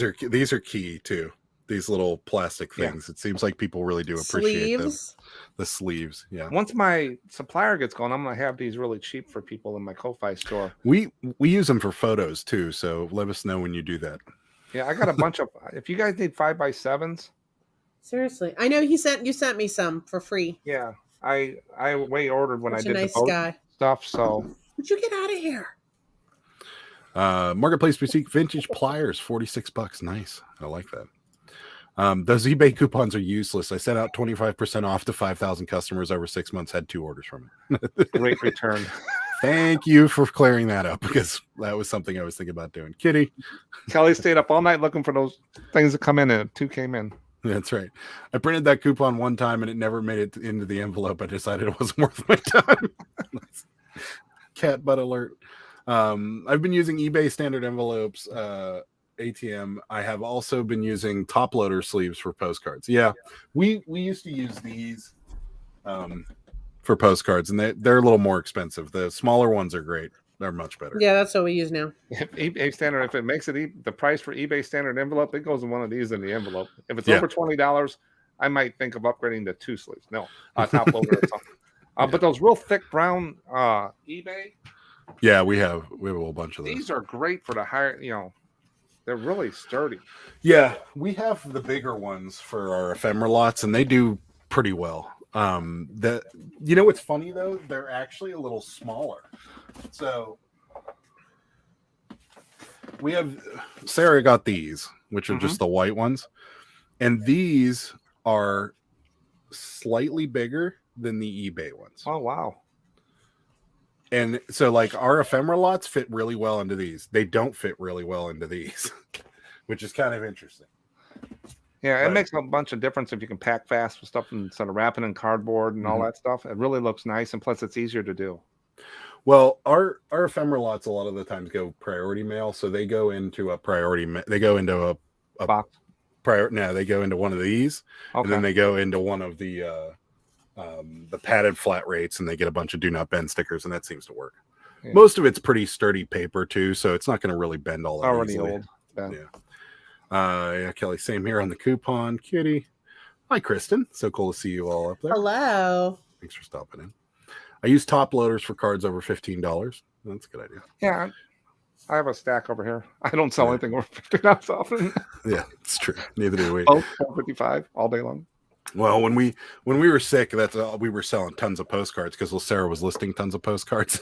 are key too. These little plastic things. It seems like people really do appreciate them. Sleeves. The sleeves. Yeah. Once my supplier gets going, I'm gonna have these really cheap for people in my Ko-Fi store. We use them for photos too, so let us know when you do that. Yeah, I got a bunch of. If you guys need 5x7s, Seriously, I know you sent me some for free. yeah, I way ordered when Such I a did nice the boat guy. stuff. So Would you get out of here? Marketplace Boutique vintage pliers, $46. Nice. I like that. Those eBay coupons are useless. I sent out 25% off to 5,000 customers over 6 months, had 2 orders from it. great return. Thank you for clearing that up, because that was something I was thinking about doing. Kitty. Kelly stayed up all night looking for those things that come in, and 2 came in. That's right. I printed that coupon one time and it never made it into the envelope. I decided it wasn't worth my time. Cat butt alert. I've been using eBay standard envelopes, ATM. I have also been using top loader sleeves for postcards. Yeah, we used to use these for postcards, and they're a little more expensive. The smaller ones are great. They're much better. Yeah, that's what we use now. If eBay standard, if it makes it the price for eBay standard envelope, it goes in one of these in the envelope. If it's over $20, I might think of upgrading to 2 sleeves. No, top loader or something. But those real thick brown eBay, yeah, we have a whole bunch of those. these are great for the higher. They're really sturdy. Yeah, we have the bigger ones for our ephemera lots, and they do pretty well. What's funny though? They're actually a little smaller. So we have Sarah got these, which are just the white ones, and these are slightly bigger than the eBay ones. Oh wow! And so, like, our ephemera lots fit really well into these. They don't fit really well into these, which is kind of interesting. Yeah, it makes a bunch of difference if you can pack fast with stuff instead of wrapping in cardboard and all that stuff. It really looks nice, and plus it's easier to do. Well, our ephemera lots a lot of the times go priority mail, so they go into a priority. They go into a box. They go into one of these, and then they go into one of the padded flat rates, and they get a bunch of "Do Not Bend" stickers, and that seems to work. Yeah. Most of it's pretty sturdy paper too, so it's not going to really bend all that already easily. Old. Yeah. Yeah, Kelly, same here on the coupon. Kitty. Hi, Kristen. So cool to see you all up there. Hello. Thanks for stopping in. I use top loaders for cards over $15. That's a good idea. Yeah, I have a stack over here. I don't sell anything over $15 often. Yeah, it's true. Neither do we. Oh, $4.55 all day long. Well, when we were sick, we were selling tons of postcards because Sarah was listing tons of postcards.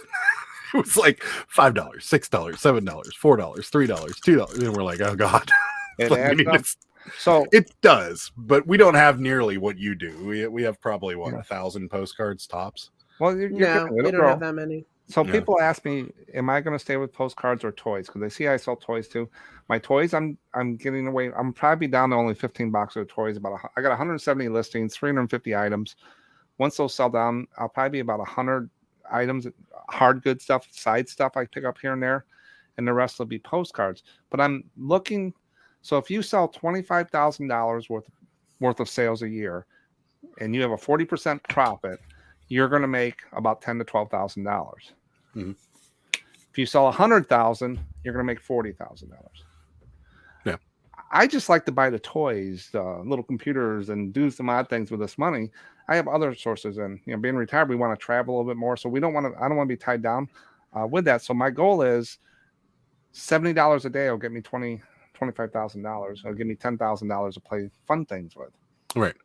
It was like $5, $6, $7, $4, $3, $2, and we're like, oh god. So it does, but we don't have nearly what you do. We have probably 1,000 postcards tops. Well, we don't have that many. So people ask me, am I going to stay with postcards or toys? Because they see I sell toys too. My toys, I'm getting away. I'm probably down to only 15 boxes of toys. I got 170 listings, 350 items. Once those sell down, I'll probably be about 100 items, hard good stuff, side stuff I pick up here and there, and the rest will be postcards. But I'm looking. So if you sell $25,000 worth of sales a year, and you have a 40% profit, you're going to make about $10,000 to $12,000. Mm-hmm. If you sell 100,000, you're going to make $40,000. Yeah, I just like to buy the toys, little computers, and do some odd things with this money. I have other sources, and being retired, we want to travel a little bit more, so I don't want to be tied down with that. So my goal is $70 a day will get me $25,000. It'll give me $10,000 to play fun things with. Right.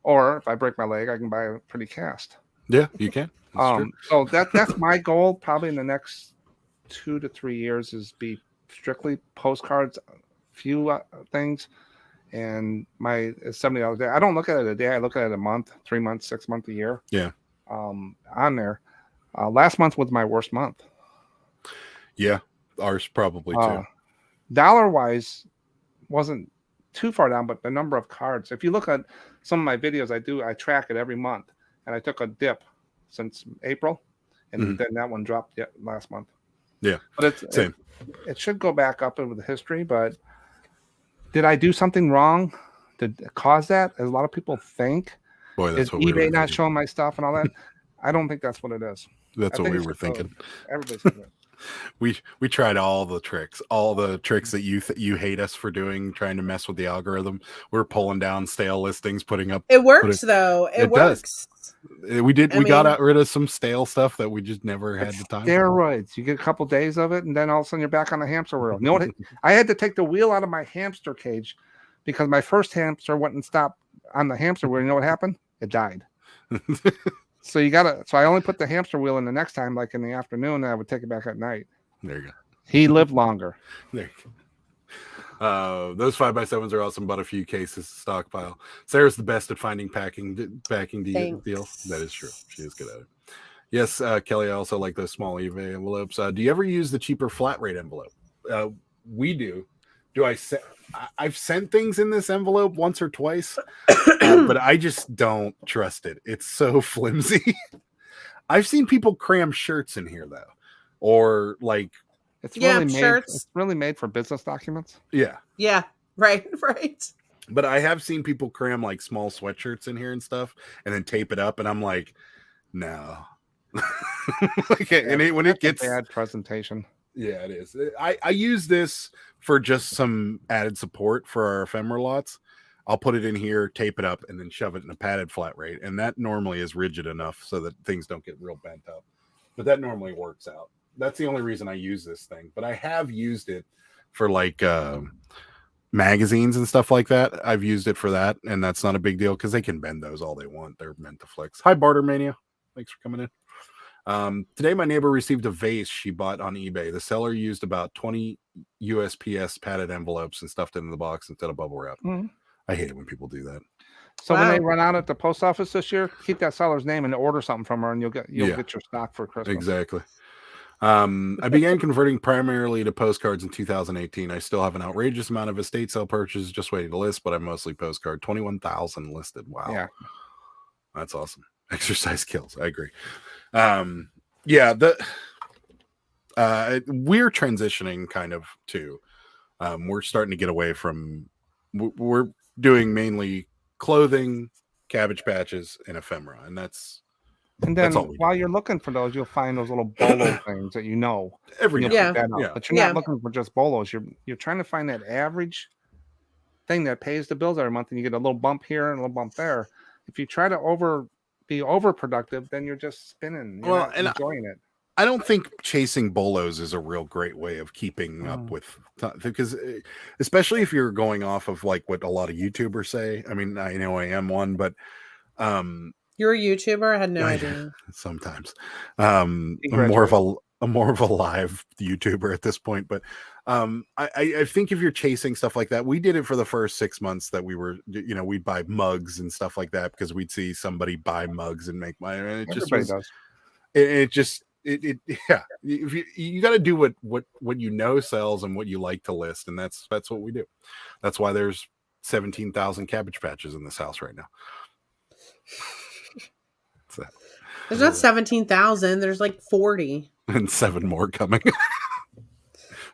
Or if I break my leg, I can buy a pretty cast. Yeah, you can. That's true. So that's my goal probably in the next 2 to 3 years is be strictly postcards, few things, and my $70 a day. I don't look at it a day. I look at it a month, 3 months, 6 months, a year. Yeah. On there. Last month was my worst month. Yeah, ours probably too. Dollar wise, wasn't too far down, but the number of cards. If you look at some of my videos, I track it every month, and I took a dip since April, and then that one dropped last month. Yeah, but it's same. It should go back up with the history, but did I do something wrong to cause that? As a lot of people think. Boy, that's is what eBay not showing my stuff and all that? I don't think that's what it is. That's what we were thinking. Everybody's thinking. We tried all the tricks that you hate us for doing, trying to mess with the algorithm. We're pulling down stale listings, putting up. It works though. It works. We got rid of some stale stuff that we just never had the time. Steroids. You get a couple days of it, and then all of a sudden you're back on the hamster wheel. You know what? I had to take the wheel out of my hamster cage because my first hamster wouldn't stop on the hamster wheel. You know what happened? It died. So I only put the hamster wheel in the next time, like in the afternoon, and I would take it back at night. There you go. He lived longer. There you go. Those 5x7s are awesome, but a few cases stockpile. Sarah's the best at finding packing deals. That is true. She is good at it. Yes, Kelly, I also like those small eBay envelopes. Do you ever use the cheaper flat rate envelope? We do. I've sent things in this envelope once or twice, but I just don't trust it. It's so flimsy. I've seen people cram shirts in here though, or like it's really made for business documents. Yeah, right. But I have seen people cram like small sweatshirts in here and stuff, and then tape it up, and I'm like, no. When it gets bad presentation. Yeah, it is. I use this for just some added support for our ephemera lots. I'll put it in here, tape it up, and then shove it in a padded flat rate. And that normally is rigid enough so that things don't get real bent up. But that normally works out. That's the only reason I use this thing. But I have used it for like magazines and stuff like that. I've used it for that, and that's not a big deal because they can bend those all they want. They're meant to flex. Hi, Barter Mania. Thanks for coming in. Today, my neighbor received a vase she bought on eBay. The seller used about 20 USPS padded envelopes and stuffed it in the box instead of bubble wrap. I hate it when people do that. So when they run out at the post office this year, keep that seller's name and order something from her, and you'll get your stock for Christmas. Exactly. I began converting primarily to postcards in 2018. I still have an outrageous amount of estate sale purchases just waiting to list, but I'm mostly postcard. 21,000 listed. Wow. Yeah. That's awesome. Exercise kills. I agree. We're transitioning kind of too. We're starting to get away from, we're doing mainly clothing, Cabbage Patches, and ephemera. And then while you're looking for those, you'll find those little bolo things that every yeah. But you're not looking for just bolos. You're trying to find that average thing that pays the bills every month, and you get a little bump here and a little bump there. If you try to be overproductive, then you're just spinning. You're not enjoying it. I don't think chasing bolos is a real great way of keeping up with, because especially if you're going off of like what a lot of YouTubers say. I mean, I know I am one, but you're a YouTuber? I had no idea. Sometimes I'm more of a live YouTuber at this point, but I think if you're chasing stuff like that, we did it for the first 6 months that we were, we'd buy mugs and stuff like that because we'd see somebody buy mugs and make money, and it just does. You got to do what sells and what you like to list, and that's what we do. That's why there's 17,000 Cabbage Patches in this house right now. There's not 17,000. There's like 40. And 7 more coming.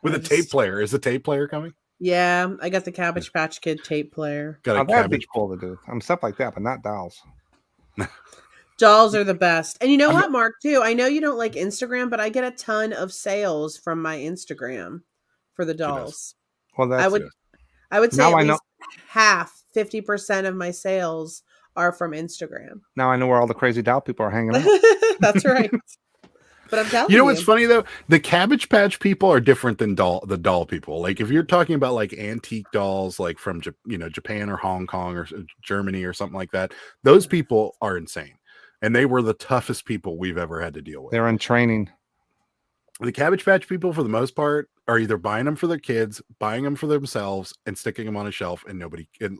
With a tape player. Is the tape player coming? Yeah, I got the Cabbage Patch Kid tape player. That'd be cool to do. Stuff like that, but not dolls. Dolls are the best. And you know what, Mark, too? I know you don't like Instagram, but I get a ton of sales from my Instagram for the dolls. Well, that's I would say at least half, 50% of my sales are from Instagram. Now I know where all the crazy doll people are hanging out. That's right. But I'm telling You you. know what's funny though? The Cabbage Patch people are different than the doll people. Like if you're talking about like antique dolls, like from Japan or Hong Kong or Germany or something like that, those people are insane, and they were the toughest people we've ever had to deal with. They're in training. The Cabbage Patch people, for the most part, are either buying them for their kids, buying them for themselves, and sticking them on a shelf. And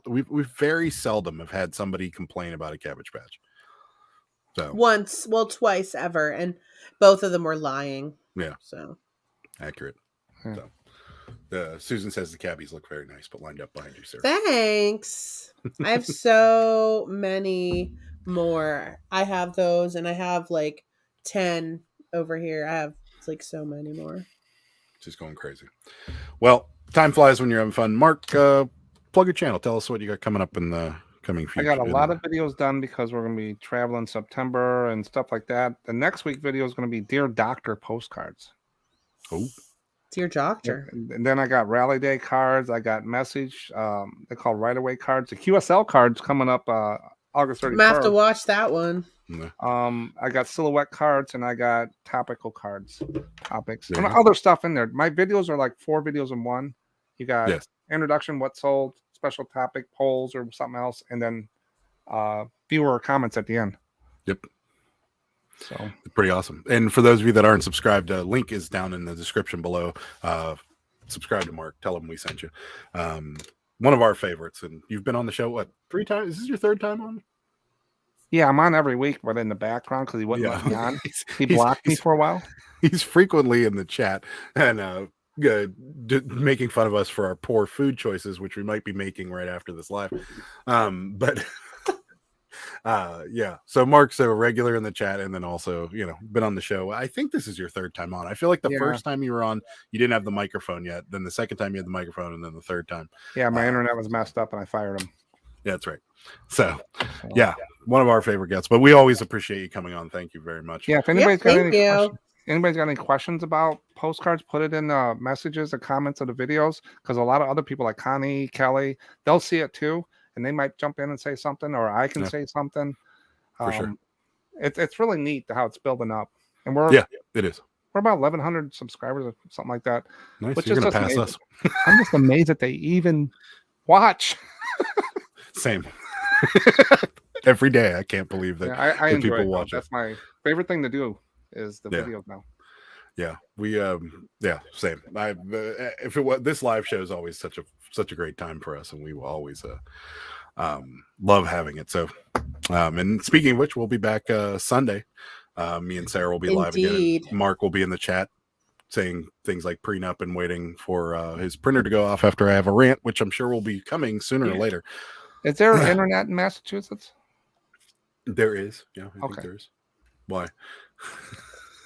we very seldom have had somebody complain about a Cabbage Patch. So twice ever, and both of them were lying. yeah, So accurate. Yeah. So, Susan says the cabbies look very nice, but lined up behind you, sir. Thanks. I have so many more. I have those, and I have like 10 over here. I have like so many more. Just going crazy. Well, time flies when you're having fun. Mark, plug your channel. Tell us what you got coming up in the coming future. I got a lot of videos done because we're going to be traveling September and stuff like that. The next week video is going to be Dear Doctor postcards. Oh, Dear Doctor. And then I got Rally Day cards. I got message. They call Right Away cards. The QSL cards coming up August 31st. I'm gonna have to watch that one. I got silhouette cards and I got topical cards, topics, Yeah. and other stuff in there. My videos are like 4 videos in one. You got introduction, what sold, special topic, polls, or something else, and then viewer comments at the end. Yep. So pretty awesome. And for those of you that aren't subscribed, link is down in the description below. Subscribe to Mark. Tell him we sent you. One of our favorites, and you've been on the show what 3 times? Is this your 3rd time on? yeah, I'm on every week, but in the background because he wouldn't let me on. He blocked me for a while. He's frequently in the chat and making fun of us for our poor food choices, which we might be making right after this live. But yeah, so Mark's a regular in the chat, and then also been on the show. I think this is your 3rd time on. I feel like the first time you were on, you didn't have the microphone yet. Then the second time you had the microphone, and then the 3rd time, yeah, my internet was messed up, and I fired him. Yeah, that's right. So yeah, one of our favorite guests, but we always appreciate you coming on. Thank you very much. Yeah, if anybody's got any questions about postcards, put it in the messages or comments of the videos, because a lot of other people like Connie, Kelly, they'll see it too, and they might jump in and say something, or I can say something. For sure. It's really neat how it's building up, and it is. We're about 1,100 subscribers or something like that. Nice. Which You're is gonna just pass us. I'm just amazed that they even watch. Same. Every day, I can't believe that, I enjoy people it. watch it. That's my favorite thing to do is the videos now. Yeah, we same. If it was, this live show is always such a great time for us, and we will always love having it. So, and speaking of which, we'll be back Sunday. Me and Sarah will be live again. Mark will be in the chat saying things like prenup and waiting for his printer to go off after I have a rant, which I'm sure will be coming sooner or later. Is there internet in Massachusetts? There is. Yeah, I think there is. Why?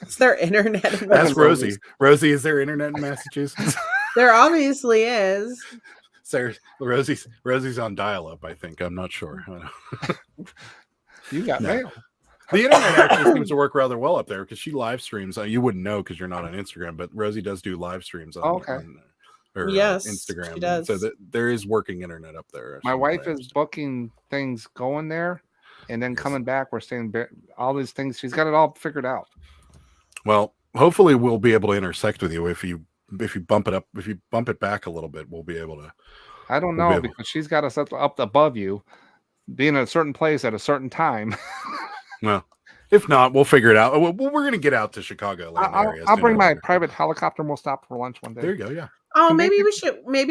It's their internet. Ask Rosie. Rosie, is there internet in Massachusetts? There obviously is. Sarah, Rosie's on dial-up, I think. I'm not sure. You got mail. The internet actually seems to work rather well up there because she live streams. You wouldn't know because you're not on Instagram, but Rosie does do live streams on her Instagram. She does. So there is working internet up there. My wife is booking things going there and then coming back. We're staying all these things. She's got it all figured out. Well, hopefully we'll be able to intersect with you if you bump it up. If you bump it back a little bit, we'll be able to. I don't know because she's got us up above you, being at a certain place at a certain time. Well, if not, we'll figure it out. We're going to get out to Chicago. I'll bring my private helicopter and we'll stop for lunch one day. There you go. Yeah. Oh, maybe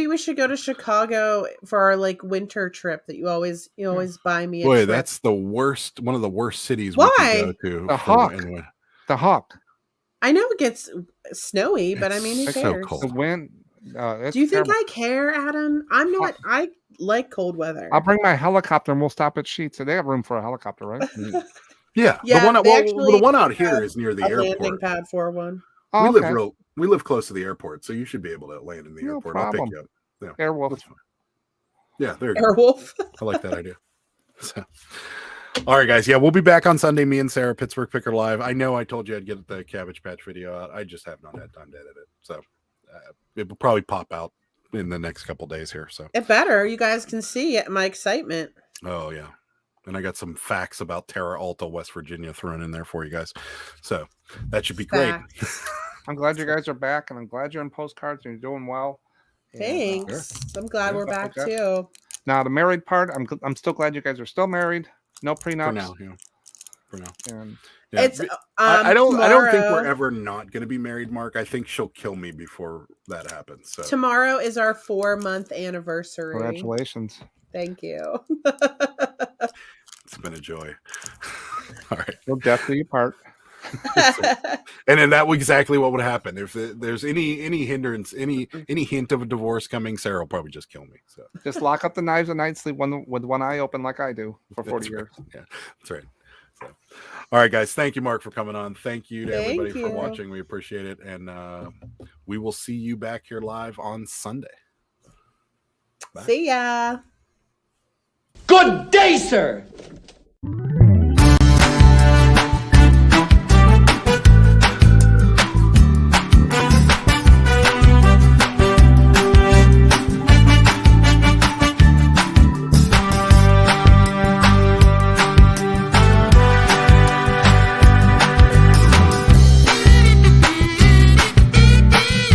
we should go to Chicago for our winter trip that you always buy me. Boy, that's the worst. One of the worst cities we can go to. The Hawk. The Hawk. I know it gets snowy, but I mean, who cares? So cold. The wind. Do you think I care, Adam? I'm not. I like cold weather. I'll bring my helicopter and we'll stop at Sheets. So they have room for a helicopter, right? Yeah. The one out here is near the airport. Landing pad for one. Oh, we live close to the airport, so you should be able to land in the airport. Problem. I'll pick you up. Yeah. Airwolf. Yeah, there you go. Airwolf. I like that idea. So, all right, guys. Yeah, we'll be back on Sunday. Me and Sarah, Pittsburgh Picker Live. I know I told you I'd get the Cabbage Patch video out. I just have not had time to edit it, so it will probably pop out in the next couple days here. So it better. You guys can see my excitement. Oh yeah, And I got some facts about Terra Alta, West Virginia thrown in there for you guys. So that should be great. I'm glad you guys are back, and I'm glad you're in postcards and you're doing well. Thanks. I'm glad we're back like too. Now the married part, I'm still glad you guys are still married. No prenups. For now, yeah. For now. And Yeah. It's I don't think tomorrow- we're ever not going to be married, Mark. I think she'll kill me before that happens. So Tomorrow is our 4-month anniversary. congratulations. Thank you. it's been a joy. All right. We'll death do you part. And then that was exactly what would happen if there's any hindrance, any hint of a divorce coming. Sarah will probably just kill me. So Just lock up the knives at night, sleep with one eye open like I do for 40 years. Yeah, that's right. So, all right, guys. Thank you, Mark, for coming on. Thank you to Thank everybody for you. watching. We appreciate it, and we will see you back here live on Sunday. Bye. See ya. Good day, sir.